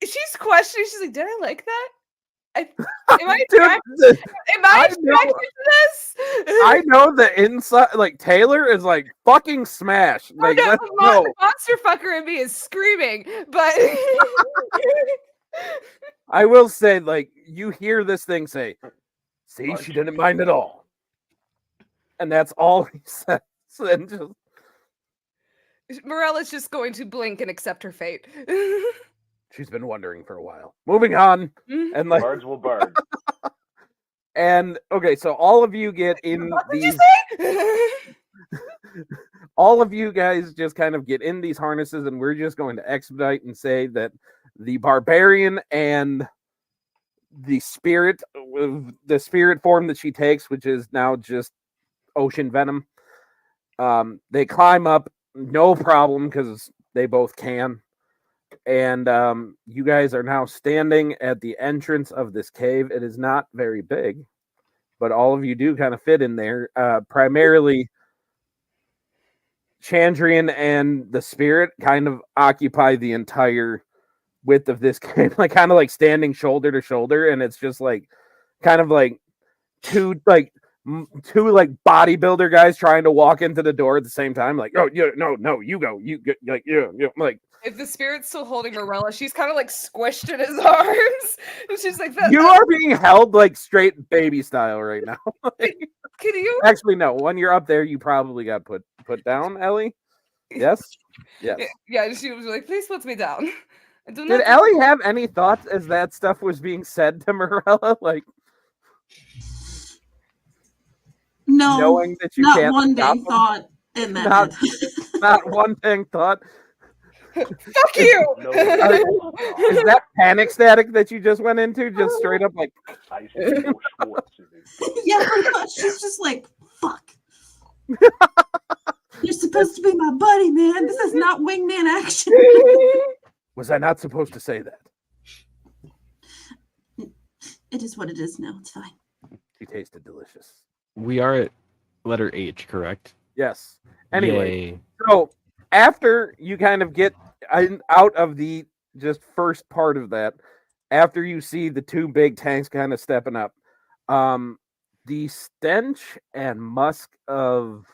she's questioning. She's like, "Did I like that? Am I Dude, attracted? Am I I attracted know- to this?" I know the inside, like Taylor is like fucking smash. Oh, Like, no, let's the go. monster fucker in me is screaming, but I will say, like, you hear this thing say, "See, she didn't mind at all," and that's all he says. And just, Morella's just going to blink and accept her fate. she's been wondering for a while. Moving on, and like, Bards will bard. and okay, so all of you get in What did these. you say? All of you guys just kind of get in these harnesses, and we're just going to expedite and say that the barbarian and the spirit form that she takes, which is now just ocean venom, they climb up, no problem, because they both can. And you guys are now standing at the entrance of this cave. It is not very big, but all of you do kind of fit in there. Primarily, Chandrian and the spirit kind of occupy the entire width of this cave, like kind of like standing shoulder to shoulder, and it's just like kind of like two bodybuilder guys trying to walk into the door at the same time. Like, oh yeah, no, you go, like yeah, like. If the spirit's still holding Morella, she's kind of like squished in his arms, and she's like, You are being held like straight baby style right now. Like, Can you? actually, no. When you're up there, you probably got put down, Ellie. Yes. Yes. Yeah, she was like, "Please put me down." I do Did not. Ellie have any thoughts as that stuff was being said to Morella? Like, No, knowing that you not can't one stop dang them? thought in that. Not- head. Not one thing thought. Fuck you! No, Is that panic static that you just went into? Just straight up like, I see no Schwartz in it. Yeah, pretty much. She's just like, fuck. You're supposed to be my buddy, man. This is not wingman action. was I not supposed to say that? It is what it is now. It's fine. She tasted delicious. We are at letter H, correct? Yes. Anyway, Yay. so after you kind of get out of the just first part of that, after you see the two big tanks kind of stepping up, the stench and musk of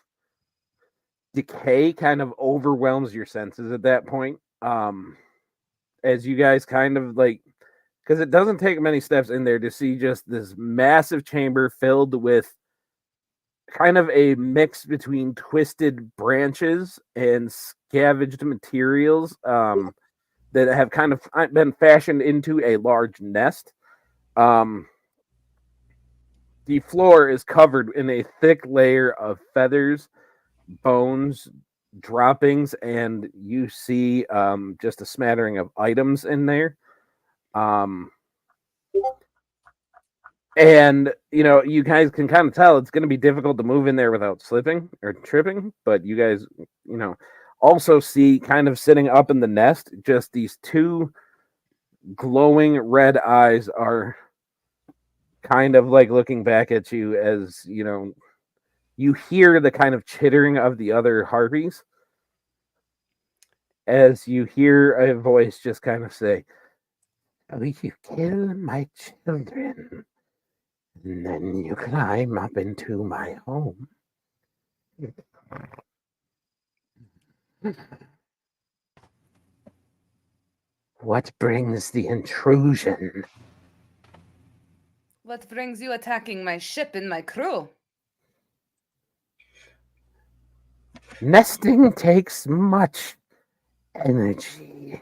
decay kind of overwhelms your senses at that point. As you guys kind of like, because it doesn't take many steps in there to see just this massive chamber filled with kind of a mix between twisted branches and scavenged materials that have kind of been fashioned into a large nest. The floor is covered in a thick layer of feathers, bones, droppings, and you see just a smattering of items in there. And you guys can kind of tell it's going to be difficult to move in there without slipping or tripping, but you guys also see kind of sitting up in the nest, just these two glowing red eyes are kind of like looking back at you as you hear the kind of chittering of the other harpies as you hear a voice just kind of say, So you kill my children, and then you climb up into my home. What brings the intrusion? What brings you attacking my ship and my crew? Nesting takes much energy.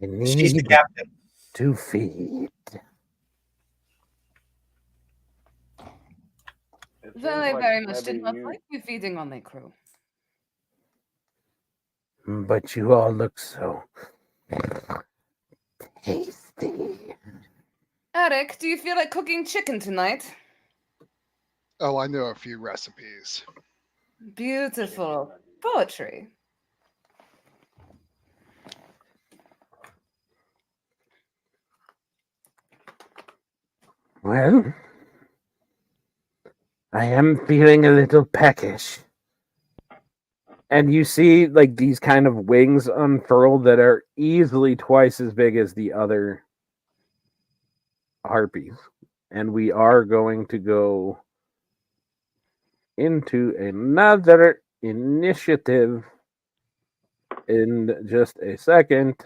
I She's the need captain. to feed. It seems Well, I like very much maybe did not you. like you feeding on my crew. But you all look so tasty. Eric, do you feel like cooking chicken tonight? Oh, I know a few recipes. Beautiful. Poetry. Well, I am feeling a little peckish. And you see, like, these kind of wings unfurl that are easily twice as big as the other harpies. And we are going to go into another initiative in just a second.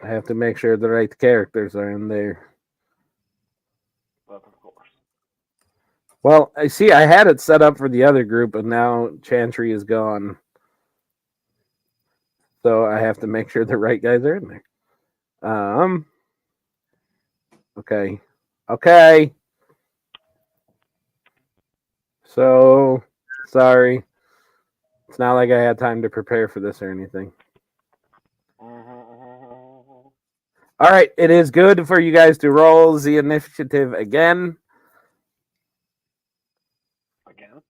I have to make sure the right characters are in there. But of course. Well, I see I had it set up for the other group, and now Chantry is gone. So I have to make sure the right guys are in there. Okay. Okay. So, sorry. It's not like I had time to prepare for this or anything. All right, it is good for you guys to roll the initiative again. Again? All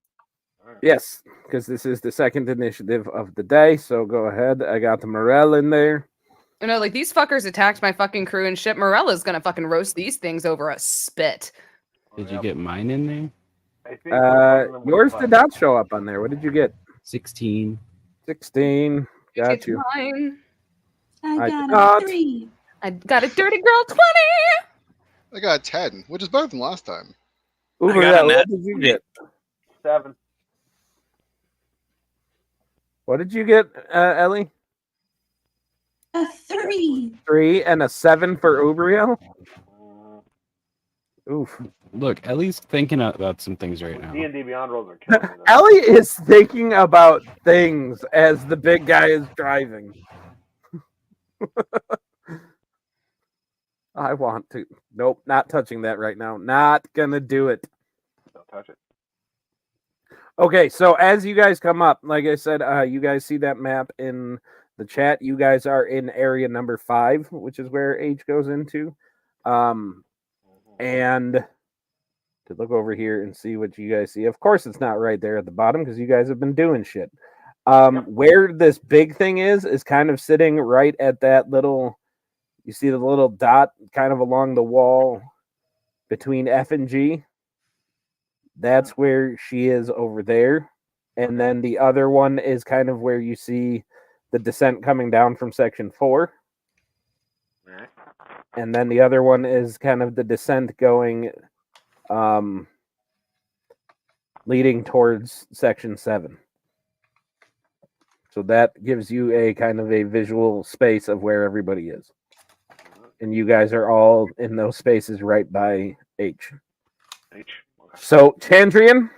right. Yes, because this is the second initiative of the day. So go ahead. I got the Morel in there. You know, like these fuckers attacked my fucking crew and ship. Morella's gonna fucking roast these things over a spit. Did you get mine in there? I think one of them was Yours left. did not show up on there. What did you get? 16. 16. Got It's you. mine. I I got did not. a 3. I got a dirty girl 20. I got a 10, which is better than last time. Uber, got a what net did you 20. get? 7. What did you get, Ellie? A 3. 3 and a 7 for Ubriel? Oof. Look, Ellie's thinking about some things right now. D&D Beyond rolls are killing me. though. Ellie is thinking about things as the big guy is driving. I want to. Nope, not touching that right now. Not gonna do it. Don't touch it. Okay, so as you guys come up, like I said, you guys see that map in the chat. You guys are in area number 5, which is where H goes into. And to look over here and see what you guys see. Of course, it's not right there at the bottom because you guys have been doing shit. Where this big thing is kind of sitting right at that little. You see the little dot kind of along the wall between F and G. That's where she is over there. And then the other one is kind of where you see the descent coming down from section 4. Alright. And then the other one is kind of the descent going leading towards section 7. So that gives you a kind of a visual space of where everybody is. And you guys are all in those spaces right by H. H. Okay. So, Chandrian,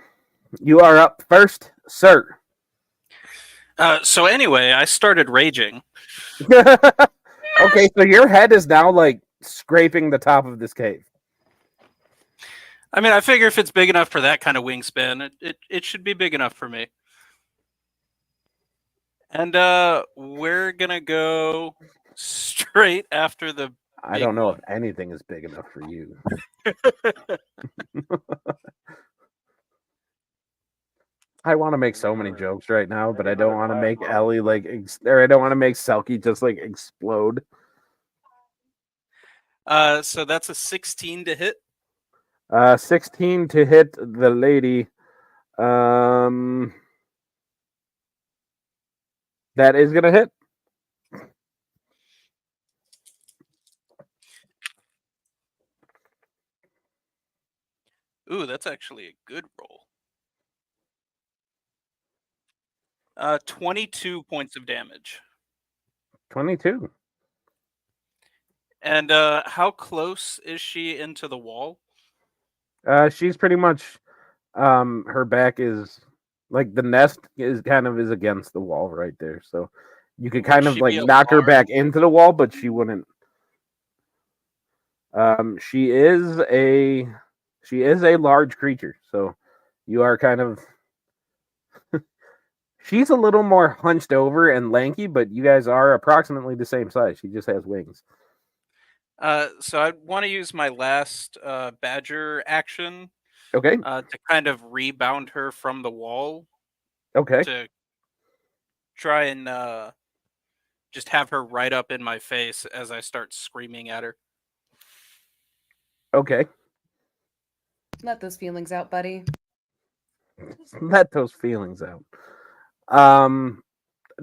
you are up first, sir. So anyway, I started raging. Okay, so your head is now like scraping the top of this cave. I mean, I figure if it's big enough for that kind of wingspan, it should be big enough for me. And we're gonna go straight after the. I don't know if anything is big enough for you. I want to make so many jokes right now, but I don't want to make Ellie like, or I don't want to make Selkie just like explode. So that's a 16 to hit. 16 to hit the lady. That is gonna hit. Ooh, that's actually a good roll. 22 points of damage. 22. And how close is she into the wall? She's pretty much her back is like the nest is against the wall right there. So you could kind Would of she like be knock her back alarmed? into the wall, but she wouldn't. She is a large creature, so you are kind of she's a little more hunched over and lanky, but you guys are approximately the same size. She just has wings. So I want to use my last badger action Okay. to kind of rebound her from the wall Okay. to try and just have her right up in my face as I start screaming at her. Okay. Let those feelings out, buddy. Let those feelings out.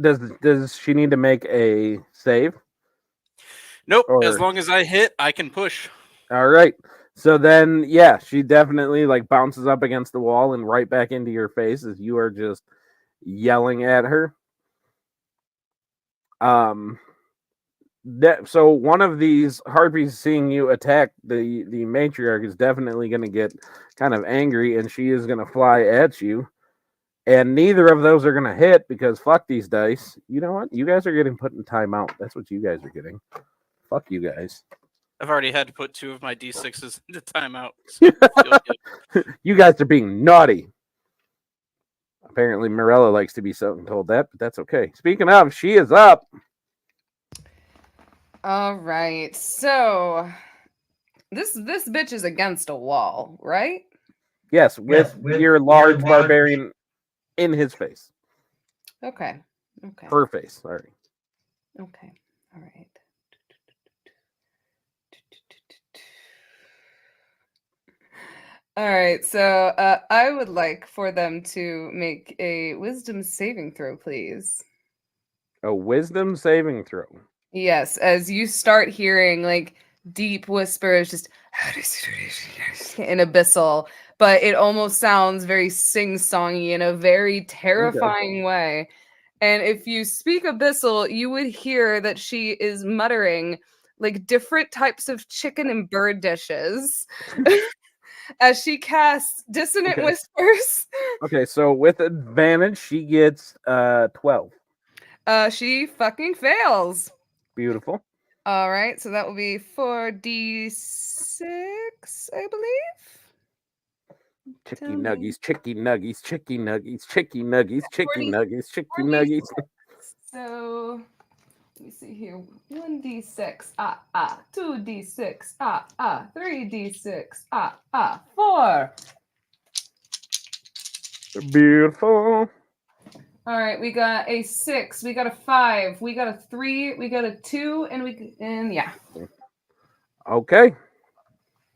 Does she need to make a save? Nope. As Or long as I hit, I can push. all right. So then, yeah, she definitely like bounces up against the wall and right back into your face as you are just yelling at her. So one of these harpies seeing you attack the matriarch is definitely going to get kind of angry, and she is going to fly at you. And neither of those are going to hit because fuck these dice. You know what? You guys are getting put in timeout. That's what you guys are getting. Fuck you guys. I've already had to put 2 of my d6s into timeout. So I feel good. You guys are being naughty. Apparently, Morella likes to be told that, but that's okay. Speaking of, she is up. All right. So this bitch is against a wall, right? Yes, with your large barbarian in his face. Okay. Okay. Her face, sorry. Okay. All right. All right. So I would like for them to make a wisdom saving throw, please. A wisdom saving throw. Yes, as you start hearing like deep whispers, just in abyssal, but it almost sounds very sing-songy in a very terrifying way. And if you speak abyssal, you would hear that she is muttering like different types of chicken and bird dishes as she casts dissonant Okay. whispers. Okay, so with advantage, she gets 12. She fucking fails. Beautiful. All right, so that will be 4d6, I believe. Chicky Tell me. nuggies, chicky nuggies, chicky nuggies, chicky nuggies, chicky 40 nuggies, chicky 40. nuggies. So let me see here. 1d6, 2d6, 3d6, 4. Beautiful. All right, we got a 6, we got a 5, we got a 3, we got a 2, and yeah. Okay.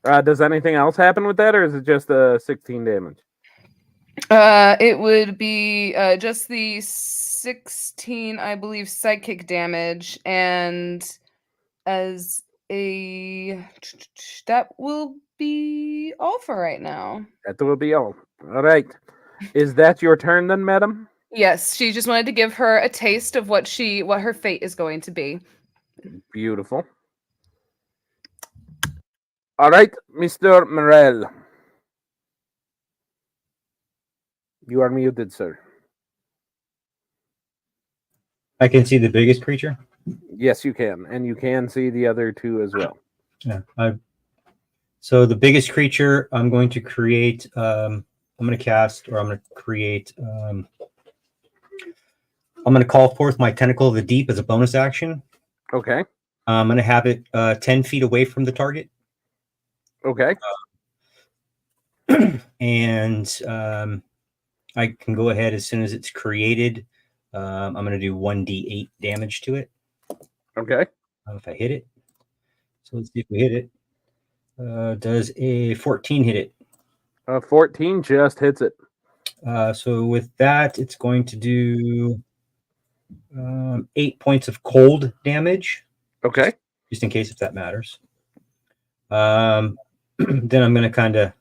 Does anything else happen with that, or is it just 16 damage? It would be just the 16, I believe, psychic damage, and as a that will be all for right now. That will be all. All right. Is that your turn then, madam? Yes, she just wanted to give her a taste of what her fate is going to be. Beautiful. All right, Mr. Morel. You are muted, sir. I can see the biggest creature. Yes, you can, and you can see the other two as well. Yeah. So the biggest creature, I'm going to create. I'm going to cast, or I'm going to create. I'm going to call forth my tentacle of the deep as a bonus action. Okay. I'm going to have it 10 feet away from the target. Okay. And I can go ahead as soon as it's created. I'm going to do 1d8 damage to it. Okay. If I hit it. So let's see if we hit it. Does a 14 hit it? 14 just hits it. So with that, it's going to do 8 points of cold damage, Okay. just in case if that matters. Then I'm going to kind of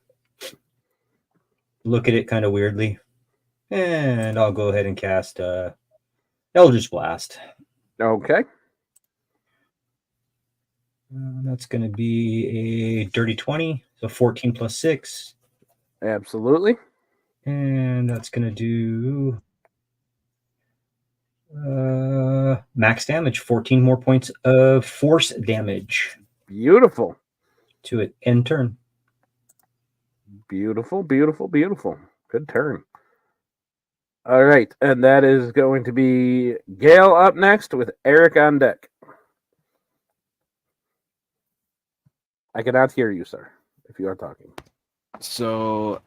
look at it kind of weirdly. And I'll go ahead and cast Eldritch Blast. Okay. That's going to be a dirty 20, so 14 plus 6. Absolutely. And that's going to do max damage, 14 more points of force damage Beautiful. to it. End turn. Beautiful, beautiful, beautiful. Good turn. All right, and that is going to be Gale up next with Eric on deck. I cannot hear you, sir, if you are talking. So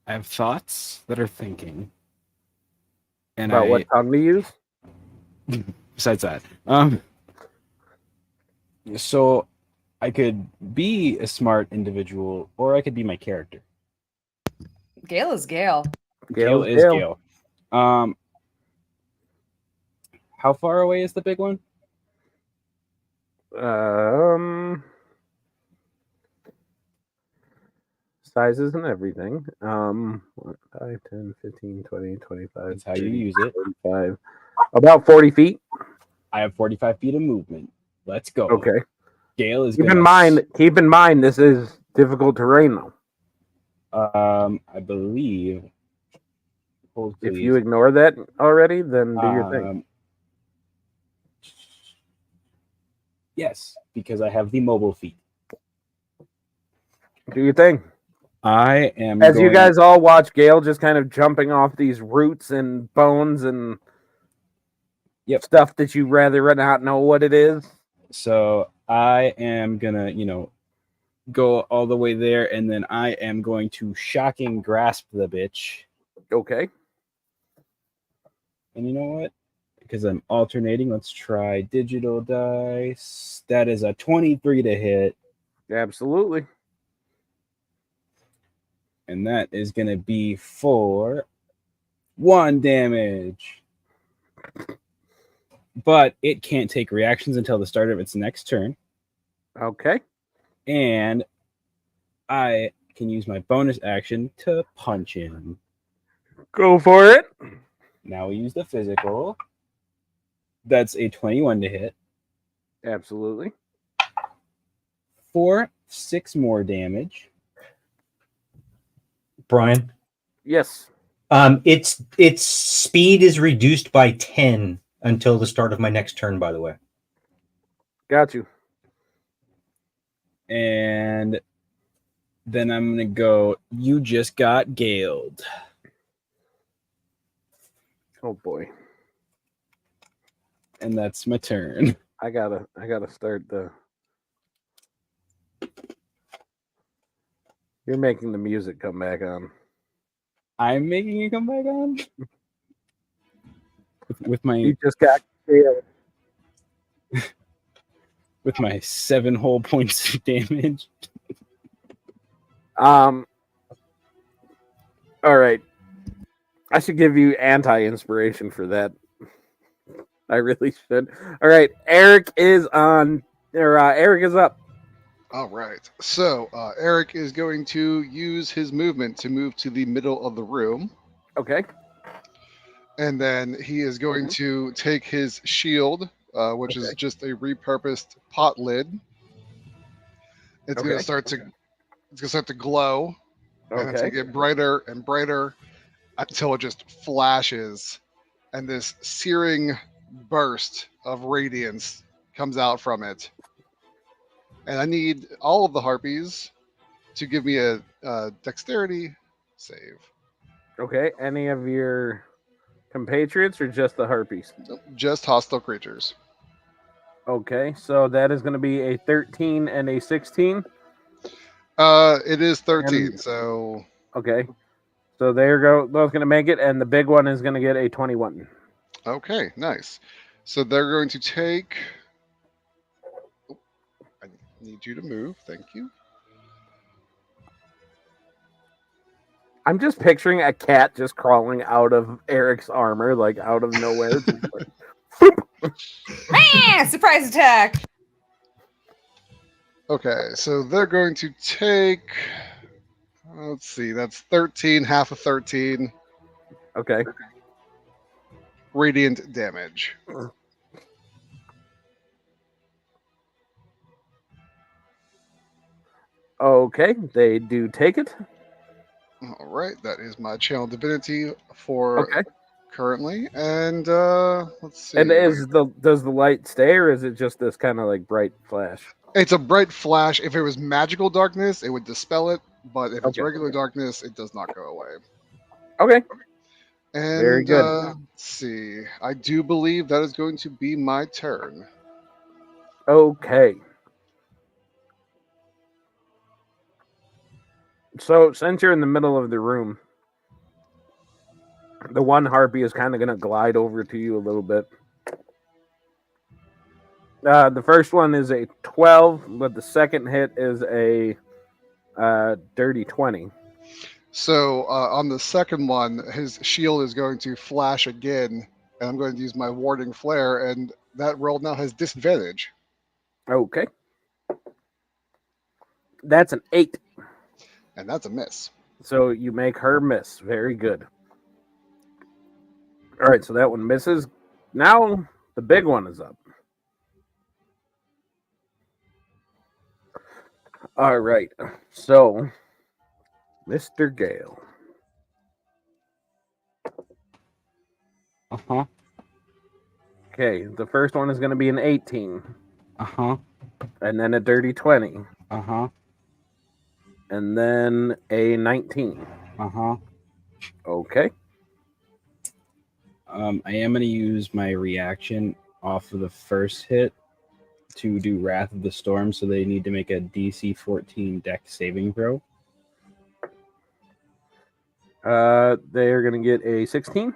I have thoughts that are thinking. And About what tongue to use? besides that. So I could be a smart individual or I could be my character. Gale is Gale. Gale is Gale. How far away is the big one? Sizes and everything. 5, 10, 15, 20, 25. That's how you 30, use it. 45. About 40 feet. I have 45 feet of movement. Let's go. Okay. Gale is Keep in mind this is difficult terrain though. I believe. Hold, If please. you ignore that already, then do your thing. Yes, because I have the mobile feat. Do your thing. I am. As you guys all watch Gale just kind of jumping off these roots and bones and stuff that you rather not know what it is. So I am gonna, go all the way there, and then I am going to shocking grasp the bitch. Okay. And you know what? Because I'm alternating, let's try digital dice. That is a 23 to hit. Absolutely. And that is going to be for 1 damage. But it can't take reactions until the start of its next turn. Okay. And I can use my bonus action to punch him. Go for it. Now we use the physical. That's a 21 to hit. Absolutely. For 6 more damage. Brian? Yes. Its speed is reduced by 10 until the start of my next turn, by the way. Got you. And then I'm going to go, you just got galed. Oh boy. And that's my turn. I gotta start the. You're making the music come back on. I'm making it come back on? With my... You just got galed. With my 7 whole points of damage. All right. I should give you anti-inspiration for that. I really should. All right, Eric is on. Eric is up. All right. So Eric is going to use his movement to move to the middle of the room. Okay. And then he is going to take his shield, which is just a repurposed pot lid. It's going to start to glow, and it's going to get brighter and brighter until it just flashes, and this searing burst of radiance comes out from it. And I need all of the harpies to give me a dexterity save. Okay. Any of your compatriots or just the harpies? Just hostile creatures. Okay, so that is going to be a 13 and a 16. It is 13. So okay, so there go. Both going to make it, and the big one is going to get a 21. Okay, nice. So they're going to take. I need you to move. Thank you. I'm just picturing a cat just crawling out of Eric's armor, like out of nowhere. Just like, Ah, surprise attack! Okay, so they're going to take. Let's see, that's 13, half of 13 okay. radiant damage. Okay, they do take it. All right, that is my channel divinity for Okay. currently, and let's see. And does the light stay, or is it just this kind of like bright flash? It's a bright flash. If it was magical darkness, it would dispel it, but if it's Okay. regular darkness, it does not go away. Okay. And Very good. let's see. I do believe that is going to be my turn. Okay. So since you're in the middle of the room, the one harpy is kind of going to glide over to you a little bit. The first one is a 12, but the second hit is a dirty 20. So on the second one, his shield is going to flash again, and I'm going to use my warding flare, and that roll now has disadvantage. Okay. That's an 8. And that's a miss. So you make her miss. Very good. All right, so that one misses. Now the big one is up. All right, so Mr. Gale. Uh-huh. Okay, the first one is going to be an 18, Uh-huh. and then a dirty 20, Uh-huh. and then a 19. Uh-huh. Okay. I am going to use my reaction off of the first hit to do Wrath of the Storm, so they need to make a DC 14 Dex saving throw. They're going to get a 16.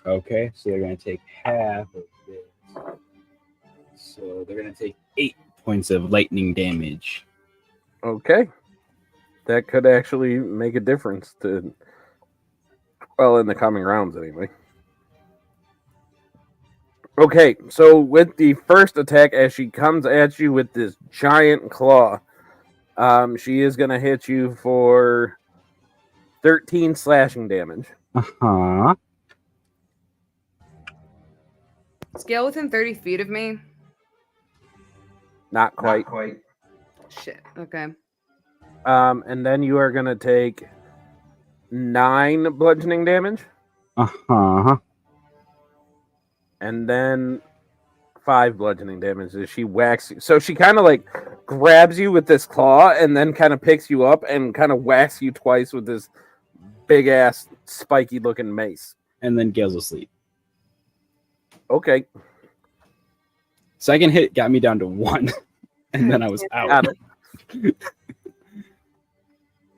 Okay, so they're going to take half of this. So they're going to take 8 points of lightning damage. Okay. That could actually make a difference to, well, in the coming rounds anyway. Okay, so with the first attack, as she comes at you with this giant claw, she is going to hit you for 13 slashing damage. Uh-huh. Scale within 30 feet of me. Not quite. Shit. Okay. And then you are going to take 9 bludgeoning damage, Uh-huh. and then 5 bludgeoning damage as she whacks you. So she kind of like grabs you with this claw and then kind of picks you up and kind of whacks you twice with this big ass spiky looking mace. And then Gale's asleep. Okay. Second hit got me down to 1, and then I was out. Got it.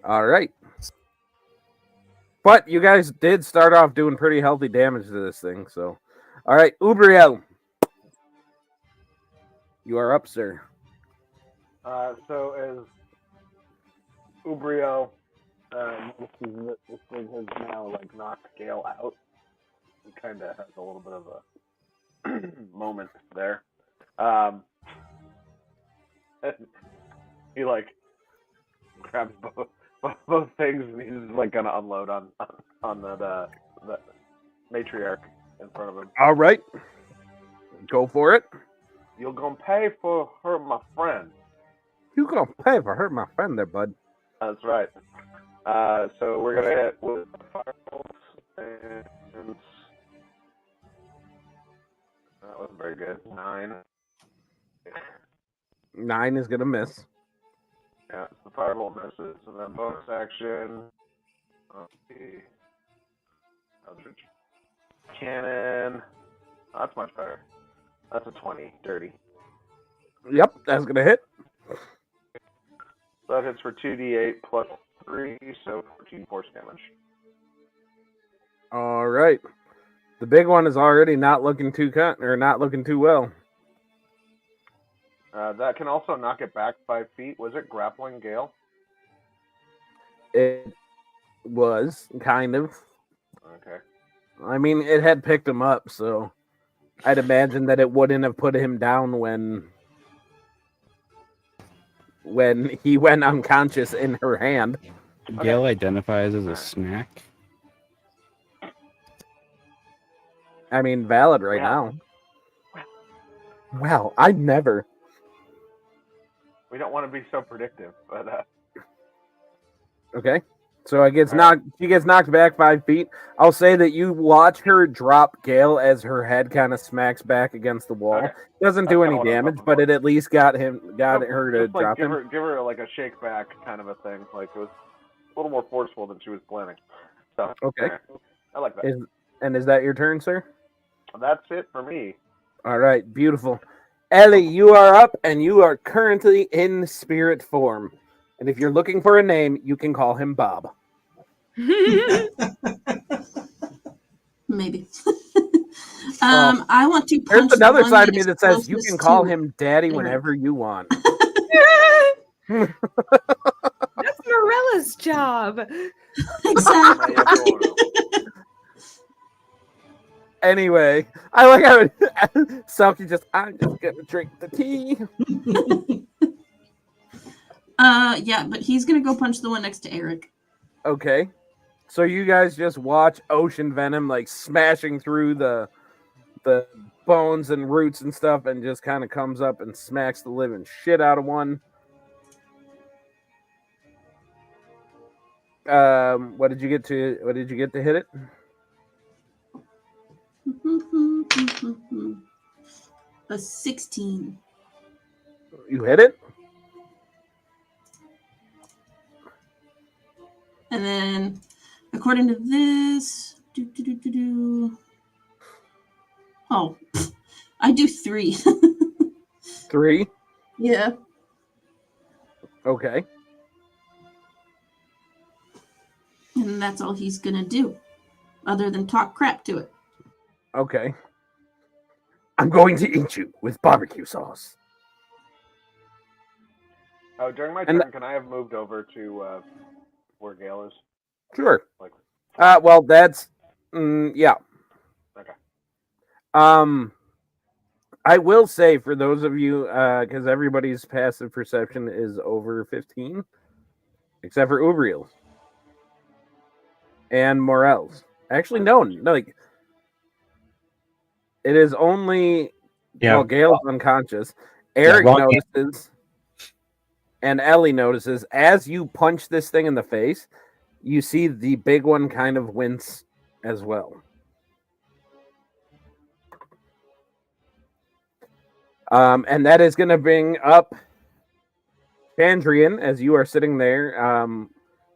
All right. But you guys did start off doing pretty healthy damage to this thing, so. All right, Ubriel. You are up, sir. So as Ubrio, this thing has now like knocked Gale out. He kind of has a little bit of a moment there. He like grabs both things and he's like gonna unload on the matriarch in front of him. All right. Go for it. You're gonna pay for her, my friend. You gonna pay for hurting my friend there, bud. That's right. So we're gonna hit with fireballs, and that wasn't very good. 9. 9 is gonna miss. Yeah, the fireball misses, and then bonus action. Eldritch Cannon. Oh, that's much better. That's a 20, dirty. Yep, that's gonna hit. So that hits for 2d8 plus 3, so 14 force damage. All right. The big one is already not looking too not looking too well. That can also knock it back 5 feet. Was it grappling Gale? It was kind of. Okay. I mean, it had picked him up, so I'd imagine that it wouldn't have put him down when he went unconscious in her hand. Gale identifies as a snack. I mean, valid right now. Well, I never. We don't want to be so predictive, but Okay. So I gets All knocked. She gets knocked back 5 feet. I'll say that you watch her drop Gale as her head kind of smacks back against the wall. Okay. Doesn't That's do kinda any what I was damage, hoping but for. it at least got her to just like drop give him. her like a shake back kind of a thing. Like it was a little more forceful than she was planning. So Okay. alright. I like that. Is that your turn, sir? That's it for me. All right, beautiful. Ellie, you are up, and you are currently in spirit form. And if you're looking for a name, you can call him Bob. Maybe. Well, I want to There's punch the another one side of me is that says you closest can call to him Daddy Eric. whenever you want. That's Morella's job. Exactly. Anyway, I like how Selkie I'm just gonna drink the tea. Yeah, but he's gonna go punch the one next to Eric. Okay. So you guys just watch ocean venom like smashing through the bones and roots and stuff, and just kind of comes up and smacks the living shit out of one. What did you get to hit it? A 16. You hit it? And then, according to this, oh, I do 3. 3? Yeah. Okay. And that's all he's gonna do, other than talk crap to it. Okay. I'm going to eat you with barbecue sauce. Oh, during my And- turn, can I have moved over to where Gale is? Sure. Like, Well, that's yeah. okay. I will say for those of you, because everybody's passive perception is over 15, except for Ubriel's and Morel's. Actually, no, like it is only well, Gale's unconscious. Eric wrong notices, and Ellie notices as you punch this thing in the face. You see the big one kind of wince as well. And that is going to bring up Chandrian as you are sitting there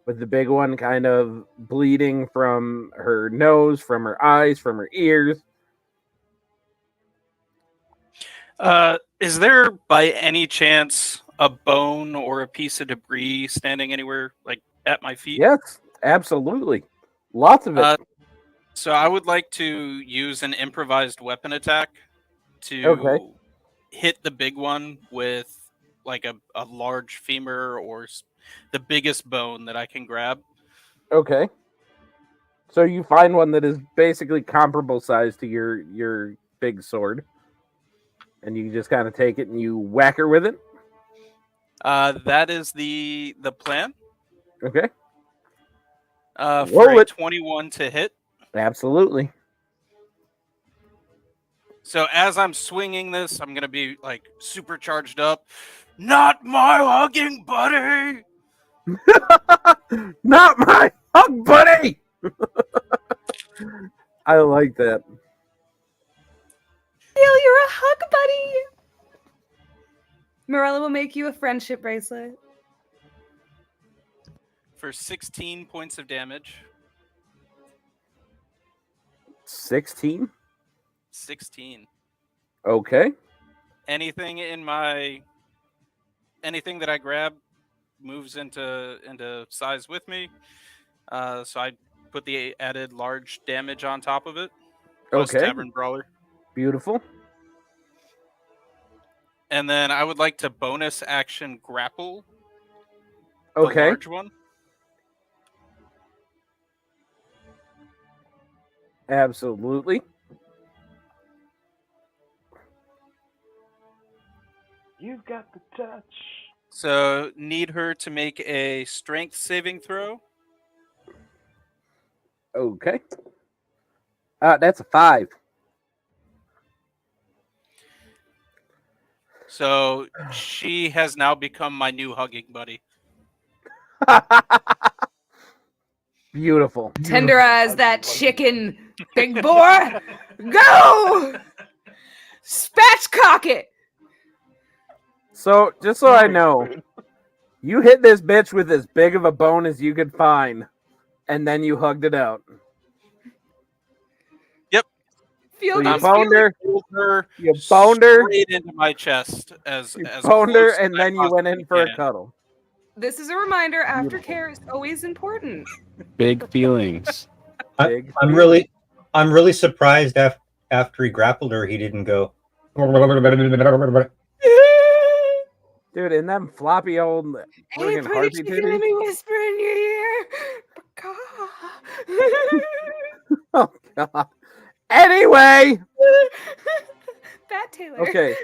with the big one kind of bleeding from her nose, from her eyes, from her ears. Is there by any chance a bone or a piece of debris standing anywhere like at my feet? Yes, absolutely. Lots of it. So I would like to use an improvised weapon attack to Okay. hit the big one with like a large femur or the biggest bone that I can grab. Okay. So you find one that is basically comparable size to your big sword. And you just kind of take it and you whack her with it. That is the plan. Okay. For Roll a it. 21 to hit. Absolutely. So as I'm swinging this, I'm gonna be like super charged up. Not my hugging buddy. Not my hug buddy. I like that. Neil, you're a hug buddy. Morella will make you a friendship bracelet. For 16 points of damage. 16? 16. Okay. Anything that I grab moves into size with me. So I put the added large damage on top of it. Plus Okay. Tavern Brawler. Beautiful. And then I would like to bonus action grapple the Okay. large one. Absolutely. You've got the touch. So need her to make a strength saving throw. Okay. That's a 5. So she has now become my new hugging buddy. Beautiful. Tenderize that chicken, big boy. Go! Spatchcock it. So, just so I know, you hit this bitch with as big of a bone as you could find, and then you hugged it out. Feel So you those boned her, Pulled her you boned her, straight into my chest as you as boned her, close as and I then you went in possibly for a can. cuddle. This is a reminder: aftercare is always important. Big feelings. Big I'm really surprised after he grappled her, he didn't go. Dude, in them floppy old Hey, friggin' pretty harpy chicken, let titties. me whisper in your ear. Oh god. Anyway, Fat Taylor. okay.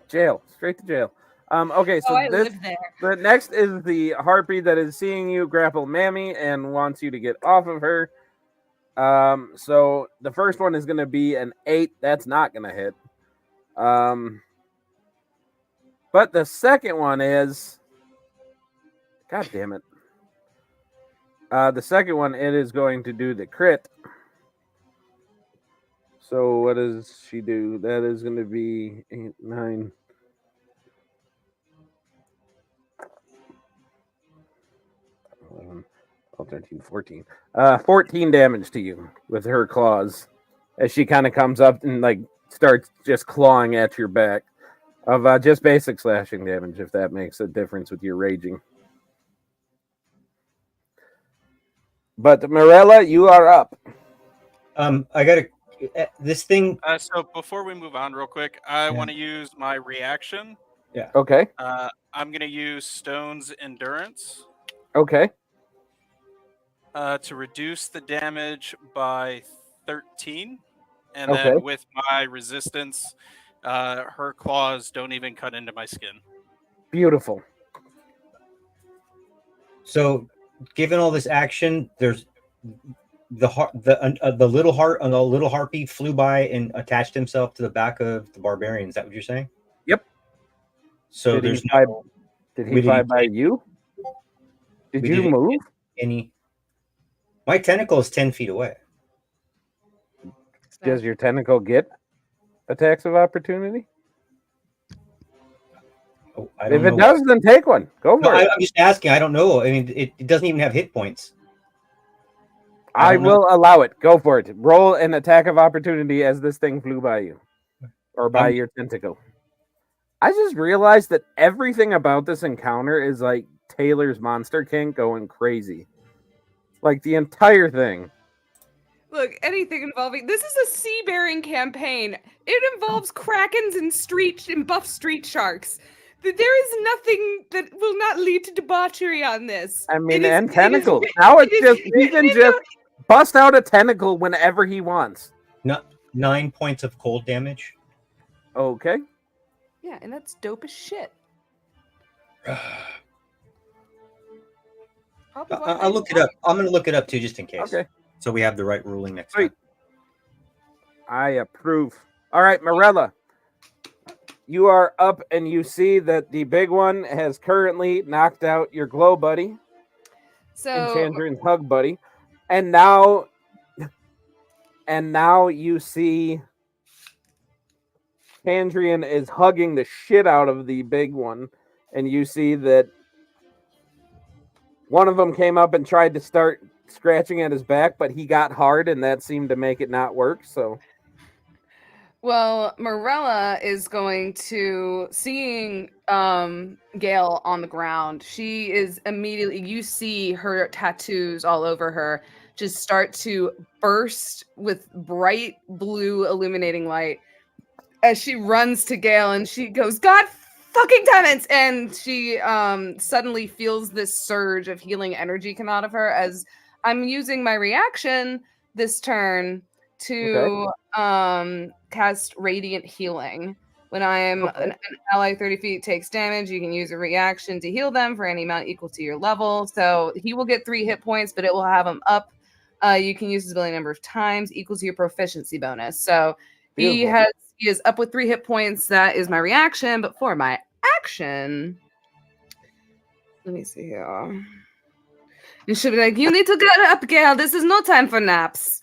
Jail, straight to jail. Okay, so Oh, I this live there. the next is the harpy that is seeing you grapple Mammy and wants you to get off of her. So the first one is gonna be an 8. That's not gonna hit. But the second one is, god damn it. The second one, it is going to do the crit. So what does she do? That is going to be 8, 9. 11, 12, 13, 14. 14 damage to you with her claws as she kind of comes up and like starts just clawing at your back of just basic slashing damage, if that makes a difference with your raging. But Morella, you are up. I gotta this thing. So before we move on, real quick, I Yeah. want to use my reaction. Okay. I'm going to use Stone's Endurance Okay. to reduce the damage by 13. And Okay. then with my resistance, her claws don't even cut into my skin. Beautiful. So, given all this action, there's the little harpy flew by and attached himself to the back of the barbarian. Is that what you're saying? Yep. So Did he there's fly- no. Did we he fly didn't by get- you? Did we you didn't move? Any. My tentacle is 10 feet away. Does your tentacle get attacks of opportunity? Oh, I If don't it know. does, then take one. Go No, for it. I'm just asking. I don't know. I mean, it doesn't even have hit points. I don't know. will allow it. Go for it. Roll an attack of opportunity as this thing flew by you. Or by your tentacle. I just realized that everything about this encounter is like Taylor's Monster King going crazy. Like the entire thing. Look, anything involving this is a sea-bearing campaign. It involves krakens and buff street sharks. There is nothing that will not lead to debauchery on this. I mean, It is- and it is- tentacles. Now it's it is just, he can written just bust out a tentacle whenever he wants. 9 points of cold damage. Okay. Yeah, and that's dope as shit. Probably why I'll look it up. I'm going to look it up too, just in case. Okay. So we have the right ruling next Sweet. time. I approve. All right, Morella. You are up and you see that the big one has currently knocked out your glow buddy and So Chandrian's hug buddy. And now you see Chandrian is hugging the shit out of the big one. And you see that one of them came up and tried to start scratching at his back, but he got hard and that seemed to make it not work. So well, Morella is going to seeing Gail on the ground. She is immediately you see her tattoos all over her just start to burst with bright blue illuminating light as she runs to Gail and she goes, God fucking damn it! And she suddenly feels this surge of healing energy come out of her as I'm using my reaction this turn to cast Radiant Healing. When I am an ally 30 feet takes damage, you can use a reaction to heal them for any amount equal to your level. So he will get 3 hit points, but it will have him up. You can use his ability number of times equal to your proficiency bonus. So he is up with 3 hit points. That is my reaction. But for my action, let me see here. You should be like, you need to get up, Gail. This is no time for naps.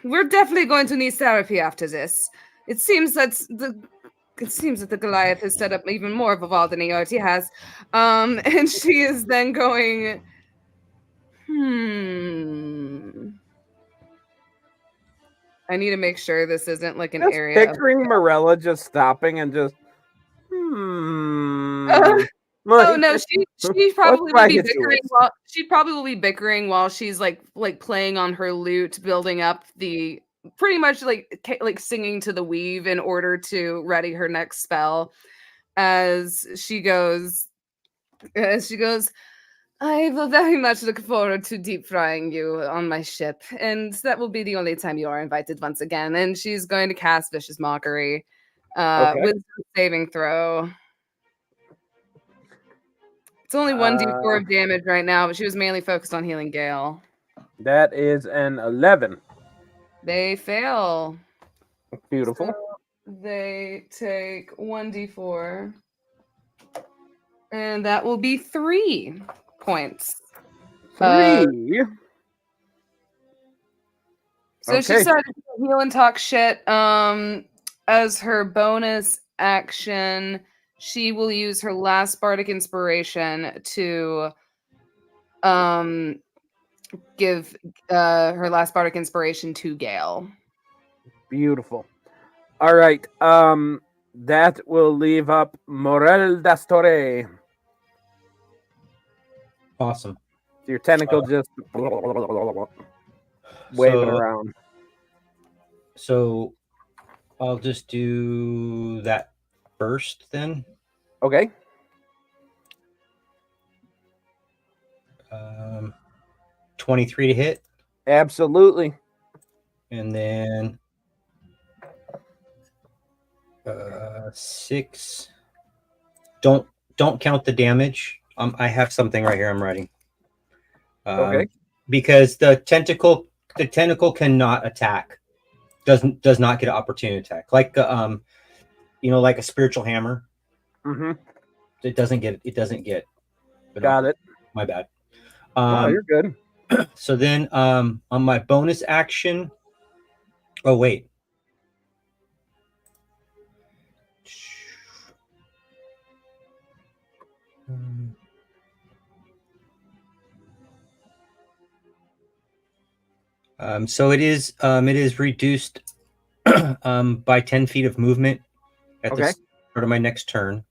We're definitely going to need therapy after this. It seems that the Goliath has set up even more of a vault than he already has. And she is then going, I need to make sure this isn't like an Just area. picturing Morella just stopping and just, Oh no, she probably will be bickering bickering. while she's like playing on her lute, building up the pretty much like singing to the weave in order to ready her next spell. As she goes, I will very much look forward to deep frying you on my ship, and that will be the only time you are invited once again. And she's going to cast Vicious Mockery, with a saving throw. It's only 1d4 of damage right now, but she was mainly focused on healing Gale. That is an 11. They fail. Beautiful. So they take 1d4. And that will be 3 points. 3. So she started to heal and talk shit. As her bonus action, she will use her last bardic inspiration to give her last bardic inspiration to Gale. Beautiful. All right. That will leave up Morel d'Astore. Awesome. Your tentacle just waving around. So I'll just do that first then. Okay. 23 to hit. Absolutely. And then 6. Don't count the damage. I have something right here I'm writing. Okay. Because the tentacle cannot attack. Does not get an opportunity attack. Like like a spiritual hammer. Mm-hmm. It doesn't get. Got it. My bad. Oh, you're good. So then on my bonus action. Oh wait. So it is reduced by 10 feet of movement at the start of my next turn.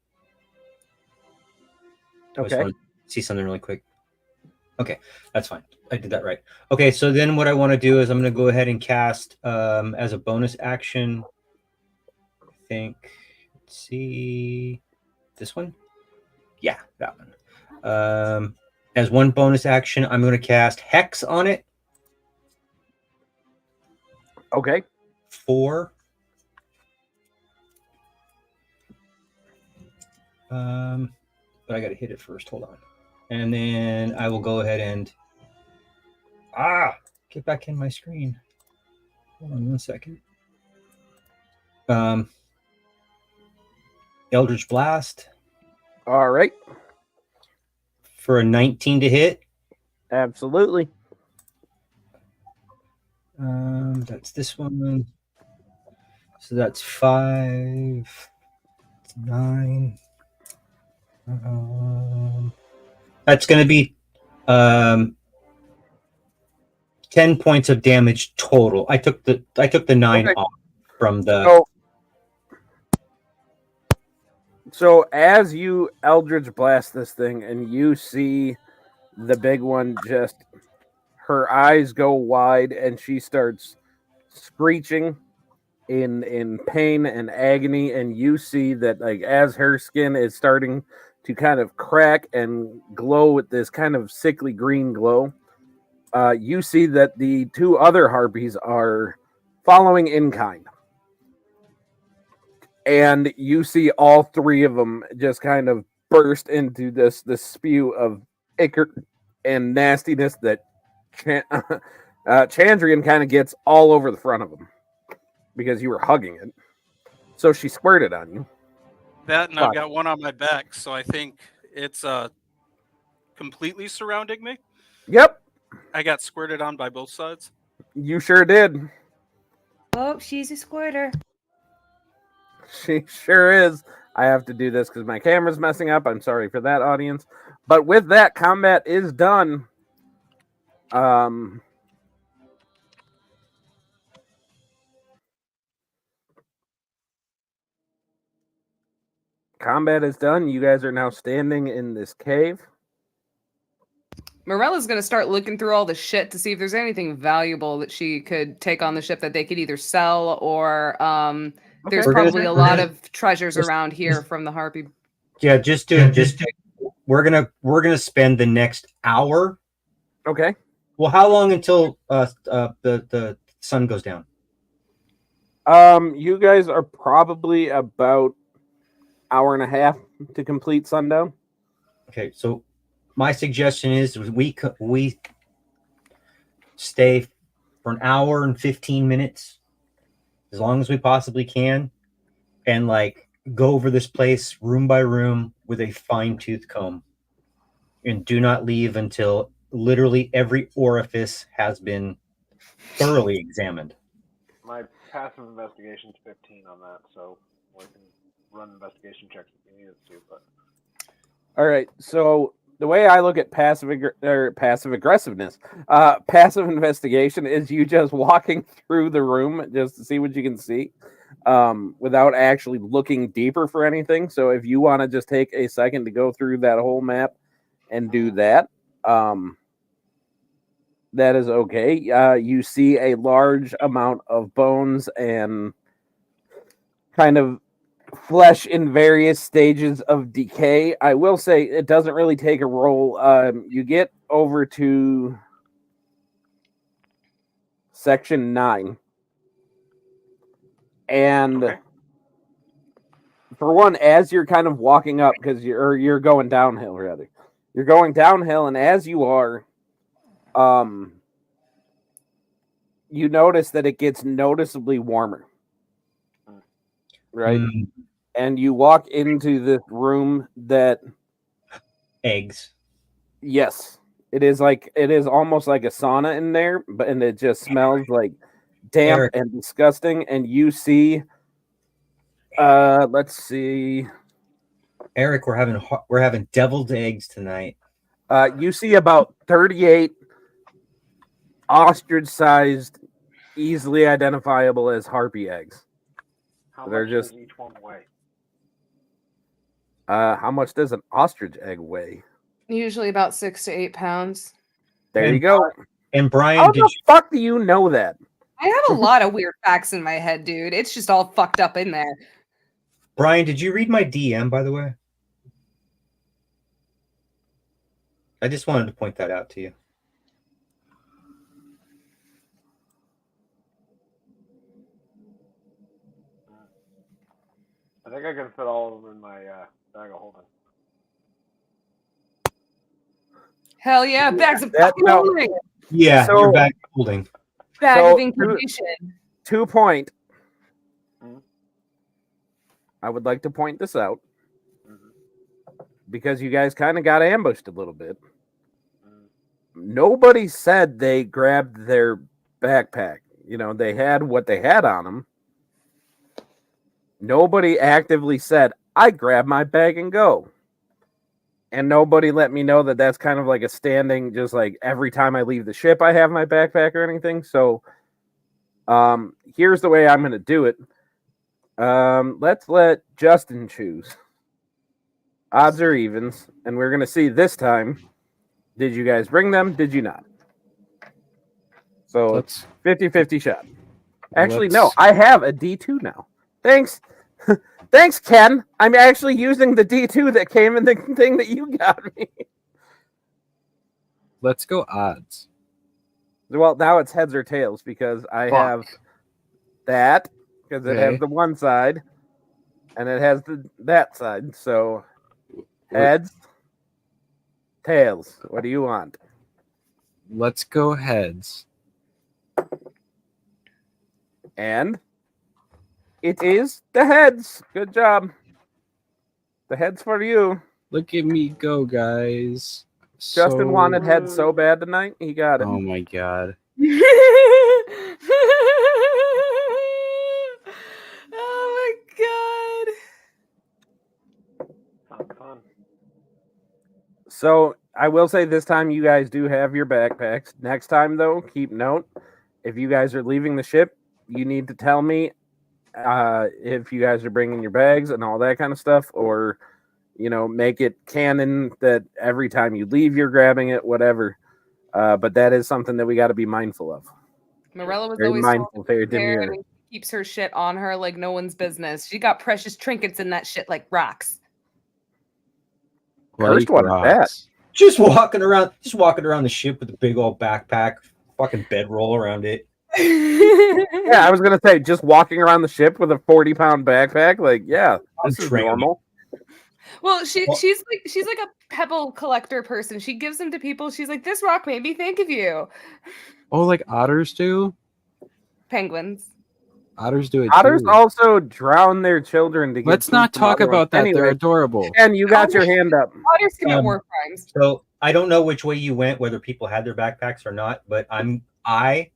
I just want to see something really quick. Okay, that's fine. I did that right. Okay, so then what I want to do is I'm going to go ahead and cast as a bonus action. I think. Let's see this one. Yeah, that one. As one bonus action, I'm going to cast Hex on it. Okay. 4. But I got to hit it first. Hold on. And then I will go ahead and get back in my screen. Hold on 1 second. Eldritch Blast. All right. For a 19 to hit. Absolutely. That's this one. So that's 5. 9. That's going to be 10 points of damage total. I took the 9 off from the. So as you Eldritch Blast this thing, and you see the big one just, her eyes go wide, and she starts screeching in pain and agony, and you see that like as her skin is starting to kind of crack and glow with this kind of sickly green glow, you see that the two other harpies are following in kind. And you see all three of them just kind of burst into this spew of ichor and nastiness that Chandrian kind of gets all over the front of him because you were hugging it. So she squirted on you. That and I've got one on my back, so I think it's completely surrounding me. Yep, I got squirted on by both sides. you sure did. Oh, she's a squirter. She sure is. I have to do this because my camera's messing up. I'm sorry for that, audience. But with that, combat is done. Combat is done. You guys are now standing in this cave. Morella's gonna start looking through all the shit to see if there's anything valuable that she could take on the ship that they could either sell or there's We're probably gonna- a lot of treasures just- around here from the Harpy. Yeah, we're gonna spend the next hour. Okay. Well, how long until the sun goes down? You guys are probably about hour and a half to complete sundown. Okay, so my suggestion is we stay for an hour and 15 minutes, as long as we possibly can, and like go over this place room by room with a fine-tooth comb, and do not leave until literally every orifice has been thoroughly examined. My passive investigation's 15 on that, so we can run investigation checks if you need us to. But All right. So the way I look at passive aggressiveness, passive investigation is you just walking through the room just to see what you can see, without actually looking deeper for anything. So if you want to just take a second to go through that whole map and do that, that is okay. You see a large amount of bones and kind of flesh in various stages of decay. I will say it doesn't really take a roll. You get over to section 9. And okay. for one, as you're kind of walking up, because you're going downhill, rather. You're going downhill, and as you are, you notice that it gets noticeably warmer. Right? And you walk into this room that Eggs. yes, it is almost like a sauna in there, and it just smells like damp Eric. and disgusting. And you see, let's see, Eric, we're having deviled eggs tonight. you see about 38 ostrich-sized, easily identifiable as harpy eggs. How They're much just- does each one weigh? How much does an ostrich egg weigh? Usually about 6 to 8 pounds. There And you go. And Brian, How did the fuck do you know that? I have a lot of weird facts in my head, dude. It's just all fucked up in there. did you read my DM, by the way? I just wanted to point that out to you. I think I can fit all of them in my bag of holding. Hell yeah, bags of That- fucking no. holding. Yeah, So- you're back holding. Bag So, of incubation. 2 point. Mhm. I would like to point this out Mhm. because you guys kind of got ambushed a little bit. Mhm. Nobody said they grabbed their backpack. You know, they had what they had on them. Nobody actively said, I grab my bag and go. And nobody let me know that that's kind of like a standing, just like every time I leave the ship, I have my backpack or anything. So here's the way I'm going to do it. Let's let Justin choose. Odds or evens. And we're going to see this time, did you guys bring them? Did you not? So Let's 50-50 shot. Actually, no, let's- I have a D2 now. Thanks. Thanks, Ken. I'm actually using the D2 that came in the thing that you got me. Let's go odds. Well, now it's heads or tails because I have that because it has Okay. the one side, and it has that side. So heads, tails. What do you want? Let's go heads. And it is the heads. Good job. The heads for you. Look at me go, guys. Justin wanted heads so bad tonight. He got it. Oh my god. Oh my Sounds fun. So I will say this time you guys do have your backpacks. Next time though, keep note. If you guys are leaving the ship, you need to tell me if you guys are bringing your bags and all that kind of stuff, or make it canon that every time you leave, you're grabbing it, whatever. But that is something that we got to be mindful of. Morella was Very always mindful, very prepared demure. and keeps her shit on her like no one's business. She got precious trinkets in that shit like rocks. Cursed Like one is that? rocks. Just walking around the ship with a big old backpack, fucking bedroll around it. Yeah, I was gonna say just walking around the ship with a 40-pound backpack. Like, yeah, this is Trained. normal. Well, she's like a pebble collector person. She gives them to people. She's like, this rock made me think of you. Oh, like otters do? Penguins. Otters do it Otters too. also drown their children to get. Let's food not from talk other ones. about that. Anyway, They're adorable. and you got your hand up. Otters commit war crimes. So I don't know which way you went, whether people had their backpacks or not, but I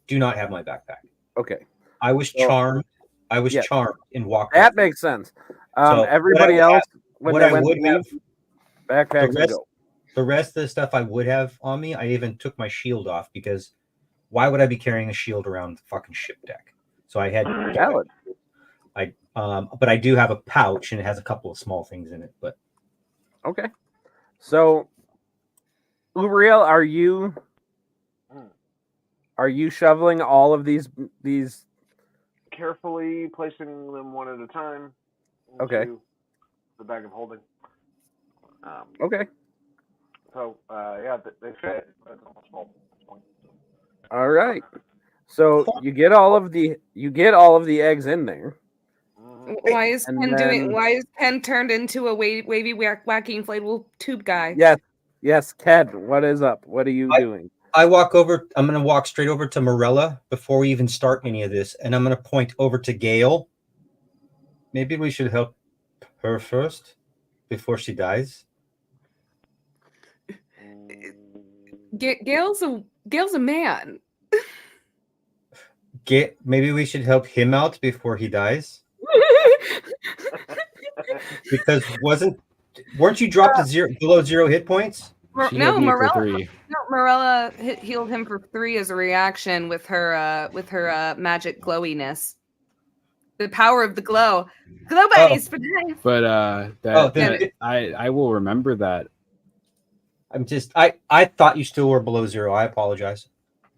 do not have my backpack. Okay, I was Well, charmed. I was yeah. charmed and walked. that up. makes sense. So Everybody what I would else, when what they I went would to leave, backpacks the would go. The rest of the stuff I would have on me, I even took my shield off because why would I be carrying a shield around the fucking ship deck? So I had Valid. but I do have a pouch and it has a couple of small things in it. But Okay, so Uriel, are you shoveling all of these? Carefully placing them one at a time into Okay. the bag of holding. Okay. So yeah, they fit. But it's almost full at this point. All right. So you get all of the eggs in there. Why is And Pen then- Why is Pen turned into a wavy, wacky inflatable tube guy? Yes, Ked, what is up? What are you doing? I'm going to walk straight over to Morella before we even start any of this. And I'm going to point over to Gail. Maybe we should help her first before she dies. Gail's a man. Maybe we should help him out before he dies. Because weren't you dropped to below 0 hit points? She had me for 3. Morella healed him for 3 as a reaction with her magic glowiness. The power of the glow. Glow buddies for life. But I will remember that. I thought you still were below 0. I apologize.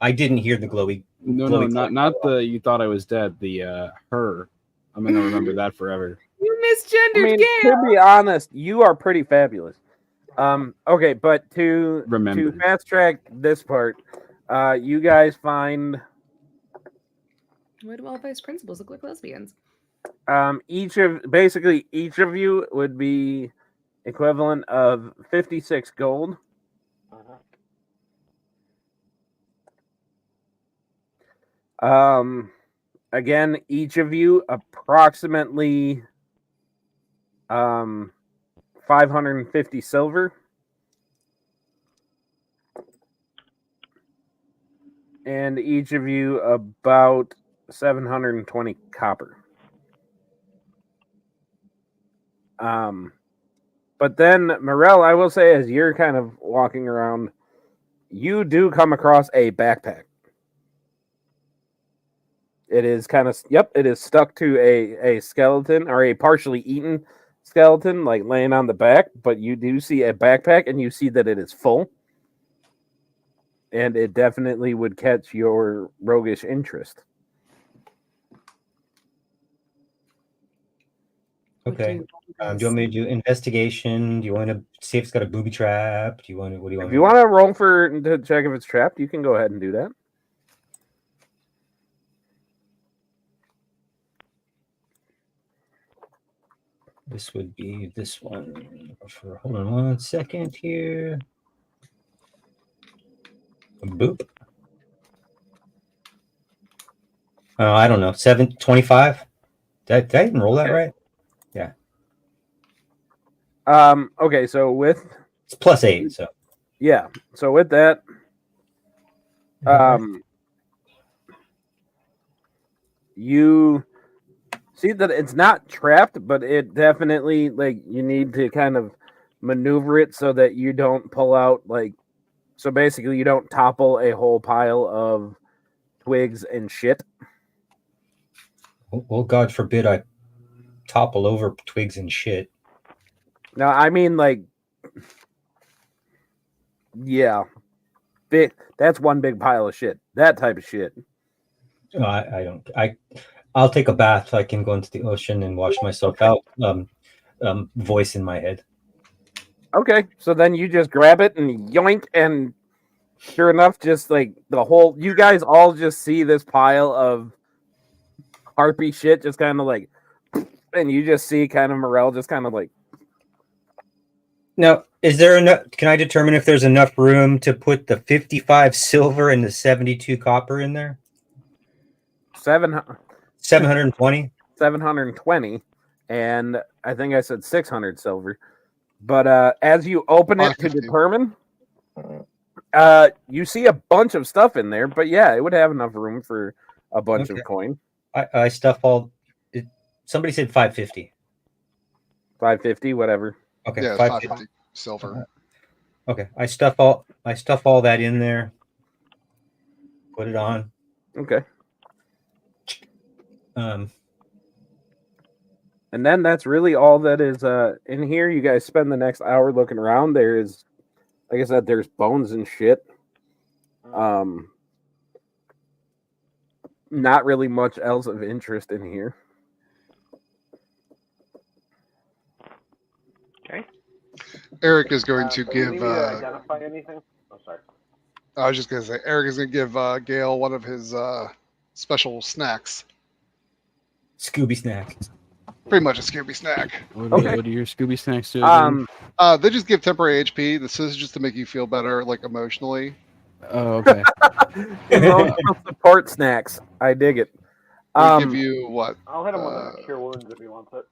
I didn't hear the glowy. No, not the you thought I was dead. The her. I'm gonna remember that forever. You misgendered Gail. To be honest, you are pretty fabulous. Okay, but to Remember. fast track this part, you guys find Why do all vice principals look like lesbians? each of you would be equivalent of 56 gold. Again, each of you approximately 550 silver. And each of you about 720 copper. But then, Morel, I will say, as you're kind of walking around, you do come across a backpack. It is it is stuck to a skeleton, or a partially eaten skeleton, like laying on the back, but you do see a backpack and you see that it is full. And it definitely would catch your roguish interest. Okay. Do you want me to do investigation? Do you want to see if it's got a booby trap? What do you want? If you want to roll to check if it's trapped, you can go ahead and do that. This would be this one. Hold on 1 second here. Boop. Oh, I don't know. 725. Did I even roll that right? Okay, so with It's +8. So yeah, so with that, you see that it's not trapped, but it definitely like you need to kind of maneuver it so that you don't pull out like so basically you don't topple a whole pile of twigs and shit. well, God forbid I topple over twigs and shit. No, I mean like yeah. Big that's one big pile of shit. That type of shit. I don't. I'll take a bath. I can go into the ocean and wash myself out. Voice in my head. Okay, so then you just grab it and yoink, and sure enough, just like the whole, you guys all just see this pile of harpy shit just kind of like, and you just see kind of Morel just kind of like, Now, is there enough? Can I determine if there's enough room to put the 55 silver and the 72 copper in there? 720. 720, and I think I said 600 silver. But as you open it to 550. determine, you see a bunch of stuff in there. But yeah, it would have enough room for a bunch of Okay. coin. I stuff all. Somebody said 550. 550, whatever. Okay, Yeah, 550. 550 silver. Okay, I stuff all that in there. Put it on. Okay. And then that's really all that is in here. You guys spend the next hour looking around. There is, like I said, there's bones and shit. Not really much else of interest in here. Okay. Eric is going to So you give. need me to identify anything? Oh, sorry. I was just going to say, Eric is going to give Gail one of his special snacks. Scooby snack. Pretty much a Scooby snack. Okay. What do your Scooby snacks do? again? They just give temporary HP. This is just to make you feel better, like emotionally. Oh, okay. Emotional support snacks. I dig it. They give you what? I'll hit him with a cure wounds if he wants it.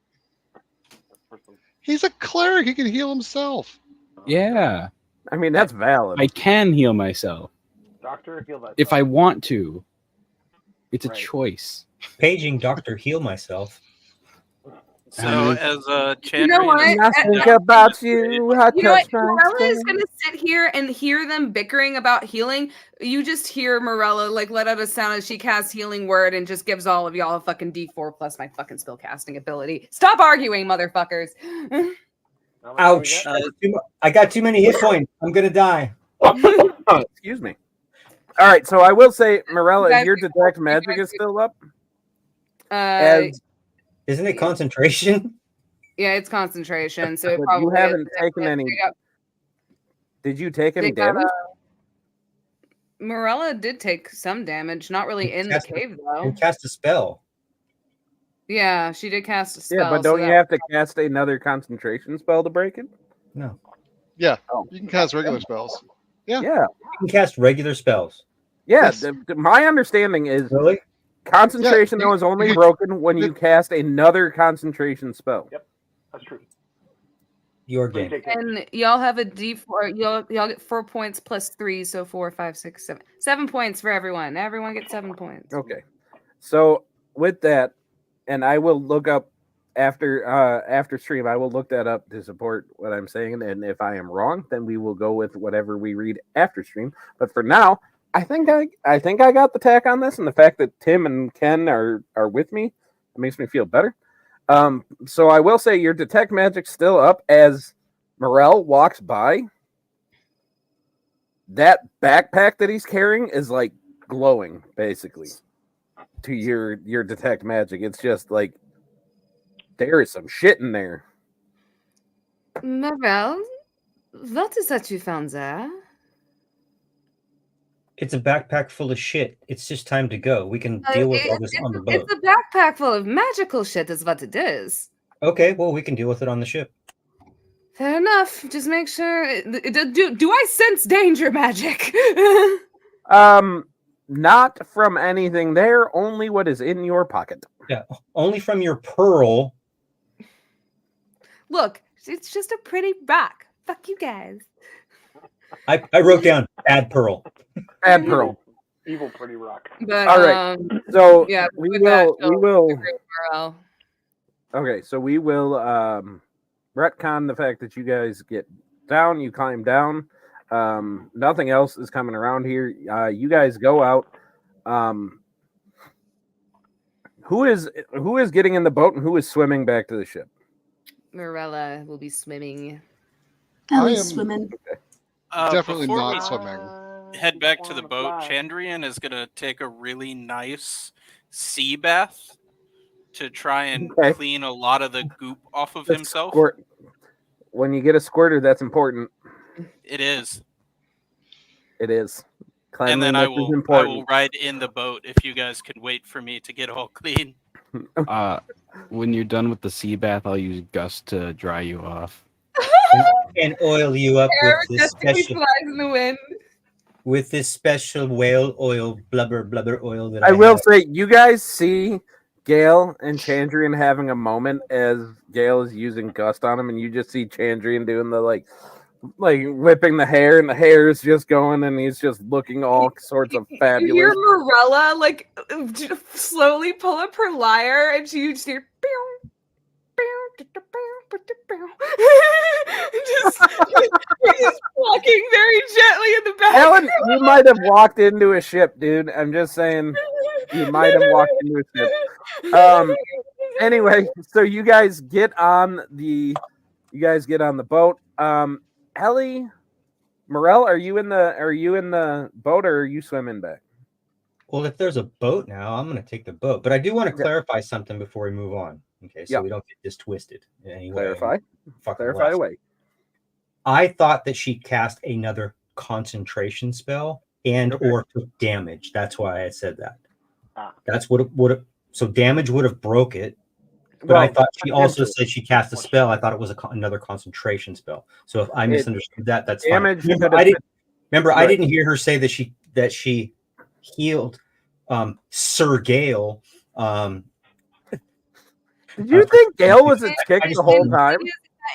He's a cleric. He can heal himself. Yeah, I mean, that's valid. I can heal myself Doctor, heal that. if I want to. It's a Right. choice. Paging Doctor Heal Myself. So mean- as Chandrian, You know what? I think about you. I You know what? touch my Morella is skin. gonna sit here and hear them bickering about healing. You just hear Morella like let out a sound as she casts healing word and just gives all of y'all a fucking D4 plus my fucking spell casting ability. Stop arguing, motherfuckers. How many do we Ouch! get? I got too many hit points. I'm gonna die. Excuse me. All right, so I will say, Morella, You if guys- your detect magic guys- is still up, As Isn't it concentration? yeah, it's concentration. So it But you probably haven't is. taken any did you take any They got, damage? Morella did take some damage, not really in the Cast- cave though. And cast a spell. Yeah, she did cast a spell. Yeah, but so don't you that- have to cast another concentration spell to break it? No. Yeah, Oh. you can cast regular spells. Yeah. Yeah. You can cast regular spells. Yeah, Yes. my understanding is Really? concentration Yeah, you- is only you- broken when you cast another concentration spell. That's true. Your So you game. take it. And y'all have a D4. Y'all get 4 points plus 3, so 4, 5, 6, 7. 7 points for everyone. Everyone gets 7 points. Okay. So with that, and I will look up after stream, I will look that up to support what I'm saying. And if I am wrong, then we will go with whatever we read after stream. But for now, I think I got the tack on this, and the fact that Tim and Ken are with me, it makes me feel better. So I will say your detect magic's still up as Morel walks by. That backpack that he's carrying is like glowing, basically, to your detect magic. It's just like there is some shit in there. Marvel, what is that you found there? It's a backpack full of shit. It's just time to go. We can deal with all this on the boat. It's a backpack full of magical shit, is what it is. Okay, well, we can deal with it on the ship. Fair enough. Just make sure. Do I sense danger, magic? Not from anything there, only what is in your pocket. Yeah, only from your pearl. Look, it's just a pretty rock. Fuck you guys. I wrote down bad pearl. Bad pearl. Evil pretty rock. But All right. So yeah, we with that, will. morale. Okay, so we will retcon the fact that you guys get down, you climb down. Nothing else is coming around here. You guys go out. Who is getting in the boat and who is swimming back to the ship? Morella will be swimming. Ellie's am- swimming. Definitely Before not we swimming. head back to the boat, Chandrian is going to take a really nice sea bath to try and Okay. clean a lot of the goop off of The himself. When you get a squirter, that's important. It is. It is. And then I Cleanliness is will important. ride in the boat if you guys can wait for me to get all clean. When you're done with the sea bath, I'll use Gus to dry you off. And oil you up Hair with this majestically special flies in the wind. whale oil, blubber oil that I will have. say, you guys see Gale and Chandrian having a moment as Gale is using Gust on him, and you just see Chandrian doing the like whipping the hair, and the hair is just going, and he's just looking all sorts of You fabulous. hear Morella like slowly pull up her lyre, and you just hear. just walking very gently in the back. Alan, you might have walked into a ship, dude. I'm just saying, you might have walked into a ship. Anyway, so you guys get on the boat. Ellie, Morel, are you in the boat or are you swimming back? Well, if there's a boat now, I'm going to take the boat. But I do want to Okay. clarify something before we move on. Okay, so Yeah. we don't get this twisted in any way. Clarify. Fucking Clarify left. away. I thought that she cast another concentration spell and or took damage. That's why I said that. That's what it would have. So damage would have broke it. But I thought she also said she cast a spell. I thought it was another concentration spell. So if I misunderstood that, that's damage fine. could have I didn't hear her say that she healed Sir Gale. Did you think Gale was a tick the whole time?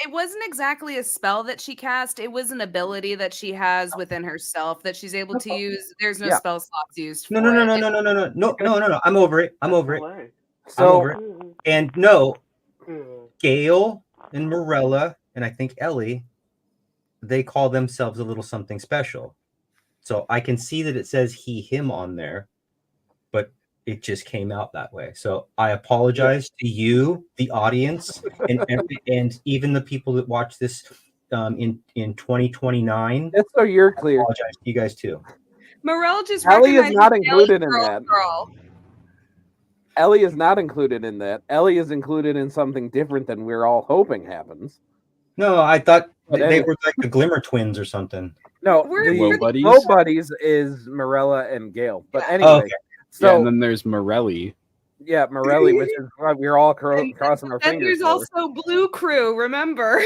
It wasn't exactly a spell that she cast. It was an ability that she has within herself that she's able to use. There's no spell slots used. No. I'm over it. I'm over it. So, And no, Gale and Morella, and I think Ellie, they call themselves a little something special. So I can see that it says he, him on there, but it just came out that way. So I apologize to you, the audience, and even the people that watch this in 2029. Just so you're clear, I apologize to you guys too. Morel just Ellie is recognizes not included in girl, that. Girl. Ellie is not included in that. Ellie is included in something different than we're all hoping happens. No, I thought But they anyway. were like the Glimmer Twins or something. No, We're the Glow Buddies? Glow Buddies is Morella and Gale. But Yeah. anyway, Oh, okay. so Yeah, and then there's Morelli. yeah, Morelli, which is why we're all crossing our And fingers there's for. also Blue Crew, remember?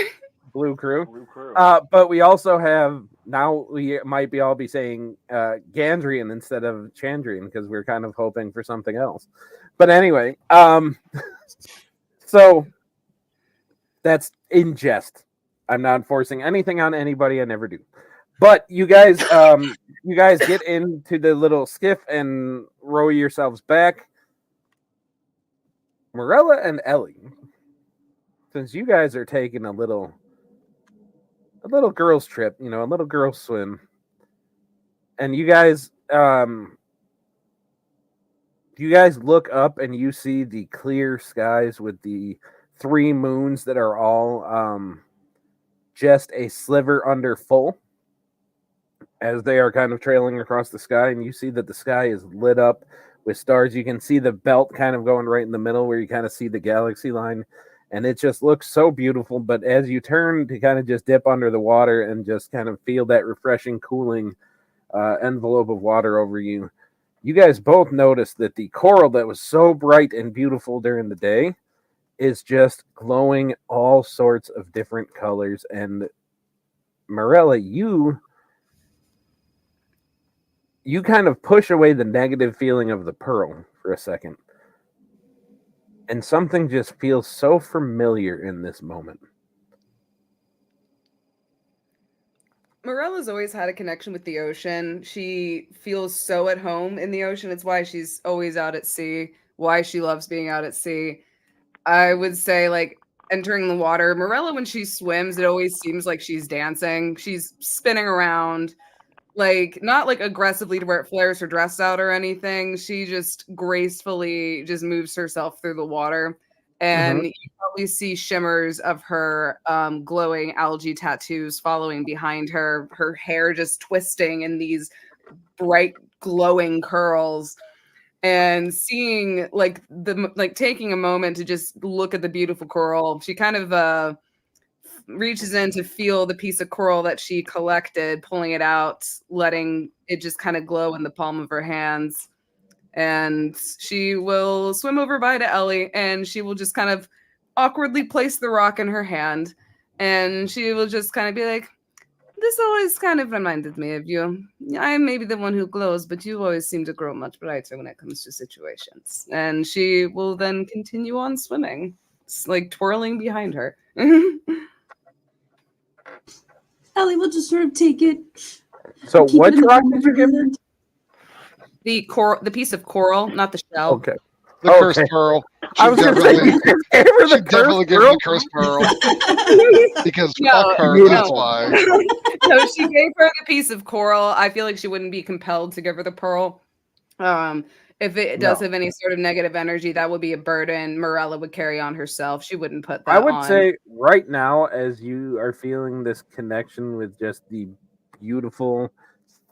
Blue Crew. Blue Crew. But we also have now we might be all be saying Gandrian instead of Chandrian because we're kind of hoping for something else. But anyway, so that's in jest. I'm not forcing anything on anybody. I never do. But you guys get into the little skiff and row yourselves back. Morella and Ellie, since you guys are taking a little girls trip, a little girls swim, and you guys look up and you see the clear skies with the 3 moons that are all just a sliver under full as they are kind of trailing across the sky, and you see that the sky is lit up with stars. You can see the belt kind of going right in the middle where you kind of see the galaxy line, and it just looks so beautiful. But as you turn to kind of just dip under the water and just kind of feel that refreshing, cooling envelope of water over you, you guys both notice that the coral that was so bright and beautiful during the day is just glowing all sorts of different colors. And Morella, you kind of push away the negative feeling of the pearl for a second. And something just feels so familiar in this moment. Morella's always had a connection with the ocean. She feels so at home in the ocean. It's why she's always out at sea, why she loves being out at sea. I would say, like, entering the water, Morella, when she swims, it always seems like she's dancing. She's spinning around, like, not like aggressively to where it flares her dress out or anything. She just gracefully just moves herself through the water. And you probably see shimmers of her glowing algae tattoos following behind her, her hair just twisting in these bright glowing curls. And seeing like taking a moment to just look at the beautiful coral, she kind of reaches in to feel the piece of coral that she collected, pulling it out, letting it just kind of glow in the palm of her hands. And she will swim over by to Ellie, and she will just kind of awkwardly place the rock in her hand. And she will just kind of be like, this always kind of reminded me of you. I may be the one who glows, but you always seem to grow much brighter when it comes to situations. And she will then continue on swimming, like twirling behind her. Ellie will just sort of take it. So keep it what in the rock palm did of you her give her? hand. The piece of coral, not the shell. Okay. The Okay. cursed pearl. I was going to say, Definitely- you just gave her the Should definitely cursed give her pearl? the cursed pearl. Because No, fuck her, no. that's why. No, she gave her the piece of coral. I feel like she wouldn't be compelled to give her the pearl. If it does No. have any sort of negative energy, that would be a burden Morella would carry on herself. She wouldn't put that I would on. say right now, as you are feeling this connection with just the beautiful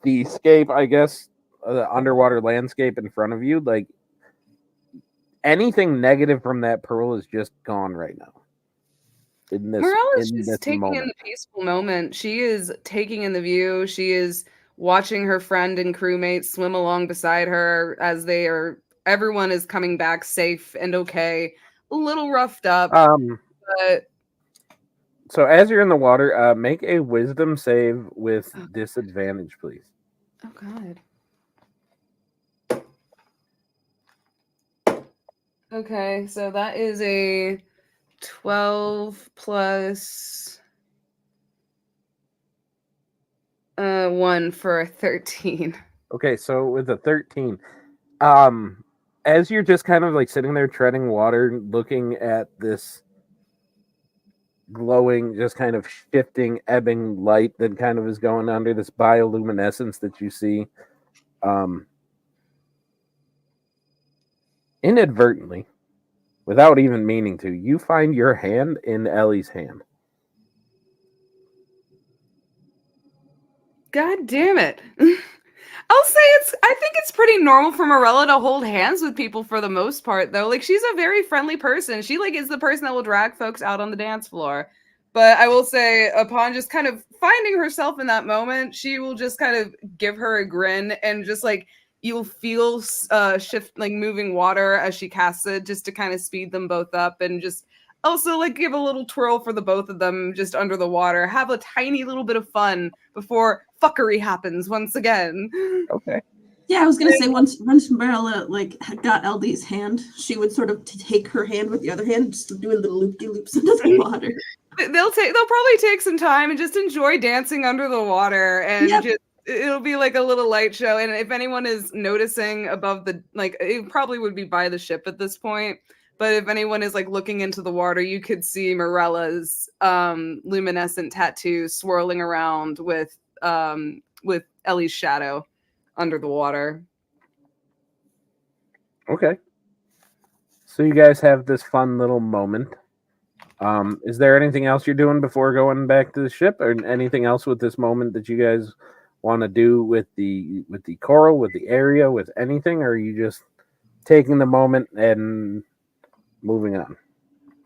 seascape, I guess, the underwater landscape in front of you, like anything negative from that pearl is just gone right now. Morella's in just this taking in moment. the peaceful moment. She is taking in the view. She is watching her friend and crewmates swim along beside her as everyone is coming back safe and okay. A little roughed up, but So as you're in the water, make a wisdom save with disadvantage, please. oh god. Okay, so that is a 12 plus 1 for a 13. Okay, so with a 13, as you're just kind of like sitting there treading water, looking at this glowing, just kind of shifting, ebbing light that kind of is going under this bioluminescence that you see, inadvertently, without even meaning to, you find your hand in Ellie's hand. God damn it. I'll say I think it's pretty normal for Morella to hold hands with people for the most part, though. Like, she's a very friendly person. She, like, is the person that will drag folks out on the dance floor. But I will say, upon just kind of finding herself in that moment, she will just kind of give her a grin and just, like, you'll feel shift, like, moving water as she casts it just to kind of speed them both up and just also, like, give a little twirl for the both of them just under the water. Have a tiny little bit of fun before fuckery happens once again. Okay. Yeah, I was gonna say once Marilla like had got LD's hand, she would sort of take her hand with the other hand, just do a little loop-de-loops into the water. They'll probably take some time and just enjoy dancing under the water and Yep. just it'll be like a little light show. And if anyone is noticing above the it probably would be by the ship at this point. But if anyone is like looking into the water, you could see Morella's luminescent tattoo swirling around with Ellie's shadow under the water. Okay. So you guys have this fun little moment. Is there anything else you're doing before going back to the ship, or anything else with this moment that you guys want to do with the coral, with the area, with anything, or are you just taking the moment and moving on?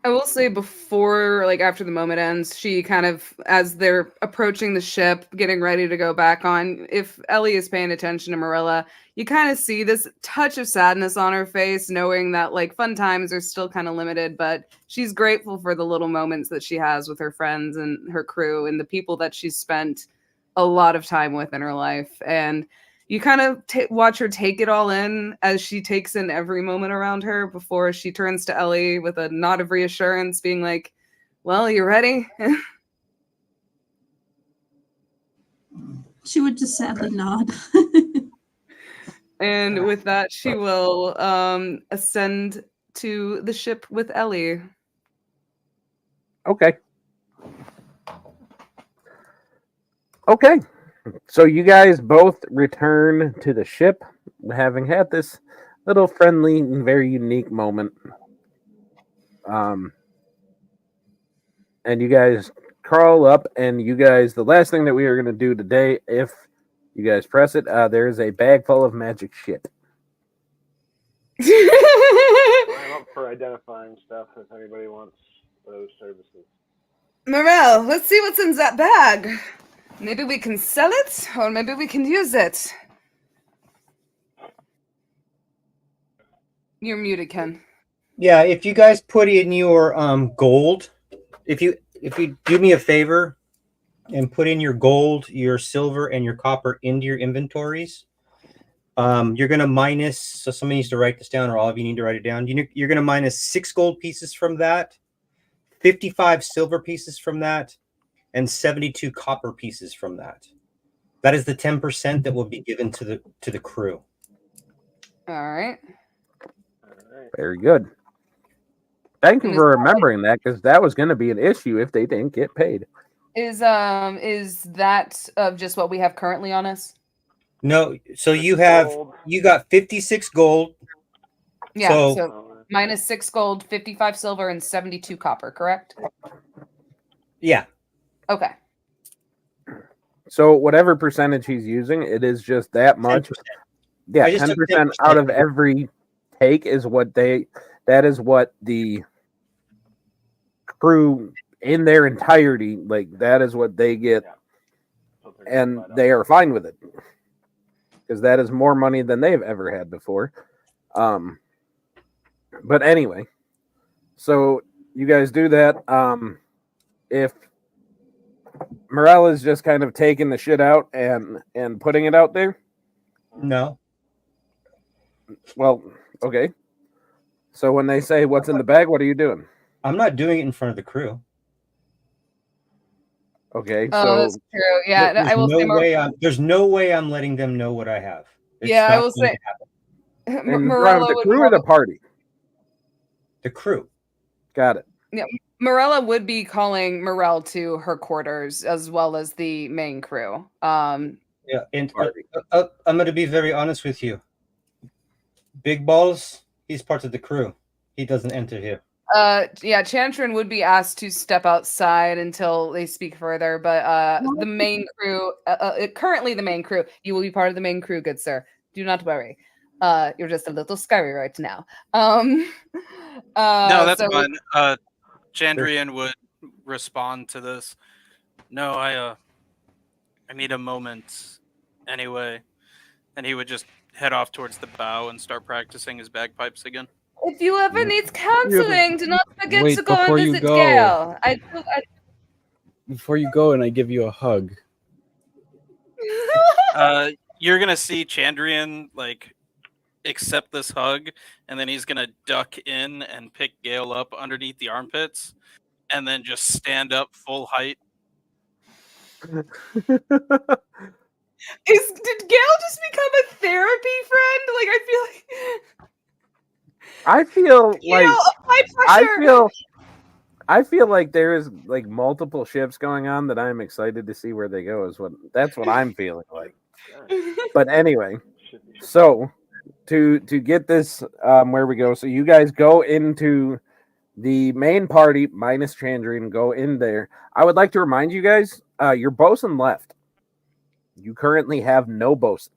I will say before, like after the moment ends, she kind of, as they're approaching the ship, getting ready to go back on, if Ellie is paying attention to Marilla, you kind of see this touch of sadness on her face, knowing that like fun times are still kind of limited, but she's grateful for the little moments that she has with her friends and her crew and the people that she's spent a lot of time with in her life. And you kind of watch her take it all in as she takes in every moment around her before she turns to Ellie with a nod of reassurance, being like, well, you ready? She would just sadly nod. And with that, she will ascend to the ship with Ellie. Okay. Okay. So you guys both return to the ship, having had this little friendly and very unique moment. And you guys crawl up, and you guys, the last thing that we are going to do today, if you guys press it, there's a bag full of magic shit. I'm up for identifying stuff if anybody wants those services. Morel, let's see what's in that bag. Maybe we can sell it, or maybe we can use it. You're muted, Ken. Yeah, if you guys put in your gold, if you do me a favor and put in your gold, your silver, and your copper into your inventories, you're going to minus. So somebody needs to write this down, or all of you need to write it down. You're going to minus 6 gold pieces from that, 55 silver pieces from that, and 72 copper pieces from that. That is the 10% that will be given to the crew. All right. Very good. Thank you for remembering that, because that was going to be an issue if they didn't get paid. Is that just what we have currently on us? No, so you got 56 gold. Yeah, so minus 6 gold, 55 silver, and 72 copper, correct? Yeah. Okay. So whatever percentage he's using, it is just that much. 10%. Yeah, I just took 10% out of every take is what that is what the crew in their entirety, like that is what they get, and they are fine with it because that is more money than they've ever had before. But anyway, so you guys do that. If Morel is just kind of taking the shit out and putting it out there. No. Well, okay. So when they say what's in the bag, what are you doing? I'm not doing it in front of the crew. Okay, so that's true. Yeah, there's I will say there's no way I'm letting them know what I have. I will say Morella the crew or the party? The crew. Got it. Yeah, Morella would be calling Morel to her quarters as well as the main crew. Yeah, and I'm going to be very honest with you. Big Balls, he's part of the crew. He doesn't enter here. Chantrin would be asked to step outside until they speak further, but the main crew, currently the main crew, you will be part of the main crew, good sir. Do not worry. You're just a little scary right now. No, that's fine. Chandrian would respond to this. No, I need a moment anyway. And he would just head off towards the bow and start practicing his bagpipes again. If you ever need counseling, do not forget to go and before you visit go. Gail. Before you go and I give you a hug. You're going to see Chandrian, like, accept this hug, and then he's going to duck in and pick Gail up underneath the armpits, and then just stand up full height. Did Gail just become a therapy friend? Like, I feel like there is like multiple ships going on that I'm excited to see where they go. That's what I'm feeling like. But anyway, so to get this where we go, so you guys go into the main party minus Chandrian, go in there. I would like to remind you guys, your bosun left. You currently have no bosun.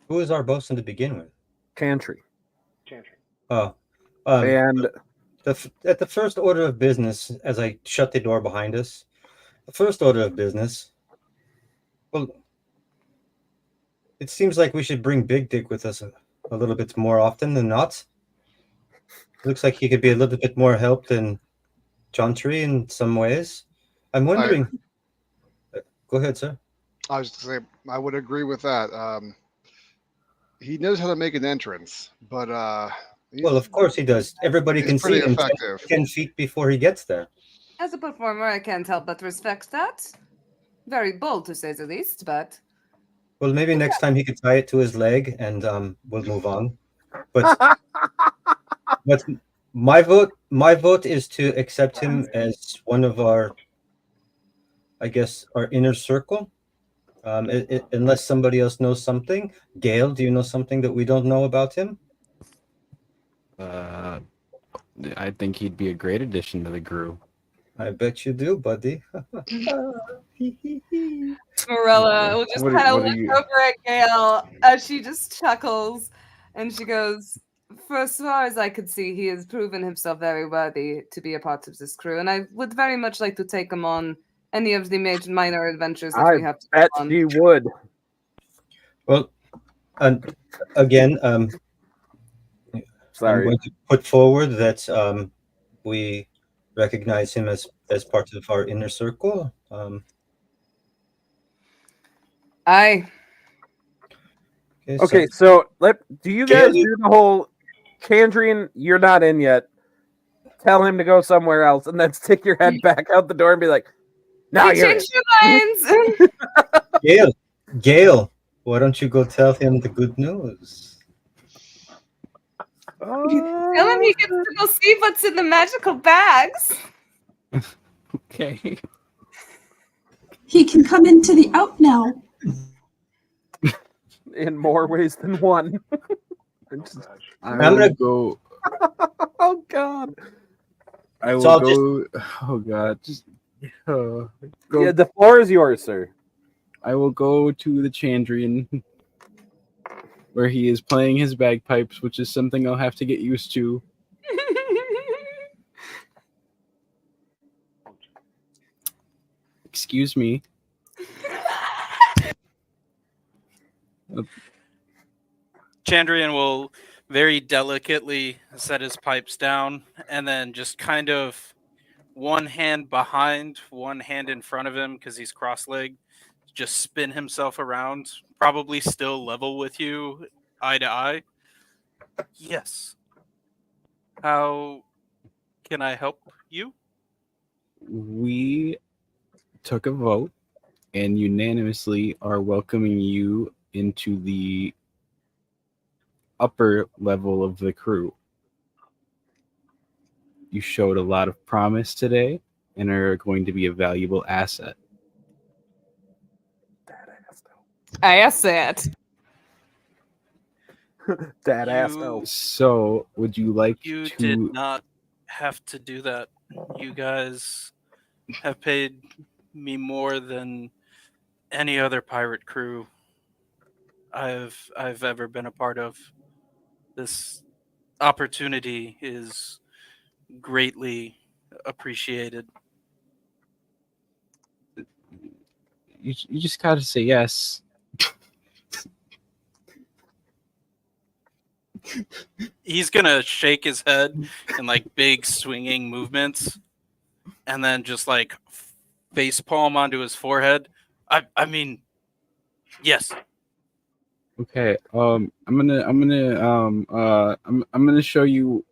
Who is our bosun to begin with? Chantry. Oh, and At the first order of business, as I shut the door behind us, the first order of business. Well, it seems like we should bring Big Dick with us a little bit more often than not. Looks like he could be a little bit more help than Chauncey in some ways. I'm wondering. Go ahead, sir. I was just say I would agree with that. He knows how to make an entrance, but Well, of course he does. Everybody he's can pretty see him effective. 10 feet before he gets there. As a performer, I can't help but respect that. Very bold, to say the least, but Well, maybe next time he could tie it to his leg, and we'll move on. But my vote is to accept him as one of our, I guess, our inner circle. Unless somebody else knows something. Gail, do you know something that we don't know about him? I think he'd be a great addition to the crew. I bet you do, buddy. Morella will just What kind of are look you- over at Gail as she just chuckles, and she goes, "For as far as I could see, he has proven himself very worthy to be a part of this crew, and I would very much like to take him on any of the minor adventures that we I have to bet go on." she would. Well, and again, I'm Sorry. going to put forward that we recognize him as part of our inner circle. Aye. Okay, so do you guys Gail- do the whole Chandrian, you're not in yet. Tell him to go somewhere else, and then stick your head back out the door and be like, "Now You you're in." changed your minds. Gail, why don't you go tell him the good news? Tell him he gets to go see what's in the magical bags. Okay. He can come into the out now. In more ways than one. I I'm will gonna- go. Oh God! I will So I'll go. Oh God! Just go. Yeah, the floor is yours, sir. I will go to the Chandrian, where he is playing his bagpipes, which is something I'll have to get used to. Excuse me. Chandrian will very delicately set his pipes down and then just kind of one hand behind, one hand in front of him because he's cross-legged, just spin himself around, probably still level with you, eye to eye. Yes. How can I help you? We took a vote and unanimously are welcoming you into the upper level of the crew. You showed a lot of promise today and are going to be a valuable asset. I asked that. That ass You- no. So, would you like You to? did not have to do that. You guys have paid me more than any other pirate crew I've ever been a part of. This opportunity is greatly appreciated. You just got to say yes. He's gonna shake his head in like big swinging movements, and then just like face palm onto his forehead. I mean, yes. Okay. I'm gonna show you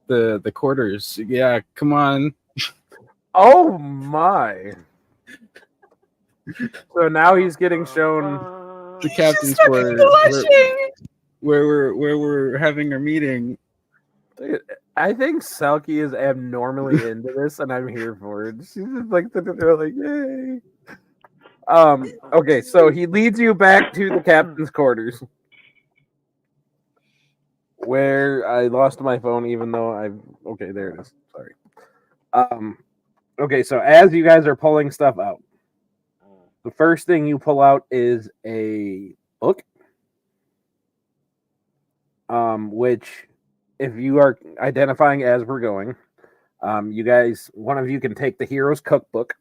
the quarters. Yeah. Come on. Oh my! So now he's getting shown. The captain's Fucking quarters. blushing. Where we're having our meeting. Dude, I think Selkie is abnormally into this, and I'm here for it. She's just like sitting there, like, yay! Okay, so he leads you back to the captain's quarters, where I lost my phone, even though okay, there it is. Sorry. Okay, so as you guys are pulling stuff out, the first thing you pull out is a book, which, if you are identifying as we're going, You guys, one of you can take the hero's cookbook.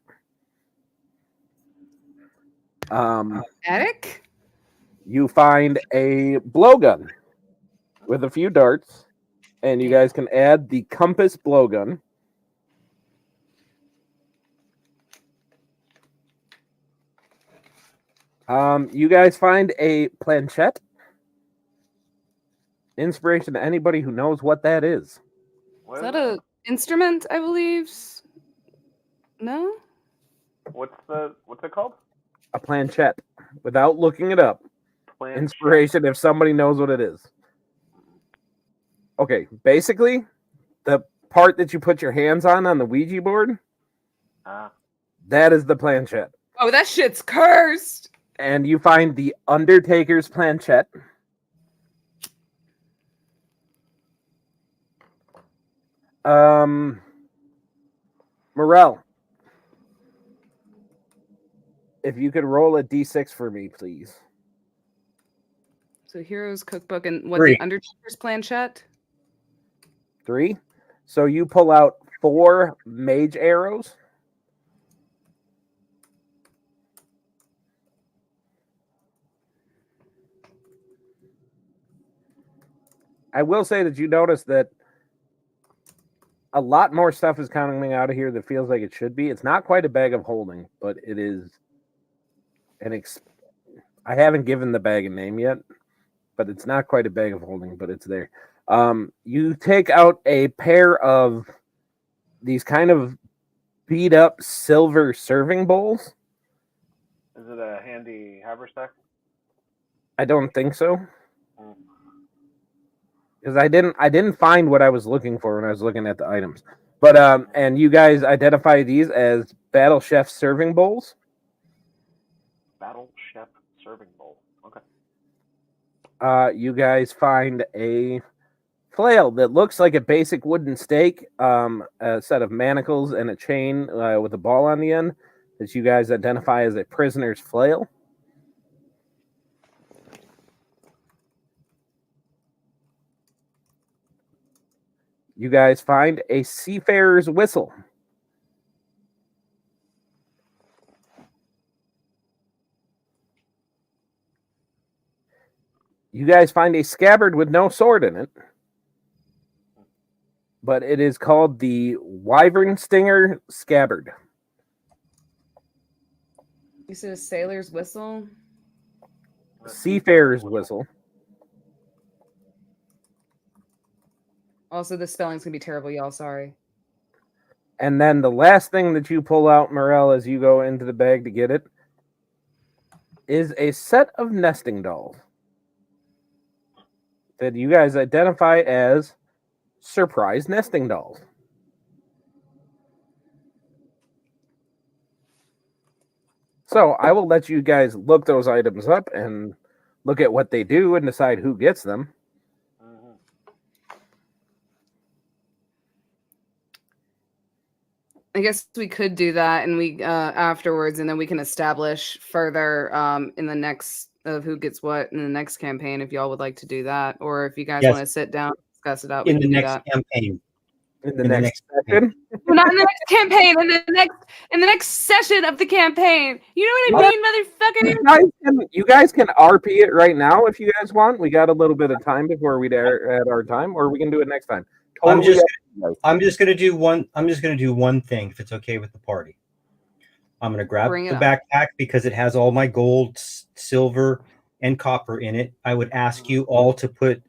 Attic? You find a blowgun with a few darts, and you guys can add the compass blowgun. You guys find a planchette. Inspiration to anybody who knows what that is. What Is is that it? a instrument, I believe? No? What's it called? A planchette. Without looking it up. Planchette. Inspiration if somebody knows what it is. Okay, basically, the part that you put your hands on the Ouija board, that is the planchette. Oh, that shit's cursed. And you find the Undertaker's planchette. Morel, if you could roll a d6 for me, please. So Hero's Cookbook and what 3. the Undertaker's planchette? 3. So you pull out 4 mage arrows. I will say that you notice that a lot more stuff is coming out of here that feels like it should be. It's not quite a bag of holding, but it is I haven't given the bag a name yet, but it's not quite a bag of holding, but it's there. You take out a pair of these kind of beat up silver serving bowls. Is it a handy haversack? I don't think so. Because I didn't find what I was looking for when I was looking at the items. But and you guys identify these as Battle Chef serving bowls. Battle Chef serving bowl. Okay. You guys find a flail that looks like a basic wooden stake, a set of manacles and a chain with a ball on the end that you guys identify as a prisoner's flail. You guys find a seafarer's whistle. You guys find a scabbard with no sword in it. But it is called the Wyvern Stinger Scabbard. You said a sailor's whistle? Seafarer's whistle. Also, the spelling's gonna be terrible, y'all. Sorry. And then the last thing that you pull out, Morel, as you go into the bag to get it, is a set of nesting dolls that you guys identify as surprise nesting dolls. So I will let you guys look those items up and look at what they do and decide who gets them. I guess we could do that, and we afterwards, and then we can establish further in the next of who gets what in the next campaign. If y'all would like to do that, or if you guys Yes. want to sit down, discuss it out we In the can do next that. campaign. In the next session. Well, not in the next campaign. In the next session of the campaign. You know what I mean, motherfucker? You guys can RP it right now if you guys want. We got a little bit of time before we at our time, or we can do it next time. Totally I'm just gonna do one thing if it's okay with the party. I'm gonna grab Bring it the up. backpack because it has all my gold, silver, and copper in it. I would ask you all to put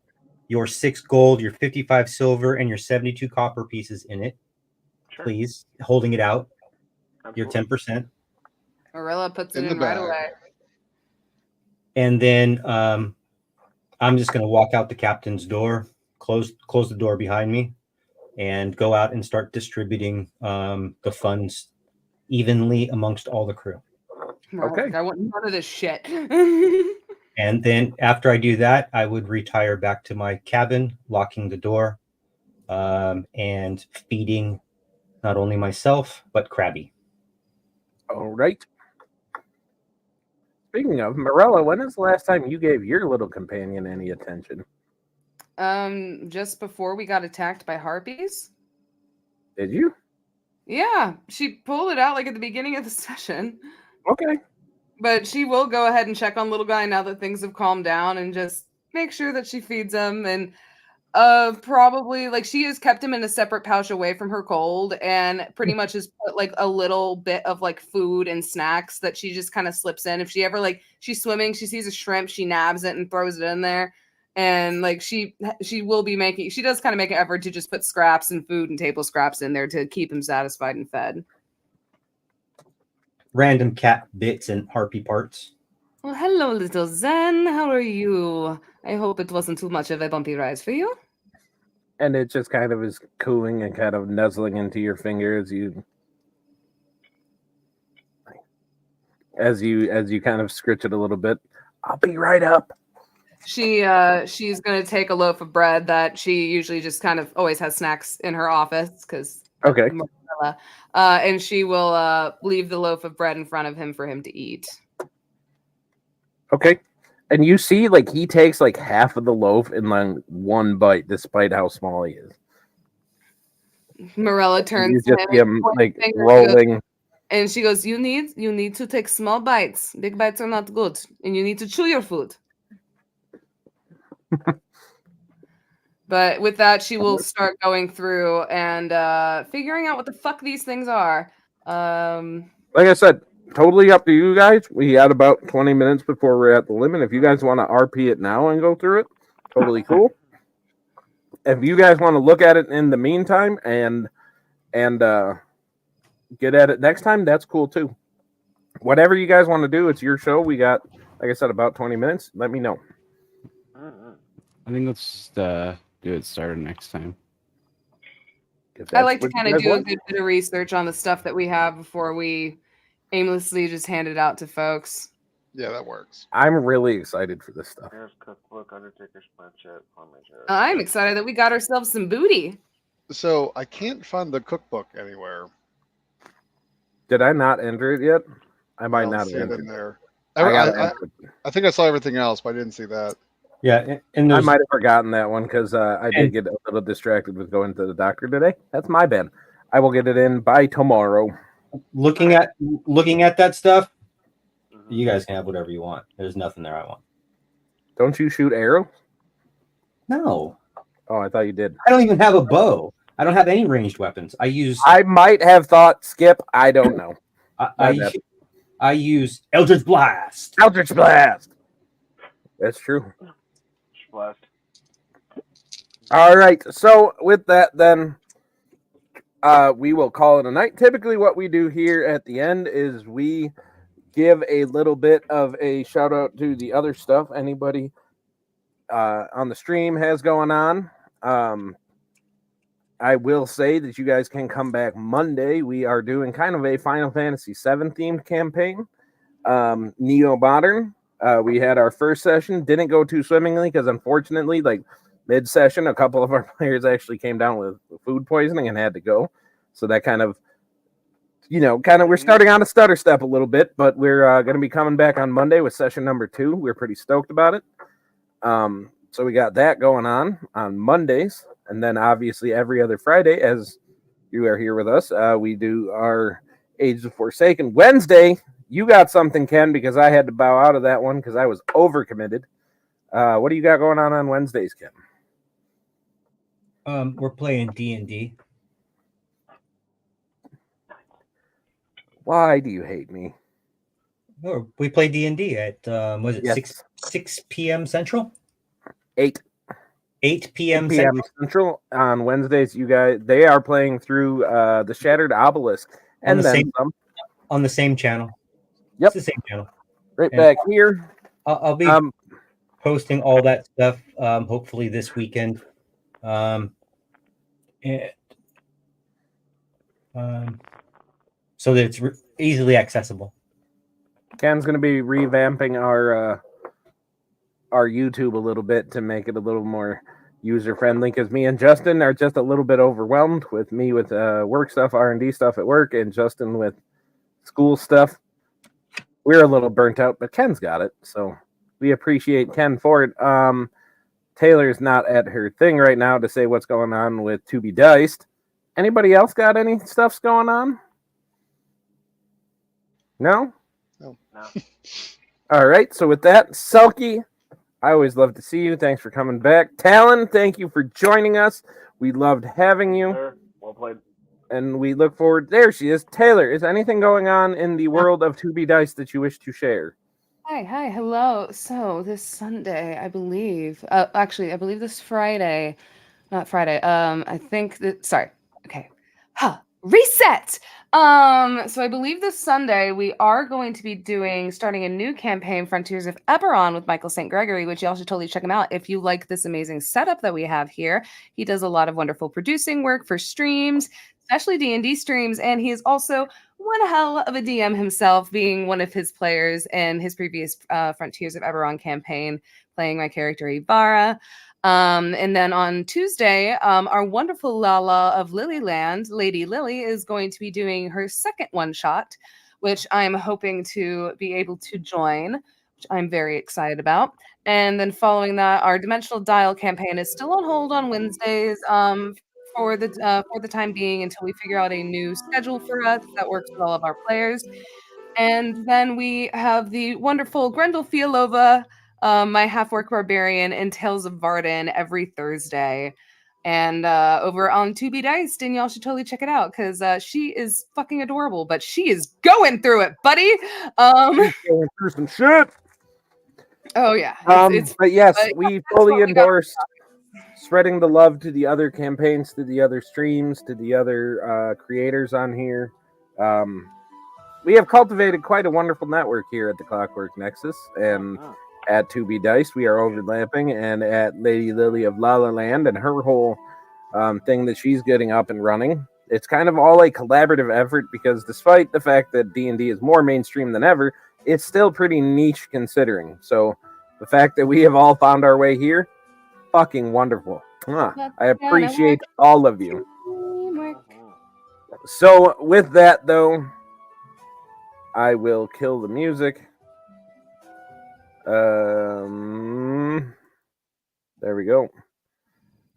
your 6 gold, your 55 silver, and your 72 copper pieces in it. Sure. Please, holding it out. Your Absolutely. 10%. Marilla puts it In in the right bag. away. And then I'm just gonna walk out the captain's door, close the door behind me, and go out and start distributing the funds evenly amongst all the crew. Okay. I want none of this shit. And then after I do that, I would retire back to my cabin, locking the door, and feeding not only myself, but Krabby. All right. Speaking of, Morella, when is the last time you gave your little companion any attention? Just before we got attacked by harpies. Did you? Yeah, she pulled it out like at the beginning of the session. Okay. But she will go ahead and check on little guy now that things have calmed down and just make sure that she feeds him and probably like she has kept him in a separate pouch away from her cold and pretty much has put like a little bit of like food and snacks that she just kind of slips in. If she ever like she's swimming, she sees a shrimp, she nabs it and throws it in there. And like she will be making she does kind of make an effort to just put scraps and food and table scraps in there to keep him satisfied and fed. Random cat bits and harpy parts. Well, hello, little Zen. How are you? I hope it wasn't too much of a bumpy ride for you. And it just kind of is cooing and kind of nuzzling into your finger as you kind of scritch it a little bit. I'll be right up. She's gonna take a loaf of bread that she usually just kind of always has snacks in her office because Okay. and she will leave the loaf of bread in front of him for him to eat. Okay. And you see, like, he takes like half of the loaf in like one bite, despite how small he is. Morella You turns just to see him points like finger, rolling. and she goes, You need to take small bites. Big bites are not good, and you need to chew your food." But with that, she will start going through and figuring out what the fuck these things are. Like I said, totally up to you guys. We had about 20 minutes before we're at the limit. If you guys want to RP it now and go through it, totally cool. If you guys want to look at it in the meantime and get at it next time, that's cool too. Whatever you guys want to do, it's your show. We got, like I said, about 20 minutes. Let me know. I think let's do it started next time. I like to kind of do a good bit of research on the stuff that we have before we aimlessly just hand it out to folks. Yeah, that works. I'm really excited for this stuff. Here's cookbook, Undertaker's planchette, Parmesan. I'm excited that we got ourselves some booty. So I can't find the cookbook anywhere. Did I not enter it yet? I might don't not see have it entered in there. I I think I saw everything else, but I didn't see that. Yeah, and I there's might have forgotten that one because I did get a little distracted with going to the doctor today. That's my bad. I will get it in by tomorrow. looking at that stuff. You guys can have whatever you want. There's nothing there I want. Don't you shoot arrows? No, Oh, I thought you did. I don't even have a bow. I don't have any ranged weapons. I might have thought Skip. I don't know. I use Eldritch Blast. Eldritch Blast. That's true. Blast. All right. So with that, then we will call it a night. Typically, what we do here at the end is we give a little bit of a shout out to the other stuff anybody on the stream has going on. I will say that you guys can come back Monday. We are doing kind of a Final Fantasy VII themed campaign, Neo Modern. We had our first session, didn't go too swimmingly because unfortunately, like mid session, a couple of our players actually came down with food poisoning and had to go. So that kind of, we're starting on a stutter step a little bit, but we're going to be coming back on Monday with session number 2. We're pretty stoked about it. So we got that going on Mondays. And then obviously every other Friday, as you are here with us, we do our Age of Forsaken. Wednesday, you got something, Ken, because I had to bow out of that one because I was overcommitted. What do you got going on Wednesdays, Ken? We're playing D&D. Why do you hate me? Oh, we play D&D at was it Yes. 6 p.m. Central? 8 p.m. Central on Wednesdays. You guys, they are playing through the Shattered Obelisk and the then same, some. On the same channel. Yep, it's the same channel. Right And back here. I'll be posting all that stuff hopefully this weekend. So that it's easily accessible. Ken's going to be revamping our YouTube a little bit to make it a little more user friendly because me and Justin are just a little bit overwhelmed with me with work stuff, R&D stuff at work, and Justin with school stuff. We're a little burnt out, but Ken's got it, so we appreciate Ken for it. Taylor's not at her thing right now to say what's going on with To Be Diced. Anybody else got any stuffs going on? No? No. All right. So with that, Selkie, I always love to see you. Thanks for coming back. Talon, thank you for joining us. We loved having you. Sir, well played. And we look forward. There she is. Taylor, is anything going on in the world of 2B Dice that you wish to share? Hi, hello. So this Sunday, I believe, actually, I believe this Friday, not Friday. I think that, sorry. Okay. Reset. So I believe this Sunday we are going to be starting a new campaign, Frontiers of Eberron, with Michael St. Gregory, which y'all should totally check him out if you like this amazing setup that we have here. He does a lot of wonderful producing work for streams, especially D&D streams, and he is also one hell of a DM himself, being one of his players in his previous Frontiers of Eberron campaign, playing my character Ibarra. And then on Tuesday, our wonderful Lala of Lilyland, Lady Lily, is going to be doing her second one shot, which I'm hoping to be able to join, which I'm very excited about. And then following that, our Dimensional Dial campaign is still on hold on Wednesdays for the time being until we figure out a new schedule for us that works with all of our players. And then we have the wonderful Grendel Fialova, my half-orc barbarian, in Tales of Varden every Thursday. And over on 2B Diced, and y'all should totally check it out because she is fucking adorable, but she is going through it, buddy. Going through some shit. Oh yeah. But yes, we that's fully what we got. endorse spreading the love to the other campaigns, to the other streams, to the other creators on here. We have cultivated quite a wonderful network here at the Clockwork Nexus, and at 2B Dice, we are overlapping, and at Lady Lily of La La Land and her whole thing that she's getting up and running. It's kind of all a collaborative effort because despite the fact that D&D is more mainstream than ever, it's still pretty niche considering. So the fact that we have all found our way here, fucking wonderful. I appreciate all of you. So with that, though, I will kill the music. There we go.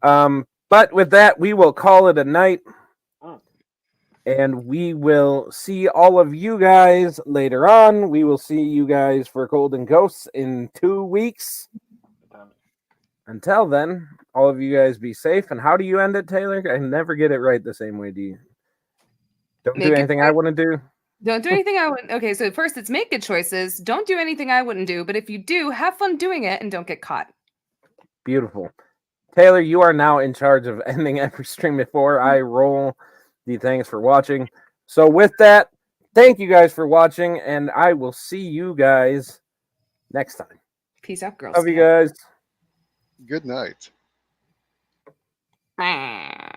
But with that, we will call it a night. And we will see all of you guys later on. We will see you guys for Golden Ghosts in 2 weeks. Until then, all of you guys be safe. And how do you end it, Taylor? I never get it right the same way. Do you? Don't do anything I wouldn't do. Don't do anything I wouldn't. Okay, so first it's make good choices. Don't do anything I wouldn't do. But if you do, have fun doing it and don't get caught. Beautiful. Taylor, you are now in charge of ending every stream before I roll the thanks for watching. So with that, thank you guys for watching, and I will see you guys next time. Peace out, girls. Love you guys. Good night. Ah.